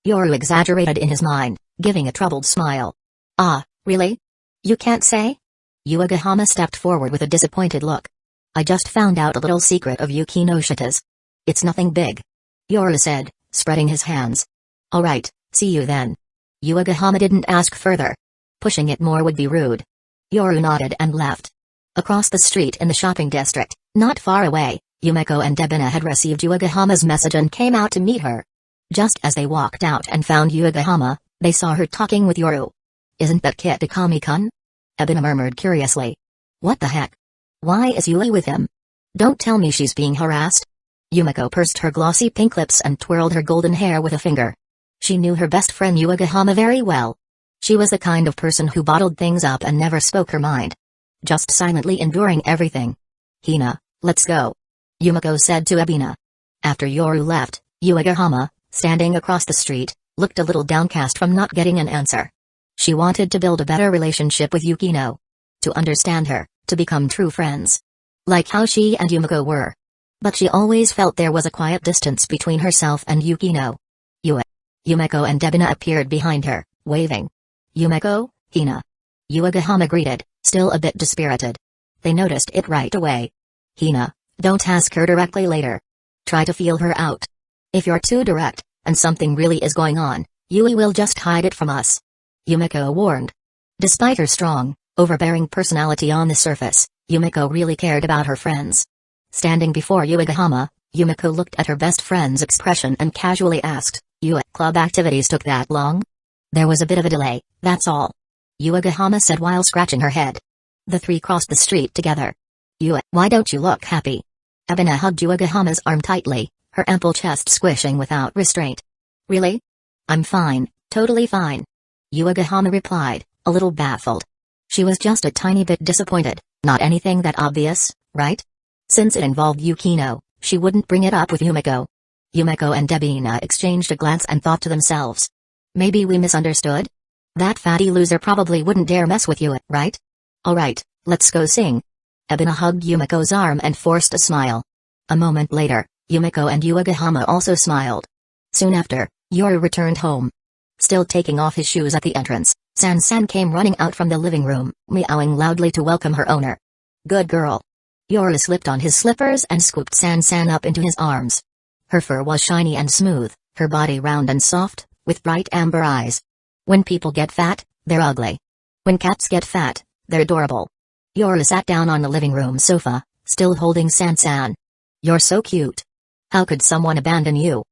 Yoru exaggerated in his mind, giving a troubled smile. Ah, really? You can't say? Yuagahama stepped forward with a disappointed look. I just found out a little secret of Yuki no Shita's. It's nothing big. Yoru said, spreading his hands. Alright, see you then. Yuagahama didn't ask further. Pushing it more would be rude. Yoru nodded and left. Across the street in the shopping district, not far away, Yumeko and Debina had received Yuagahama's message and came out to meet her. Just as they walked out and found Yuagahama, they saw her talking with Yoru. Isn't that Kit Takami-kun? Ebina murmured curiously. What the heck? Why is Yui with him? Don't tell me she's being harassed. Yumeko pursed her glossy pink lips and twirled her golden hair with a finger. She knew her best friend Yuagahama very well. She was the kind of person who bottled things up and never spoke her mind. Just silently enduring everything. Hina, let's go. Yumeko said to Ebina. After Yoru left, Yuagahama, standing across the street, looked a little downcast from not getting an answer. She wanted to build a better relationship with Yukino. To understand her, to become true friends. Like how she and Yumeko were. But she always felt there was a quiet distance between herself and Yukino. Yumeko and Debina appeared behind her, waving. Yumeko, Hina. Yuagahama greeted, still a bit dispirited. They noticed it right away. Hina, don't ask her directly later. Try to feel her out. If you're too direct, and something really is going on, Yui will just hide it from us. Yumeko warned. Despite her strong, overbearing personality on the surface, Yumeko really cared about her friends. Standing before Yuagahama, Yumeko looked at her best friend's expression and casually asked, Club activities took that long? There was a bit of a delay, that's all. Yuagahama said while scratching her head. The three crossed the street together. Why don't you look happy? Ebina hugged Yuagahama's arm tightly, her ample chest squishing without restraint. Really? I'm fine, totally fine. Yuagahama replied, a little baffled. She was just a tiny bit disappointed, not anything that obvious, right? Since it involved Yukino, she wouldn't bring it up with Yumeko. Yumeko and Debina exchanged a glance and thought to themselves. Maybe we misunderstood? That fatty loser probably wouldn't dare mess with you, right? Alright, let's go sing. Ebina hugged Yumeko's arm and forced a smile. A moment later, Yumeko and Yuagahama also smiled. Soon after, Yoru returned home. Still taking off his shoes at the entrance, San came running out from the living room, meowing loudly to welcome her owner. Good girl. Yoru slipped on his slippers and scooped San up into his arms. Her fur was shiny and smooth, her body round and soft, with bright amber eyes. When people get fat, they're ugly. When cats get fat, they're adorable. Yoru sat down on the living room sofa, still holding San. You're so cute. How could someone abandon you?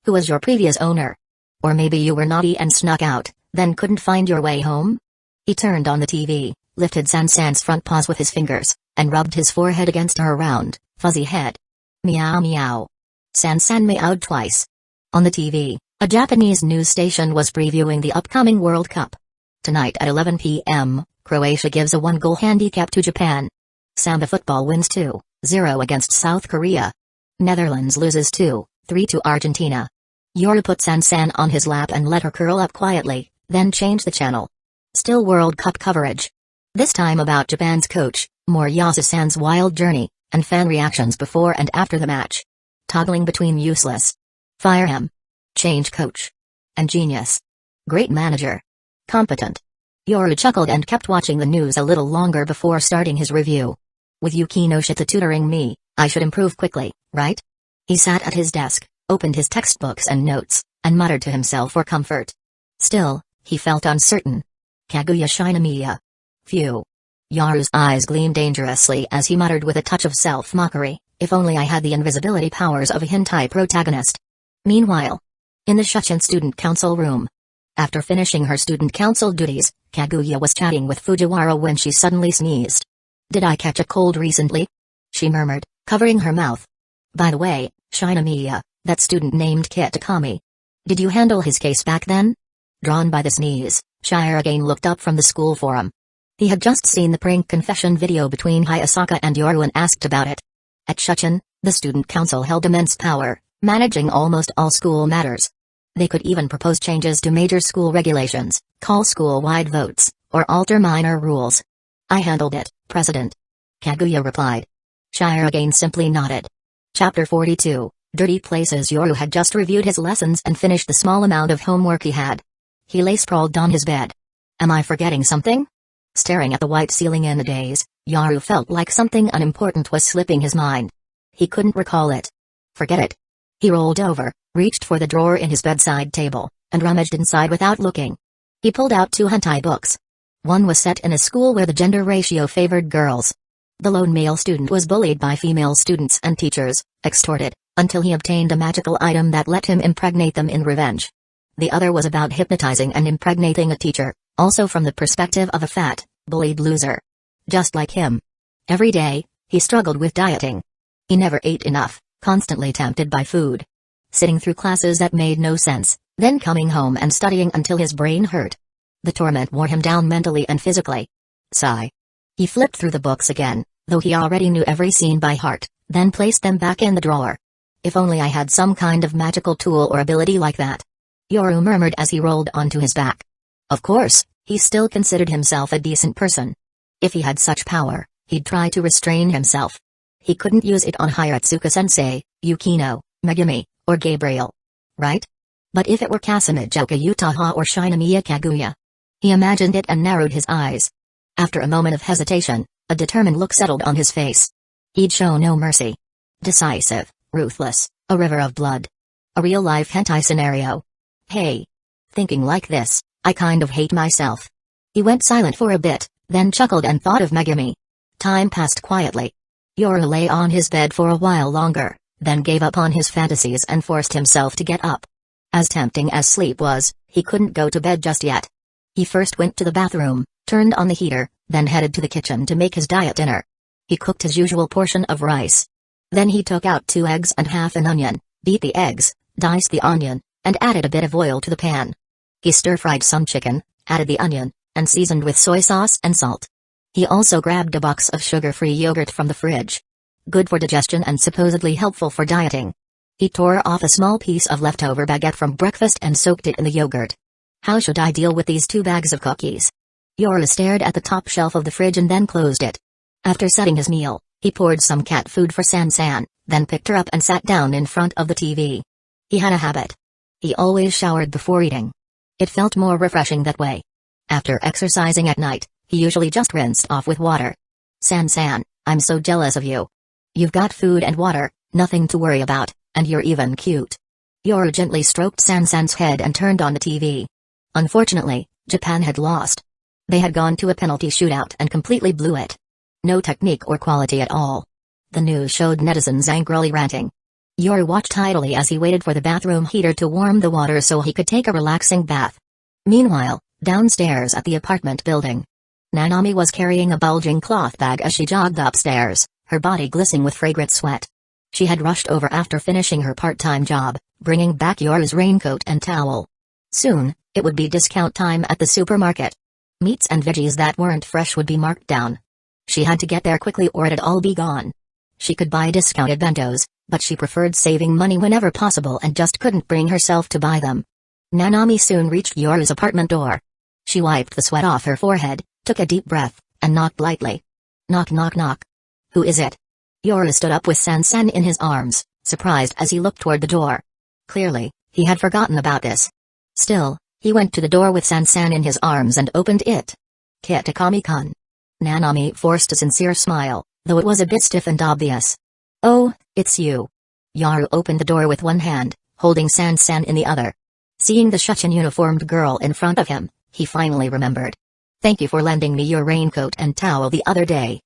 Who was your previous owner? Or maybe you were naughty and snuck out, then couldn't find your way home? He turned on the TV, lifted San's front paws with his fingers, and rubbed his forehead against her round, fuzzy head. Meow meow. San meowed twice. On the TV, a Japanese news station was previewing the upcoming World Cup. Tonight at 11 p.m., Croatia gives a 1-goal handicap to Japan. Samba football wins 2-0 against South Korea. Netherlands loses 2-3 to Argentina. Yoru put San on his lap and let her curl up quietly, then changed the channel. Still World Cup coverage. This time about Japan's coach, Moriyasu-san's wild journey, and fan reactions before and after the match. Toggling between useless. Fire him. Change coach. And genius. Great manager. Competent. Yoru chuckled and kept watching the news a little longer before starting his review. With Yuki no Shita tutoring me, I should improve quickly, right? He sat at his desk, opened his textbooks and notes, and muttered to himself for comfort. Still, he felt uncertain. Kaguya Shinomiya. Phew. Yoru's eyes gleamed dangerously as he muttered with a touch of self-mockery, if only I had the invisibility powers of a hentai protagonist. Meanwhile, in the Shuchin student council room. After finishing her student council duties, Kaguya was chatting with Fujiwara when she suddenly sneezed. Did I catch a cold recently? She murmured, covering her mouth. By the way, Shinomiya, that student named Kitakami. Did you handle his case back then? Drawn by the sneeze, Shire again looked up from the school forum. He had just seen the prank confession video between Hayasaka and Yoru and asked about it. At Shuchin, The student council held immense power, managing almost all school matters. They could even propose changes to major school regulations, call school-wide votes, or alter minor rules. "I handled it, President," Kaguya replied. Shirogane simply nodded. Chapter 42, Dirty Places. Yoru had just reviewed his lessons and finished the small amount of homework he had. He lay sprawled on his bed. Am I forgetting something? Staring at the white ceiling in a daze, Yoru felt like something unimportant was slipping his mind. He couldn't recall it. Forget it. He rolled over, reached for the drawer in his bedside table, and rummaged inside without looking. He pulled out 2 hentai books. One was set in a school where the gender ratio favored girls. The lone male student was bullied by female students and teachers, extorted, until he obtained a magical item that let him impregnate them in revenge. The other was about hypnotizing and impregnating a teacher, also from the perspective of a fat, bullied loser. Just like him. Every day, he struggled with dieting. He never ate enough, constantly tempted by food. Sitting through classes that made no sense, then coming home and studying until his brain hurt. The torment wore him down mentally and physically. Sigh. He flipped through the books again, though he already knew every scene by heart, then placed them back in the drawer. If only I had some kind of magical tool or ability like that. Yoru murmured as he rolled onto his back. Of course, he still considered himself a decent person. If he had such power, he'd try to restrain himself. He couldn't use it on Hiratsuka-sensei, Yukino, Megumi, or Gabriel. Right? But if it were Kasumijoka Utaha or Shinomiya Kaguya? He imagined it and narrowed his eyes. After a moment of hesitation, a determined look settled on his face. He'd show no mercy. Decisive, ruthless, a river of blood. A real-life hentai scenario. Hey. Thinking like this, I kind of hate myself. He went silent for a bit, then chuckled and thought of Megumi. Time passed quietly. Yoru lay on his bed for a while longer, then gave up on his fantasies and forced himself to get up. As tempting as sleep was, he couldn't go to bed just yet. He first went to the bathroom, turned on the heater, then headed to the kitchen to make his diet dinner. He cooked his usual portion of rice. Then he took out 2 eggs and half an onion, beat the eggs, diced the onion, and added a bit of oil to the pan. He stir-fried some chicken, added the onion, and seasoned with soy sauce and salt. He also grabbed a box of sugar-free yogurt from the fridge. Good for digestion and supposedly helpful for dieting. He tore off a small piece of leftover baguette from breakfast and soaked it in the yogurt. How should I deal with these 2 bags of cookies? Yoru stared at the top shelf of the fridge and then closed it. After setting his meal, he poured some cat food for San-san, then picked her up and sat down in front of the TV. He had a habit. He always showered before eating. It felt more refreshing that way. After exercising at night, he usually just rinsed off with water. San-san, I'm so jealous of you. You've got food and water, nothing to worry about, and you're even cute. Yoru gently stroked San-san's head and turned on the TV. Unfortunately, Japan had lost. They had gone to a penalty shootout and completely blew it. No technique or quality at all. The news showed netizens angrily ranting. Yoru watched idly as he waited for the bathroom heater to warm the water so he could take a relaxing bath. Meanwhile, downstairs at the apartment building, Nanami was carrying a bulging cloth bag as she jogged upstairs, her body glistening with fragrant sweat. She had rushed over after finishing her part-time job, bringing back Yoru's raincoat and towel. Soon, it would be discount time at the supermarket. Meats and veggies that weren't fresh would be marked down. She had to get there quickly or it'd all be gone. She could buy discounted bentos, but she preferred saving money whenever possible and just couldn't bring herself to buy them. Nanami soon reached Yoru's apartment door. She wiped the sweat off her forehead, took a deep breath, and knocked lightly. Knock knock knock. Who is it? Yoru stood up with San-san in his arms, surprised as he looked toward the door. Clearly, he had forgotten about this. Still, he went to the door with San-san in his arms and opened it. Kitakami-kun. Nanami forced a sincere smile, though it was a bit stiff and obvious. Oh, it's you. Yoru opened the door with one hand, holding San-san in the other. Seeing the Shuchin-uniformed girl in front of him, he finally remembered. Thank you for lending me your raincoat and towel the other day.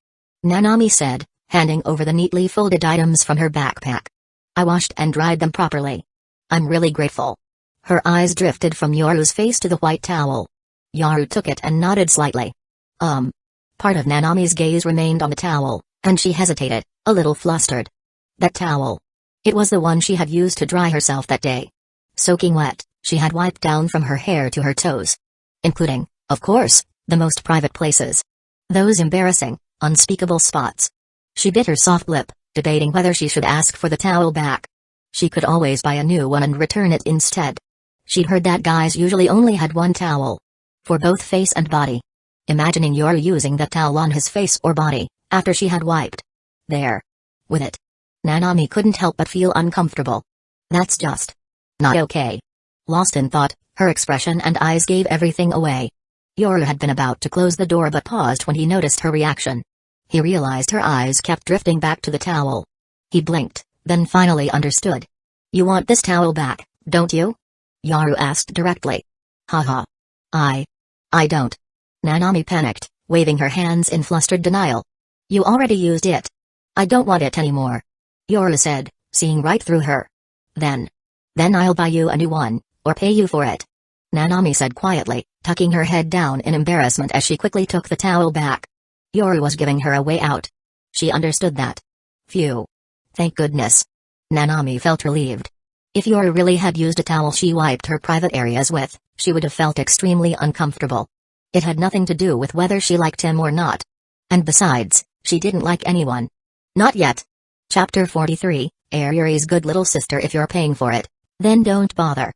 Nanami said, handing over the neatly folded items from her backpack. I washed and dried them properly. I'm really grateful. Her eyes drifted from Yoru's face to the white towel. Yoru took it and nodded slightly. Part of Nanami's gaze remained on the towel, and she hesitated, a little flustered. That towel. It was the one she had used to dry herself that day. Soaking wet, she had wiped down from her hair to her toes. Including, of course, the most private places. Those embarrassing, unspeakable spots. She bit her soft lip, debating whether she should ask for the towel back. She could always buy a new one and return it instead. She'd heard that guys usually only had one towel for both face and body. Imagining Yoru using that towel on his face or body, after she had wiped there with it, Nanami couldn't help but feel uncomfortable. That's just not okay. Lost in thought, her expression and eyes gave everything away. Yoru had been about to close the door but paused when he noticed her reaction. He realized her eyes kept drifting back to the towel. He blinked, then finally understood. "You want this towel back, don't you?" Yoru asked directly. "Haha. I don't." Nanami panicked, waving her hands in flustered denial. "You already used it. I don't want it anymore," Yoru said, seeing right through her. Then I'll buy you a new one, or pay you for it," Nanami said quietly, tucking her head down in embarrassment as she quickly took the towel back. Yoru was giving her a way out. She understood that. Phew. Thank goodness. Nanami felt relieved. If Yoru really had used a towel she wiped her private areas with, she would have felt extremely uncomfortable. It had nothing to do with whether she liked him or not. And besides, she didn't like anyone. Not yet. Chapter 43, Yuri's good little sister. If you're paying for it, then don't bother.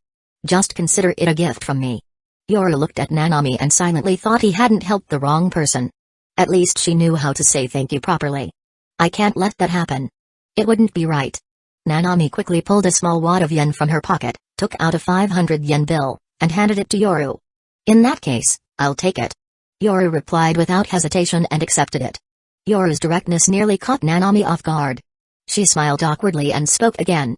Just consider it a gift from me. Yoru looked at Nanami and silently thought he hadn't helped the wrong person. At least she knew how to say thank you properly. I can't let that happen. It wouldn't be right. Nanami quickly pulled a small wad of yen from her pocket, took out a 500 yen bill, and handed it to Yoru. In that case, I'll take it. Yoru replied without hesitation and accepted it. Yoru's directness nearly caught Nanami off guard. She smiled awkwardly and spoke again.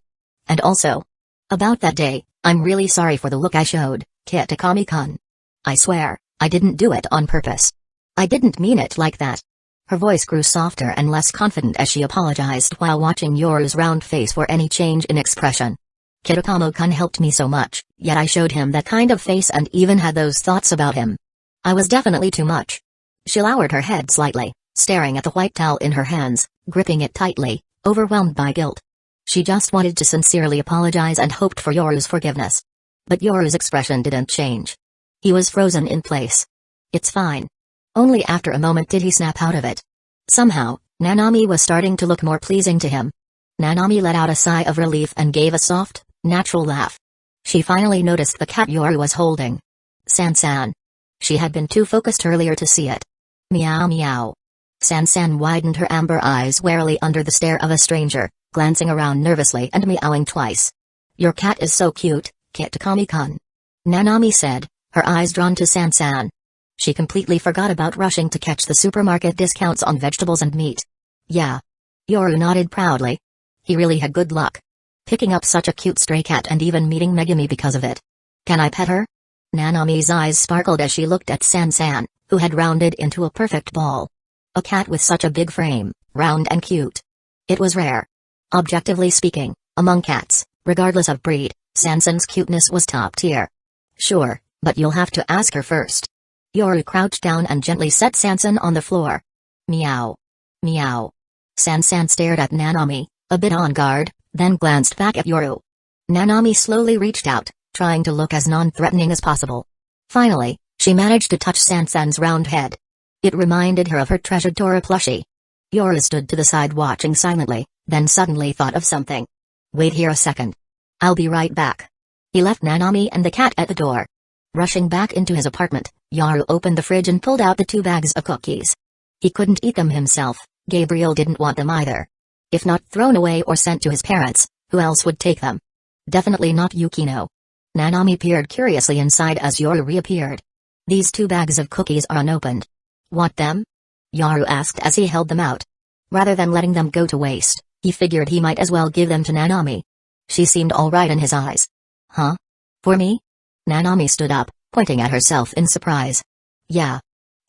And also, about that day, I'm really sorry for the look I showed, Kitakami-kun. I swear, I didn't do it on purpose. I didn't mean it like that. Her voice grew softer and less confident as she apologized while watching Yoru's round face for any change in expression. Kitakami-kun helped me so much, yet I showed him that kind of face and even had those thoughts about him. I was definitely too much. She lowered her head slightly, staring at the white towel in her hands, gripping it tightly, overwhelmed by guilt. She just wanted to sincerely apologize and hoped for Yoru's forgiveness. But Yoru's expression didn't change. He was frozen in place. It's fine. Only after a moment did he snap out of it. Somehow, Nanami was starting to look more pleasing to him. Nanami let out a sigh of relief and gave a soft, natural laugh. She finally noticed the cat Yoru was holding. San-san. She had been too focused earlier to see it. Meow meow. San-san widened her amber eyes warily under the stare of a stranger, glancing around nervously and meowing twice. Your cat is so cute, Kitakami-kun. Nanami said, her eyes drawn to San-san. She completely forgot about rushing to catch the supermarket discounts on vegetables and meat. Yeah. Yoru nodded proudly. He really had good luck. Picking up such a cute stray cat and even meeting Megumi because of it. Can I pet her? Nanami's eyes sparkled as she looked at San-san, who had rounded into a perfect ball. A cat with such a big frame, round and cute. It was rare. Objectively speaking, among cats, regardless of breed, San-san's cuteness was top tier. Sure, but you'll have to ask her first. Yoru crouched down and gently set San-san on the floor. Meow. Meow. San-san stared at Nanami, a bit on guard, then glanced back at Yoru. Nanami slowly reached out, trying to look as non-threatening as possible. Finally, she managed to touch San-san's round head. It reminded her of her treasured Tora plushie. Yoru stood to the side watching silently, then suddenly thought of something. Wait here a second. I'll be right back. He left Nanami and the cat at the door. Rushing back into his apartment, Yoru opened the fridge and pulled out the 2 bags of cookies. He couldn't eat them himself, Gabriel didn't want them either. If not thrown away or sent to his parents, who else would take them? Definitely not Yukino. Nanami peered curiously inside as Yoru reappeared. These 2 bags of cookies are unopened. Want them? Yoru asked as he held them out. Rather than letting them go to waste, he figured he might as well give them to Nanami. She seemed alright in his eyes. Huh? For me? Nanami stood up, pointing at herself in surprise. Yeah.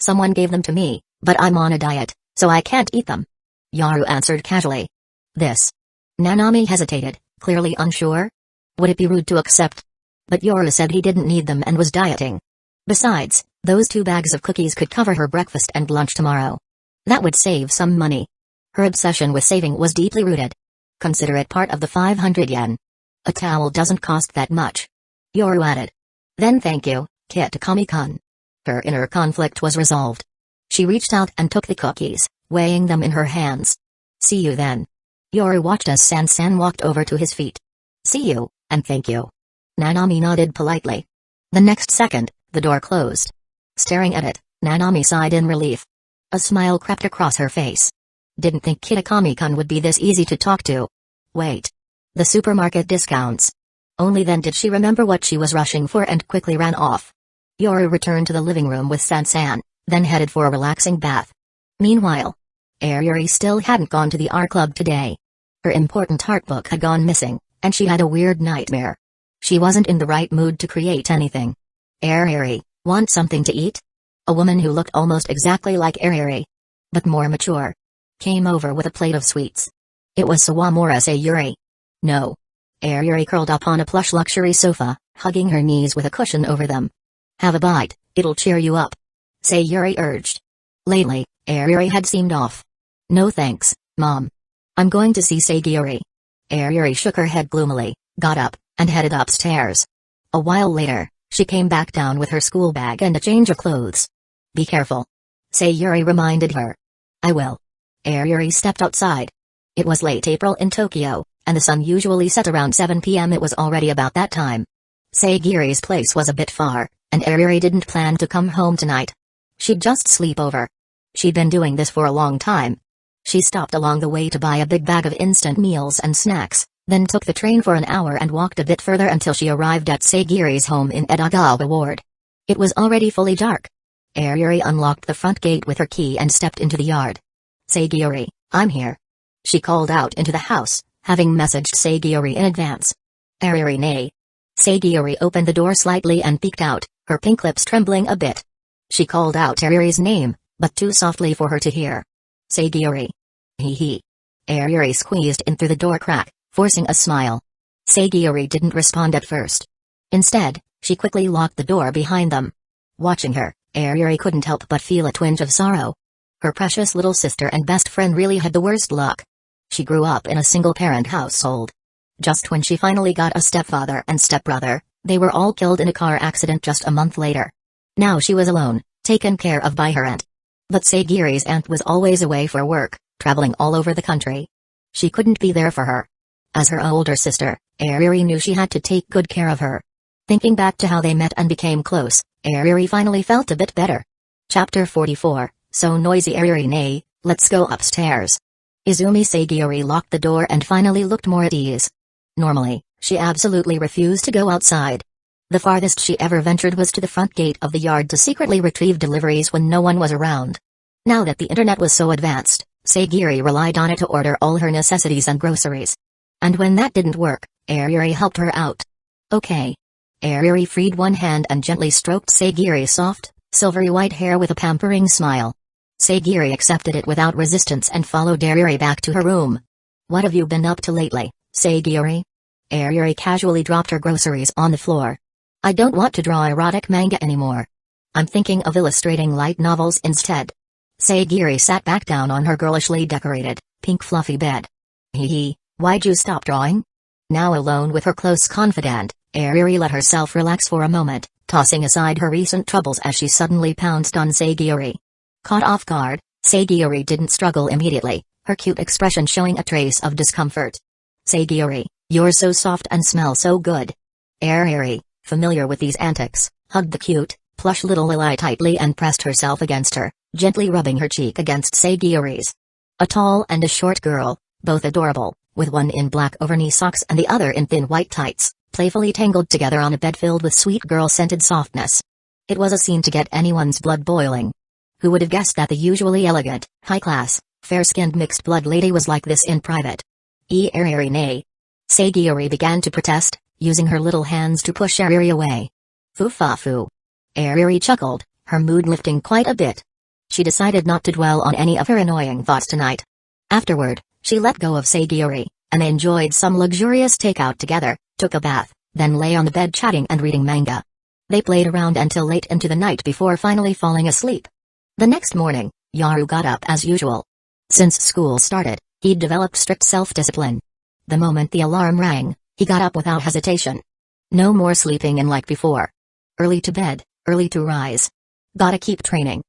Someone gave them to me, but I'm on a diet, so I can't eat them. Yoru answered casually. This. Nanami hesitated, clearly unsure. Would it be rude to accept? But Yoru said he didn't need them and was dieting. Besides, those 2 bags of cookies could cover her breakfast and lunch tomorrow. That would save some money. Her obsession with saving was deeply rooted. Consider it part of the 500 yen. A towel doesn't cost that much. Yoru added. Then thank you, Kitakami-kun. Her inner conflict was resolved. She reached out and took the cookies, weighing them in her hands. See you then. Yoru watched as San walked over to his feet. "See you, and thank you." Nanami nodded politely. The next second, the door closed. Staring at it, Nanami sighed in relief. A smile crept across her face. Didn't think Kitakami-kun would be this easy to talk to. Wait. The supermarket discounts. Only then did she remember what she was rushing for and quickly ran off. Yoru returned to the living room with San, then headed for a relaxing bath. Meanwhile, Yuri still hadn't gone to the art club today. Her important art book had gone missing, and she had a weird nightmare. She wasn't in the right mood to create anything. Yuri, want something to eat? A woman who looked almost exactly like Yuri, but more mature, came over with a plate of sweets. It was Sawamura Sayuri. No. Yuri curled up on a plush luxury sofa, hugging her knees with a cushion over them. Have a bite, it'll cheer you up, Sayuri urged. Lately, Yuri had seemed off. No thanks, Mom. I'm going to see Sayuri. Yuri shook her head gloomily, got up, and headed upstairs. A while later, she came back down with her school bag and a change of clothes. Be careful, Sayuri reminded her. I will. Yuri stepped outside. It was late April in Tokyo, and the sun usually set around 7 p.m. It was already about that time. Sayuri's place was a bit far, and Yuri didn't plan to come home tonight. She'd just sleep over. She'd been doing this for a long time. She stopped along the way to buy a big bag of instant meals and snacks, then took the train for an hour and walked a bit further until she arrived at Sayuri's home in Edagawa Ward. It was already fully dark. Yuri unlocked the front gate with her key and stepped into the yard. Sayuri, I'm here. She called out into the house, having messaged Sayuri in advance. Yuri nay. Sayuri opened the door slightly and peeked out, her pink lips trembling a bit. She called out Yuri's name, but too softly for her to hear. Sayuri. Hee hee. Yuri squeezed in through the door crack, forcing a smile. Sayuri didn't respond at first. Instead, she quickly locked the door behind them. Watching her, Yuri couldn't help but feel a twinge of sorrow. Her precious little sister and best friend really had the worst luck. She grew up in a single-parent household. Just when she finally got a stepfather and stepbrother, they were all killed in a car accident just a month later. Now she was alone, taken care of by her aunt. But Sayuri's aunt was always away for work, traveling all over the country. She couldn't be there for her. As her older sister, Yuri knew she had to take good care of her. Thinking back to how they met and became close, Yuri finally felt a bit better. Chapter 44, So noisy Yuri nay, let's go upstairs. Izumi Sayuri locked the door and finally looked more at ease. Normally, she absolutely refused to go outside. The farthest she ever ventured was to the front gate of the yard to secretly retrieve deliveries when no one was around. Now that the internet was so advanced, Sayuri relied on it to order all her necessities and groceries. And when that didn't work, Yuri helped her out. Okay. Yuri freed one hand and gently stroked Sayuri's soft, silvery white hair with a pampering smile. Sayuri accepted it without resistance and followed Yuri back to her room. What have you been up to lately, Sayuri? Yuri casually dropped her groceries on the floor. I don't want to draw erotic manga anymore. I'm thinking of illustrating light novels instead. Sayuri sat back down on her girlishly decorated, pink fluffy bed. Hee hee, why'd you stop drawing? Now alone with her close confidant, Yuri let herself relax for a moment, tossing aside her recent troubles as she suddenly pounced on Sayuri. Caught off guard, Sayuri didn't struggle immediately, her cute expression showing a trace of discomfort. Sayuri, you're so soft and smell so good. Yuri, familiar with these antics, hugged the cute, plush little Lily tightly and pressed herself against her, gently rubbing her cheek against Sayuri's. A tall and a short girl, both adorable, with one in black over-knee socks and the other in thin white tights, playfully tangled together on a bed filled with sweet girl-scented softness. It was a scene to get anyone's blood boiling. Who would have guessed that the usually elegant, high-class, fair-skinned mixed-blood lady was like this in private? Yuri nay. Sayuri began to protest, using her little hands to push Yuri away. Foo-fa-foo. Yuri chuckled, her mood lifting quite a bit. She decided not to dwell on any of her annoying thoughts tonight. Afterward, she let go of Sayuri, and they enjoyed some luxurious takeout together, took a bath, then lay on the bed chatting and reading manga. They played around until late into the night before finally falling asleep. The next morning, Yoru got up as usual. Since school started, he'd developed strict self-discipline. The moment the alarm rang, he got up without hesitation. No more sleeping in like before. Early to bed, early to rise. Gotta keep training.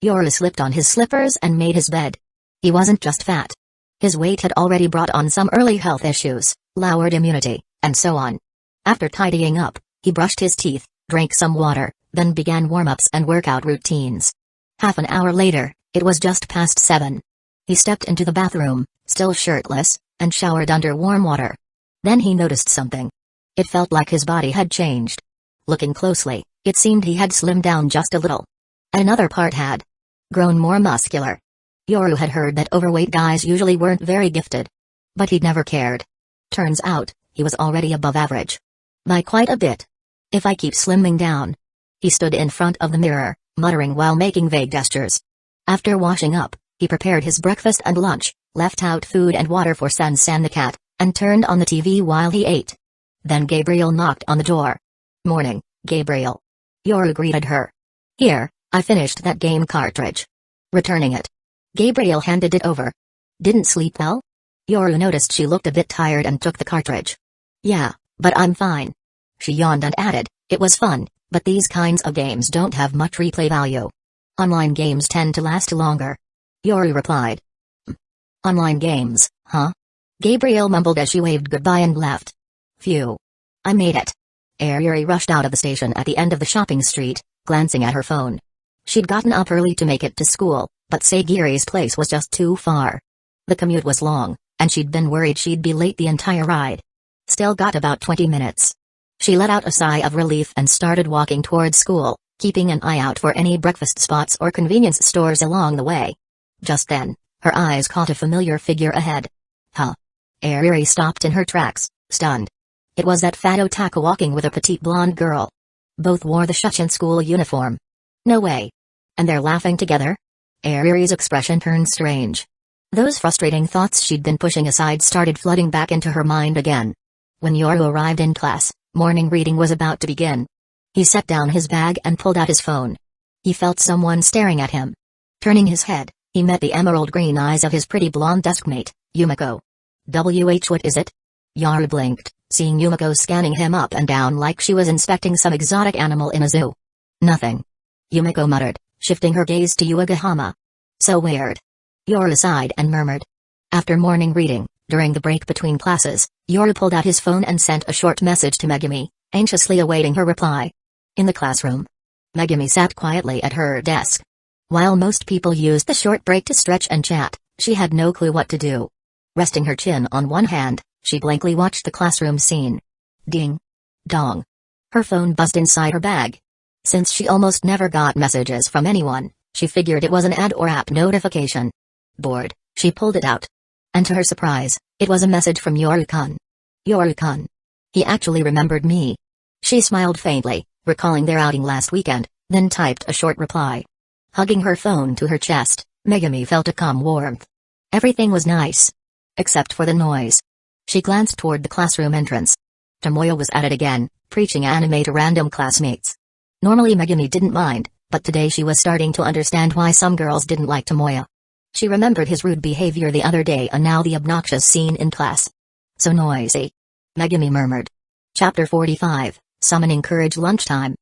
Yoru slipped on his slippers and made his bed. He wasn't just fat. His weight had already brought on some early health issues, lowered immunity, and so on. After tidying up, he brushed his teeth, drank some water, then began warm-ups and workout routines. Half an hour later, it was just past 7. He stepped into the bathroom, still shirtless, and showered under warm water. Then he noticed something. It felt like his body had changed. Looking closely, it seemed he had slimmed down just a little. Another part had grown more muscular. Yoru had heard that overweight guys usually weren't very gifted. But he'd never cared. Turns out, he was already above average. By quite a bit. If I keep slimming down. He stood in front of the mirror, muttering while making vague gestures. After washing up, he prepared his breakfast and lunch, left out food and water for San the cat, and turned on the TV while he ate. Then Gabriel knocked on the door. "Morning, Gabriel." Yoru greeted her. "Here, I finished that game cartridge." Returning it. Gabriel handed it over. "Didn't sleep well?" Yoru noticed she looked a bit tired and took the cartridge. "Yeah, but I'm fine." She yawned and added, "It was fun, but these kinds of games don't have much replay value. Online games tend to last longer." Yoru replied. "Online games, huh?" Gabriel mumbled as she waved goodbye and left. "Phew. I made it." Yuri rushed out of the station at the end of the shopping street, glancing at her phone. She'd gotten up early to make it to school, but Sagiri's place was just too far. The commute was long, and she'd been worried she'd be late the entire ride. Still got about 20 minutes. She let out a sigh of relief and started walking towards school, keeping an eye out for any breakfast spots or convenience stores along the way. Just then, her eyes caught a familiar figure ahead. Huh? Yuri stopped in her tracks, stunned. It was that fat otaku walking with a petite blonde girl. Both wore the Shuchin school uniform. No way. And they're laughing together? Yuri's expression turned strange. Those frustrating thoughts she'd been pushing aside started flooding back into her mind again. When Yoru arrived in class, morning reading was about to begin. He set down his bag and pulled out his phone. He felt someone staring at him. Turning his head, he met the emerald green eyes of his pretty blonde deskmate, Yumiko. What is it? Yoru blinked, seeing Yumiko scanning him up and down like she was inspecting some exotic animal in a zoo. Nothing. Yumiko muttered, shifting her gaze to Yuagahama. So weird. Yoru sighed and murmured. After morning reading, during the break between classes, Yoru pulled out his phone and sent a short message to Megumi, anxiously awaiting her reply. In the classroom, Megumi sat quietly at her desk. While most people used the short break to stretch and chat, she had no clue what to do. Resting her chin on one hand, she blankly watched the classroom scene. Ding. Dong. Her phone buzzed inside her bag. Since she almost never got messages from anyone, she figured it was an ad or app notification. Bored, she pulled it out. And to her surprise, it was a message from Yoru-kun. Yoru-kun. He actually remembered me. She smiled faintly, recalling their outing last weekend, then typed a short reply. Hugging her phone to her chest, Megumi felt a calm warmth. Everything was nice. Except for the noise. She glanced toward the classroom entrance. Tomoyo was at it again, preaching anime to random classmates. Normally Megumi didn't mind, but today she was starting to understand why some girls didn't like Tomoyo. She remembered his rude behavior the other day and now the obnoxious scene in class. So noisy. Megumi murmured. Chapter 45, Summoning Courage. Lunchtime.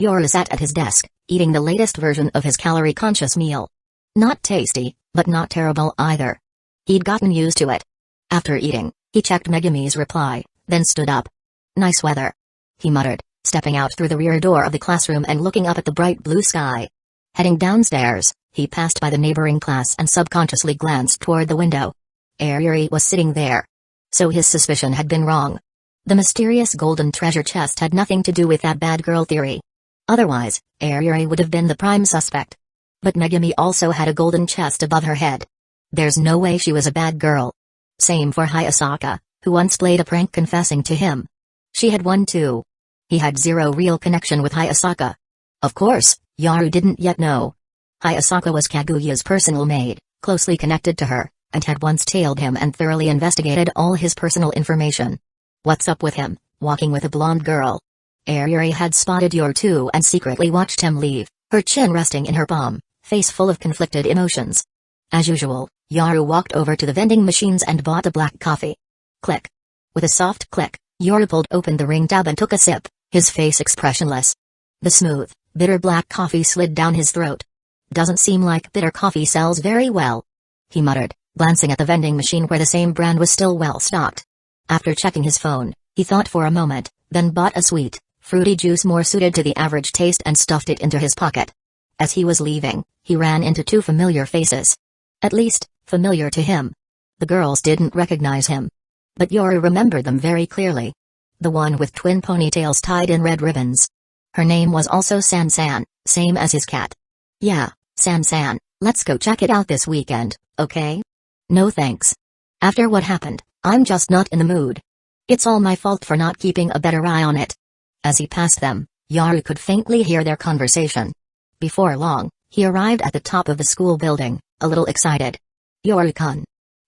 Yoru sat at his desk, eating the latest version of his calorie-conscious meal. Not tasty, but not terrible either. He'd gotten used to it. After eating, he checked Megumi's reply, then stood up. Nice weather. He muttered, stepping out through the rear door of the classroom and looking up at the bright blue sky. Heading downstairs, he passed by the neighboring class and subconsciously glanced toward the window. Yuri was sitting there. So his suspicion had been wrong. The mysterious golden treasure chest had nothing to do with that bad girl theory. Otherwise, Yuri would have been the prime suspect. But Megumi also had a golden chest above her head. There's no way she was a bad girl. Same for Hayasaka, who once played a prank confessing to him. She had one too. He had zero real connection with Hayasaka. Of course, Yoru didn't yet know. Hayasaka was Kaguya's personal maid, closely connected to her, and had once tailed him and thoroughly investigated all his personal information. What's up with him, walking with a blonde girl? Yuri had spotted Yoru too and secretly watched him leave, her chin resting in her palm, face full of conflicted emotions. As usual, Yoru walked over to the vending machines and bought a black coffee. Click. With a soft click, Yoru pulled open the ring tab and took a sip, his face expressionless. The smooth, bitter black coffee slid down his throat. Doesn't seem like bitter coffee sells very well. He muttered, glancing at the vending machine where the same brand was still well stocked. After checking his phone, he thought for a moment, then bought a sweet, fruity juice more suited to the average taste and stuffed it into his pocket. As he was leaving, he ran into two familiar faces. At least, familiar to him. The girls didn't recognize him. But Yoru remembered them very clearly. The one with twin ponytails tied in red ribbons. Her name was also San-san, same as his cat. Yeah, San-san, let's go check it out this weekend, okay? No thanks. After what happened, I'm just not in the mood. It's all my fault for not keeping a better eye on it. As he passed them, Yoru could faintly hear their conversation. Before long, he arrived at the top of the school building, a little excited. Yoru-kun.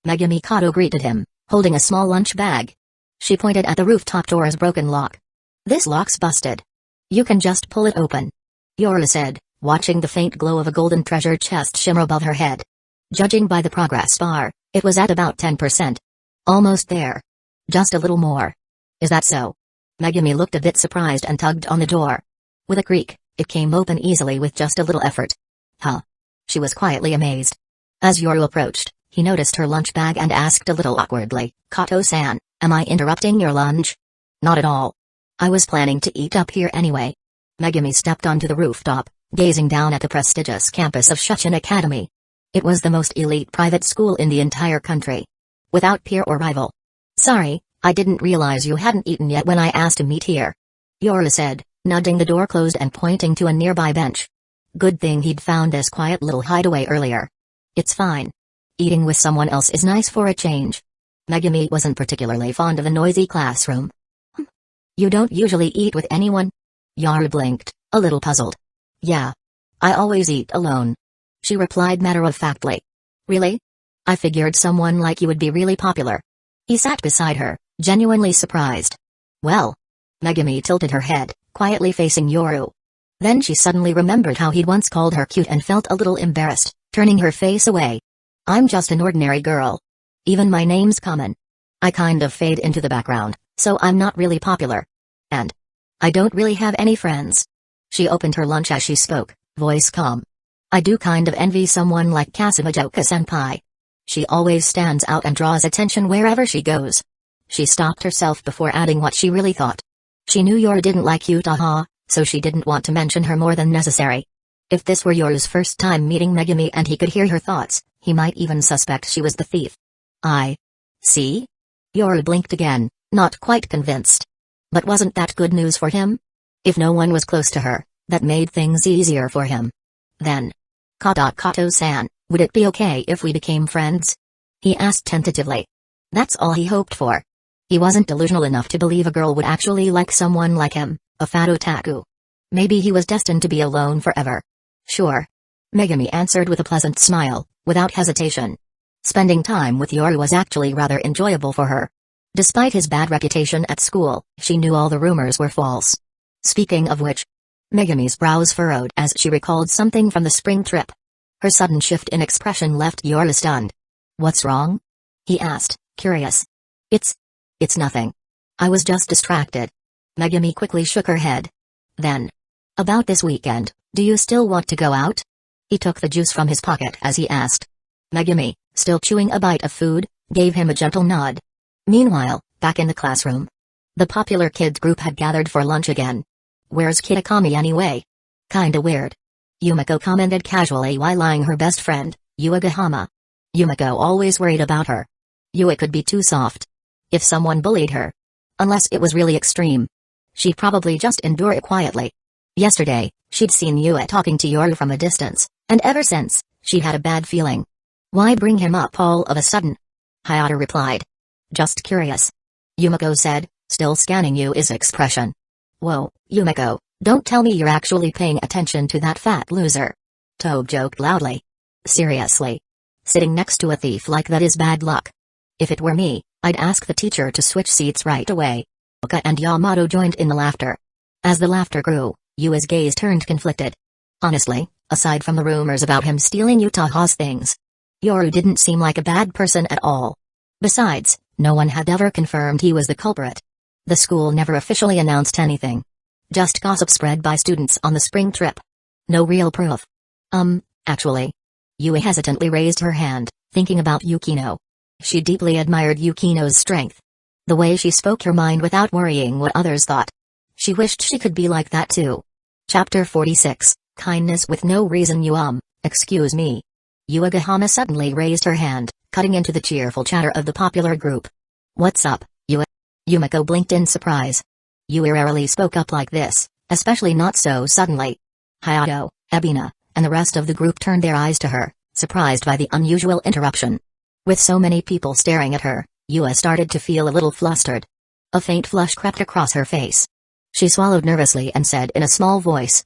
Megumi Kato greeted him, holding a small lunch bag. She pointed at the rooftop door's broken lock. This lock's busted. You can just pull it open. Yoru said, watching the faint glow of a golden treasure chest shimmer above her head. Judging by the progress bar, it was at about 10%. Almost there. Just a little more. Is that so? Megumi looked a bit surprised and tugged on the door. With a creak, it came open easily with just a little effort. Huh? She was quietly amazed. As Yoru approached, he noticed her lunch bag and asked a little awkwardly, Kato-san, am I interrupting your lunch? Not at all. I was planning to eat up here anyway. Megumi stepped onto the rooftop, gazing down at the prestigious campus of Shuchen Academy. It was the most elite private school in the entire country. Without peer or rival. Sorry, I didn't realize you hadn't eaten yet when I asked to meet here. Yoru said, nudging the door closed and pointing to a nearby bench. Good thing he'd found this quiet little hideaway earlier. It's fine. Eating with someone else is nice for a change. Megumi wasn't particularly fond of a noisy classroom. You don't usually eat with anyone? Yoru blinked, a little puzzled. Yeah. I always eat alone. She replied matter-of-factly. Really? I figured someone like you would be really popular. He sat beside her, genuinely surprised. Well. Megumi tilted her head, quietly facing Yoru. Then she suddenly remembered how he'd once called her cute and felt a little embarrassed, turning her face away. I'm just an ordinary girl. Even my name's common. I kind of fade into the background, so I'm not really popular. And I don't really have any friends. She opened her lunch as she spoke, voice calm. I do kind of envy someone like Kasumijoka-senpai. She always stands out and draws attention wherever she goes. She stopped herself before adding what she really thought. She knew Yoru didn't like Utaha, so she didn't want to mention her more than necessary. If this were Yoru's first time meeting Megumi and he could hear her thoughts, he might even suspect she was the thief. I see? Yoru blinked again, not quite convinced. But wasn't that good news for him? If no one was close to her, that made things easier for him. Then, Kato-san, would it be okay if we became friends? He asked tentatively. That's all he hoped for. He wasn't delusional enough to believe a girl would actually like someone like him, a fat otaku. Maybe he was destined to be alone forever. Sure. Megumi answered with a pleasant smile, without hesitation. Spending time with Yoru was actually rather enjoyable for her. Despite his bad reputation at school, she knew all the rumors were false. Speaking of which, Megumi's brows furrowed as she recalled something from the spring trip. Her sudden shift in expression left Yoru stunned. What's wrong? He asked, curious. It's nothing. I was just distracted. Megumi quickly shook her head. Then. About this weekend, do you still want to go out? He took the juice from his pocket as he asked. Megumi, still chewing a bite of food, gave him a gentle nod. Meanwhile, back in the classroom. The popular kids group had gathered for lunch again. Where's Kitakami anyway? Kinda weird. Yumiko commented casually while eyeing her best friend, Yuagahama. Yumiko always worried about her. Yui could be too soft. If someone bullied her. Unless it was really extreme. She'd probably just endure it quietly. Yesterday, she'd seen Yui talking to Yoru from a distance, and ever since, she had a bad feeling. Why bring him up all of a sudden? Hayata replied. Just curious. Yumiko said, still scanning Yui's expression. Whoa, Yumiko, don't tell me you're actually paying attention to that fat loser. Tobe joked loudly. Seriously. Sitting next to a thief like that is bad luck. If it were me, I'd ask the teacher to switch seats right away. Oka and Yamato joined in the laughter. As the laughter grew, Yui's gaze turned conflicted. Honestly, aside from the rumors about him stealing Utaha's things, Yoru didn't seem like a bad person at all. Besides, no one had ever confirmed he was the culprit. The school never officially announced anything. Just gossip spread by students on the spring trip. No real proof. Actually. Yui hesitantly raised her hand, thinking about Yukino. She deeply admired Yukino's strength. The way she spoke her mind without worrying what others thought. She wished she could be like that too. Chapter 46, Kindness with No Reason. Excuse me. Yuagahama suddenly raised her hand, cutting into the cheerful chatter of the popular group. What's up, Yui? Yumiko blinked in surprise. Yui rarely spoke up like this, especially not so suddenly. Hayato, Ebina, and the rest of the group turned their eyes to her, surprised by the unusual interruption. With so many people staring at her, Yui started to feel a little flustered. A faint flush crept across her face. She swallowed nervously and said in a small voice,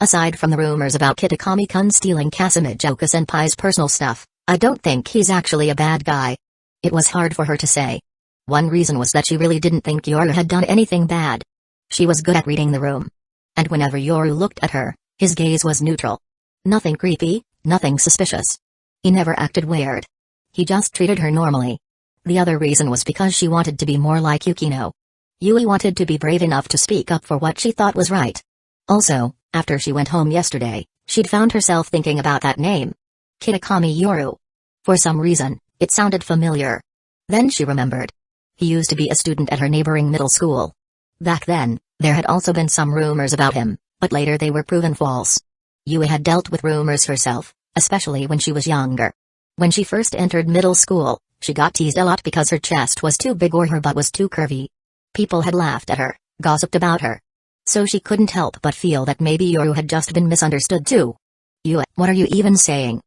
aside from the rumors about Kitakami-kun stealing Kasumijoka-senpai's personal stuff, I don't think he's actually a bad guy. It was hard for her to say. One reason was that she really didn't think Yoru had done anything bad. She was good at reading the room. And whenever Yoru looked at her, his gaze was neutral. Nothing creepy, nothing suspicious. He never acted weird. He just treated her normally. The other reason was because she wanted to be more like Yukino. Yui wanted to be brave enough to speak up for what she thought was right. Also, after she went home yesterday, she'd found herself thinking about that name. Kitakami Yoru. For some reason, it sounded familiar. Then she remembered. He used to be a student at her neighboring middle school. Back then, there had also been some rumors about him, but later they were proven false. Yui had dealt with rumors herself, especially when she was younger. When she first entered middle school, she got teased a lot because her chest was too big or her butt was too curvy. People had laughed at her, gossiped about her. So she couldn't help but feel that maybe Yoru had just been misunderstood too. Yui, what are you even saying?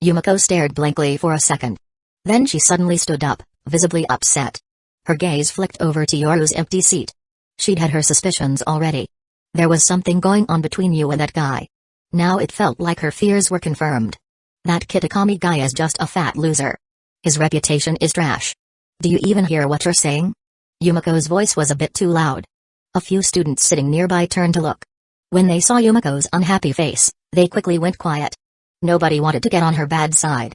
Yumiko stared blankly for a second. Then she suddenly stood up, visibly upset. Her gaze flicked over to Yoru's empty seat. She'd had her suspicions already. There was something going on between you and that guy. Now it felt like her fears were confirmed. That Kitakami guy is just a fat loser. His reputation is trash. Do you even hear what you're saying? Yumiko's voice was a bit too loud. A few students sitting nearby turned to look. When they saw Yumiko's unhappy face, they quickly went quiet. Nobody wanted to get on her bad side.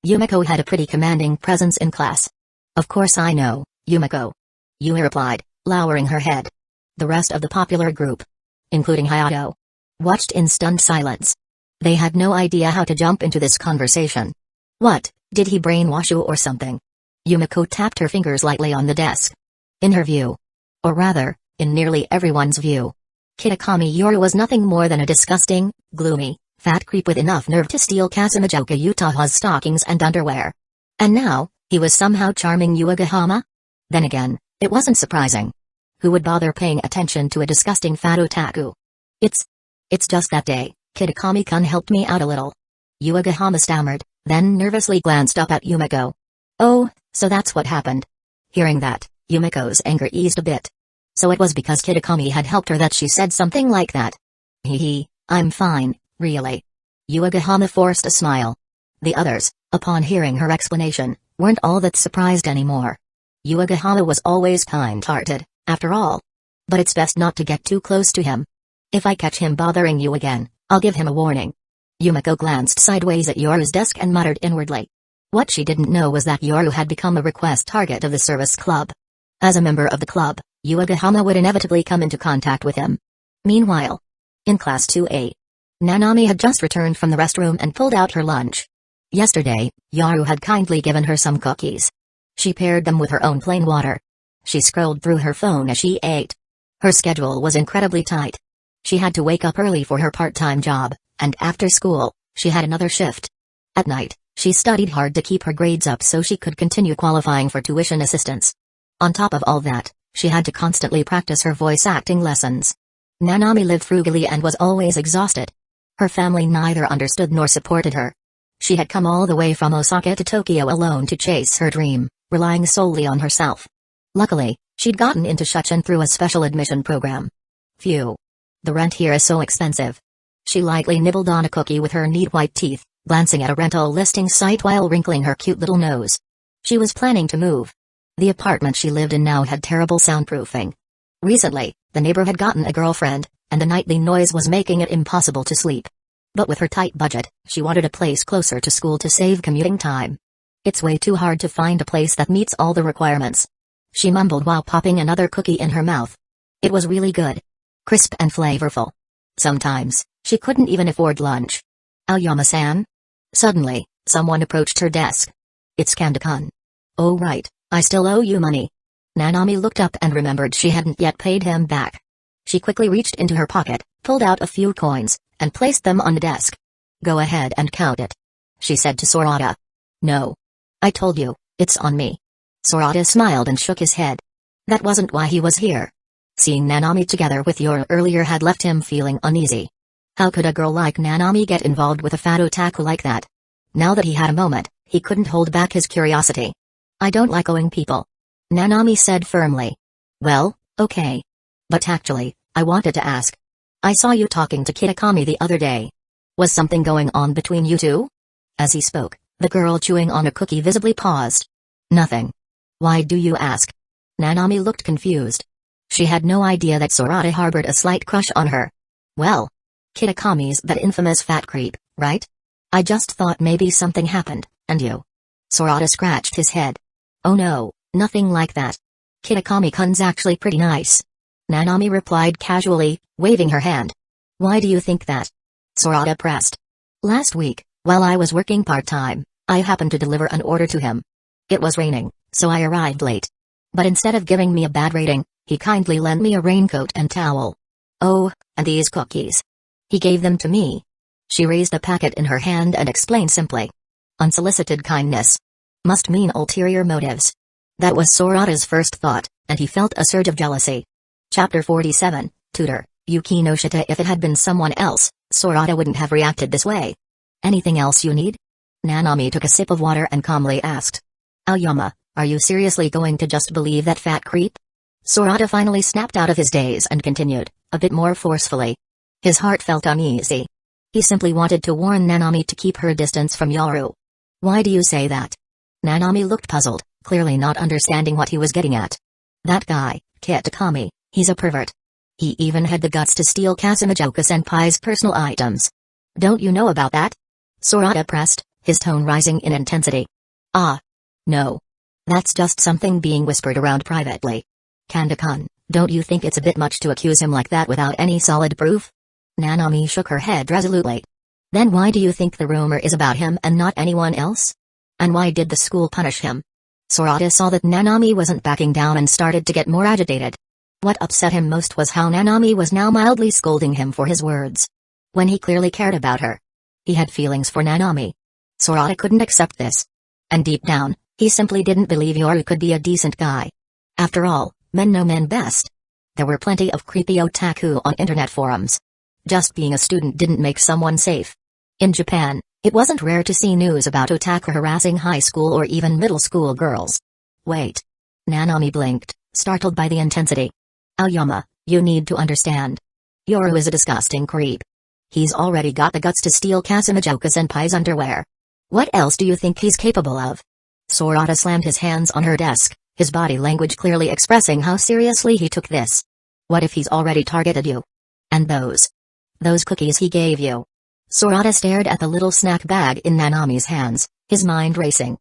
Yumiko had a pretty commanding presence in class. Of course I know, Yumiko. Yui replied, lowering her head. The rest of the popular group, including Hayato, watched in stunned silence. They had no idea how to jump into this conversation. What, did he brainwash you or something? Yumiko tapped her fingers lightly on the desk. In her view. Or rather, in nearly everyone's view. Kitakami Yoru was nothing more than a disgusting, gloomy, fat creep with enough nerve to steal Kasumijoka Utaha's stockings and underwear. And now, he was somehow charming Yuagahama? Then again, it wasn't surprising. Who would bother paying attention to a disgusting fat otaku? It's just that day, Kitakami-kun helped me out a little. Yuagahama stammered, then nervously glanced up at Yumiko. Oh, so that's what happened. Hearing that, Yumiko's anger eased a bit. So it was because Kitakami had helped her that she said something like that. I'm fine, really. Yuagahama forced a smile. The others, upon hearing her explanation, weren't all that surprised anymore. Yuagahama was always kind-hearted, after all. But it's best not to get too close to him. If I catch him bothering you again, I'll give him a warning. Yumiko glanced sideways at Yoru's desk and muttered inwardly. What she didn't know was that Yoru had become a request target of the service club. As a member of the club, Yuagahama would inevitably come into contact with him. Meanwhile, in Class 2A, Nanami had just returned from the restroom and pulled out her lunch. Yesterday, Yoru had kindly given her some cookies. She paired them with her own plain water. She scrolled through her phone as she ate. Her schedule was incredibly tight. She had to wake up early for her part-time job, and after school, she had another shift. At night, she studied hard to keep her grades up so she could continue qualifying for tuition assistance. On top of all that, she had to constantly practice her voice acting lessons. Nanami lived frugally and was always exhausted. Her family neither understood nor supported her. She had come all the way from Osaka to Tokyo alone to chase her dream, relying solely on herself. Luckily, she'd gotten into Shuchen through a special admission program. Phew. The rent here is so expensive. She lightly nibbled on a cookie with her neat white teeth, glancing at a rental listing site while wrinkling her cute little nose. She was planning to move. The apartment she lived in now had terrible soundproofing. Recently, the neighbor had gotten a girlfriend, and the nightly noise was making it impossible to sleep. But with her tight budget, she wanted a place closer to school to save commuting time. It's way too hard to find a place that meets all the requirements. She mumbled while popping another cookie in her mouth. It was really good. Crisp and flavorful. Sometimes, she couldn't even afford lunch. Aoyama-san? Suddenly, someone approached her desk. It's Kanda-kun. Oh right, I still owe you money. Nanami looked up and remembered she hadn't yet paid him back. She quickly reached into her pocket, pulled out a few coins, and placed them on the desk. Go ahead and count it, she said to Sorata. No. I told you, it's on me. Sorata smiled and shook his head. That wasn't why he was here. Seeing Nanami together with Yoru earlier had left him feeling uneasy. How could a girl like Nanami get involved with a fat otaku like that? Now that he had a moment, he couldn't hold back his curiosity. I don't like owing people, Nanami said firmly. Well, okay. But actually, I wanted to ask. I saw you talking to Kitakami the other day. Was something going on between you two? As he spoke, the girl chewing on a cookie visibly paused. Nothing. Why do you ask? Nanami looked confused. She had no idea that Sorata harbored a slight crush on her. Well, Kitakami's that infamous fat creep, right? I just thought maybe something happened, and you. Sorata scratched his head. Oh no, nothing like that. Kitakami-kun's actually pretty nice. Nanami replied casually, waving her hand. Why do you think that? Sorata pressed. Last week, while I was working part-time, I happened to deliver an order to him. It was raining, so I arrived late. But instead of giving me a bad rating, he kindly lent me a raincoat and towel. Oh, and these cookies. He gave them to me. She raised a packet in her hand and explained simply. Unsolicited kindness. Must mean ulterior motives. That was Sorata's first thought, and he felt a surge of jealousy. Chapter 47, Tutor, Yuki no Shita. If it had been someone else, Sorata wouldn't have reacted this way. Anything else you need? Nanami took a sip of water and calmly asked. Aoyama, are you seriously going to just believe that fat creep? Sorata finally snapped out of his daze and continued, a bit more forcefully. His heart felt uneasy. He simply wanted to warn Nanami to keep her distance from Yoru. Why do you say that? Nanami looked puzzled, clearly not understanding what he was getting at. That guy, Kitakami, he's a pervert. He even had the guts to steal Kasumijoku-senpai's personal items. Don't you know about that? Sorata pressed, his tone rising in intensity. Ah. No. That's just something being whispered around privately. Kanda-kun, don't you think it's a bit much to accuse him like that without any solid proof? Nanami shook her head resolutely. Then why do you think the rumor is about him and not anyone else? And why did the school punish him? Sorata saw that Nanami wasn't backing down and started to get more agitated. What upset him most was how Nanami was now mildly scolding him for his words. When he clearly cared about her. He had feelings for Nanami. Sorata couldn't accept this. And deep down, he simply didn't believe Yoru could be a decent guy. After all, men know men best. There were plenty of creepy otaku on internet forums. Just being a student didn't make someone safe. In Japan, it wasn't rare to see news about otaku harassing high school or even middle school girls. Wait. Nanami blinked, startled by the intensity. Aoyama, you need to understand. Yoru is a disgusting creep. He's already got the guts to steal Kasumijoku-senpai's underwear. What else do you think he's capable of? Sorata slammed his hands on her desk, his body language clearly expressing how seriously he took this. What if he's already targeted you? And those cookies he gave you? Sorata stared at the little snack bag in Nanami's hands, his mind racing.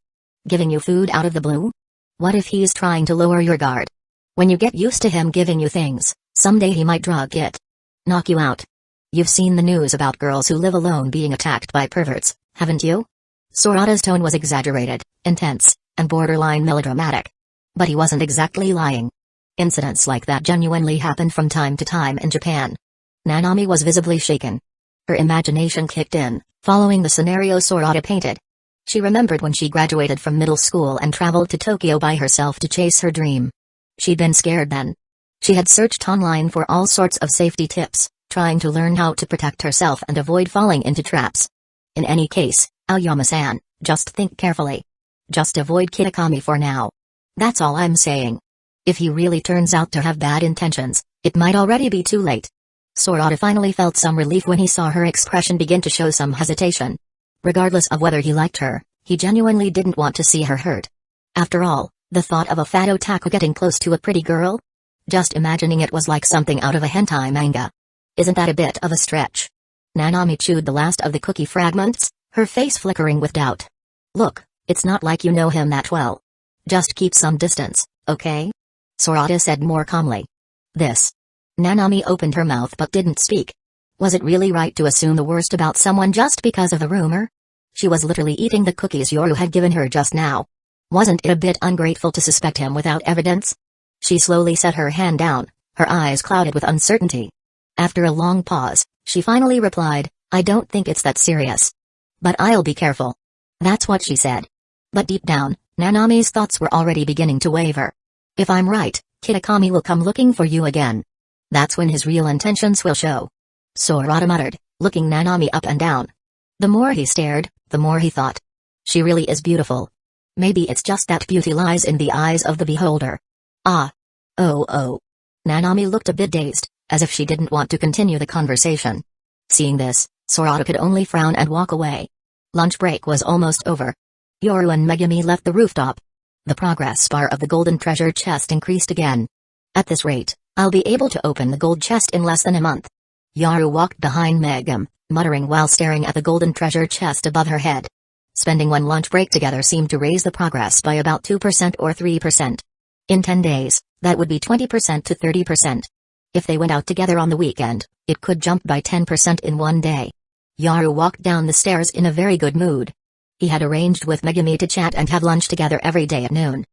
Giving you food out of the blue? What if he's trying to lower your guard? When you get used to him giving you things, someday he might drug it. Knock you out. You've seen the news about girls who live alone being attacked by perverts, haven't you? Sorata's tone was exaggerated, intense, and borderline melodramatic. But he wasn't exactly lying. Incidents like that genuinely happened from time to time in Japan. Nanami was visibly shaken. Her imagination kicked in, following the scenario Sorata painted. She remembered when she graduated from middle school and traveled to Tokyo by herself to chase her dream. She'd been scared then. She had searched online for all sorts of safety tips, trying to learn how to protect herself and avoid falling into traps. In any case, Aoyama-san, just think carefully. Just avoid Kitakami for now. That's all I'm saying. If he really turns out to have bad intentions, it might already be too late. Sorata finally felt some relief when he saw her expression begin to show some hesitation. Regardless of whether he liked her, he genuinely didn't want to see her hurt. After all, the thought of a fat otaku getting close to a pretty girl? Just imagining it was like something out of a hentai manga. Isn't that a bit of a stretch? Nanami chewed the last of the cookie fragments, her face flickering with doubt. Look, it's not like you know him that well. Just keep some distance, okay? Sorata said more calmly. This. Nanami opened her mouth but didn't speak. Was it really right to assume the worst about someone just because of the rumor? She was literally eating the cookies Yoru had given her just now. Wasn't it a bit ungrateful to suspect him without evidence? She slowly set her hand down, her eyes clouded with uncertainty. After a long pause, she finally replied, I don't think it's that serious. But I'll be careful. That's what she said. But deep down, Nanami's thoughts were already beginning to waver. If I'm right, Kitakami will come looking for you again. That's when his real intentions will show. Sorata muttered, looking Nanami up and down. The more he stared, the more he thought. She really is beautiful. Maybe it's just that beauty lies in the eyes of the beholder. Ah. Oh. Nanami looked a bit dazed, as if she didn't want to continue the conversation. Seeing this, Sorata could only frown and walk away. Lunch break was almost over. Yoru and Megumi left the rooftop. The progress bar of the golden treasure chest increased again. At this rate, I'll be able to open the gold chest in less than a month. Yoru walked behind Megumi, muttering while staring at the golden treasure chest above her head. Spending one lunch break together seemed to raise the progress by about 2% or 3%. In 10 days, that would be 20% to 30%. If they went out together on the weekend, it could jump by 10% in one day. Yoru walked down the stairs in a very good mood. He had arranged with Megumi to chat and have lunch together every day at noon.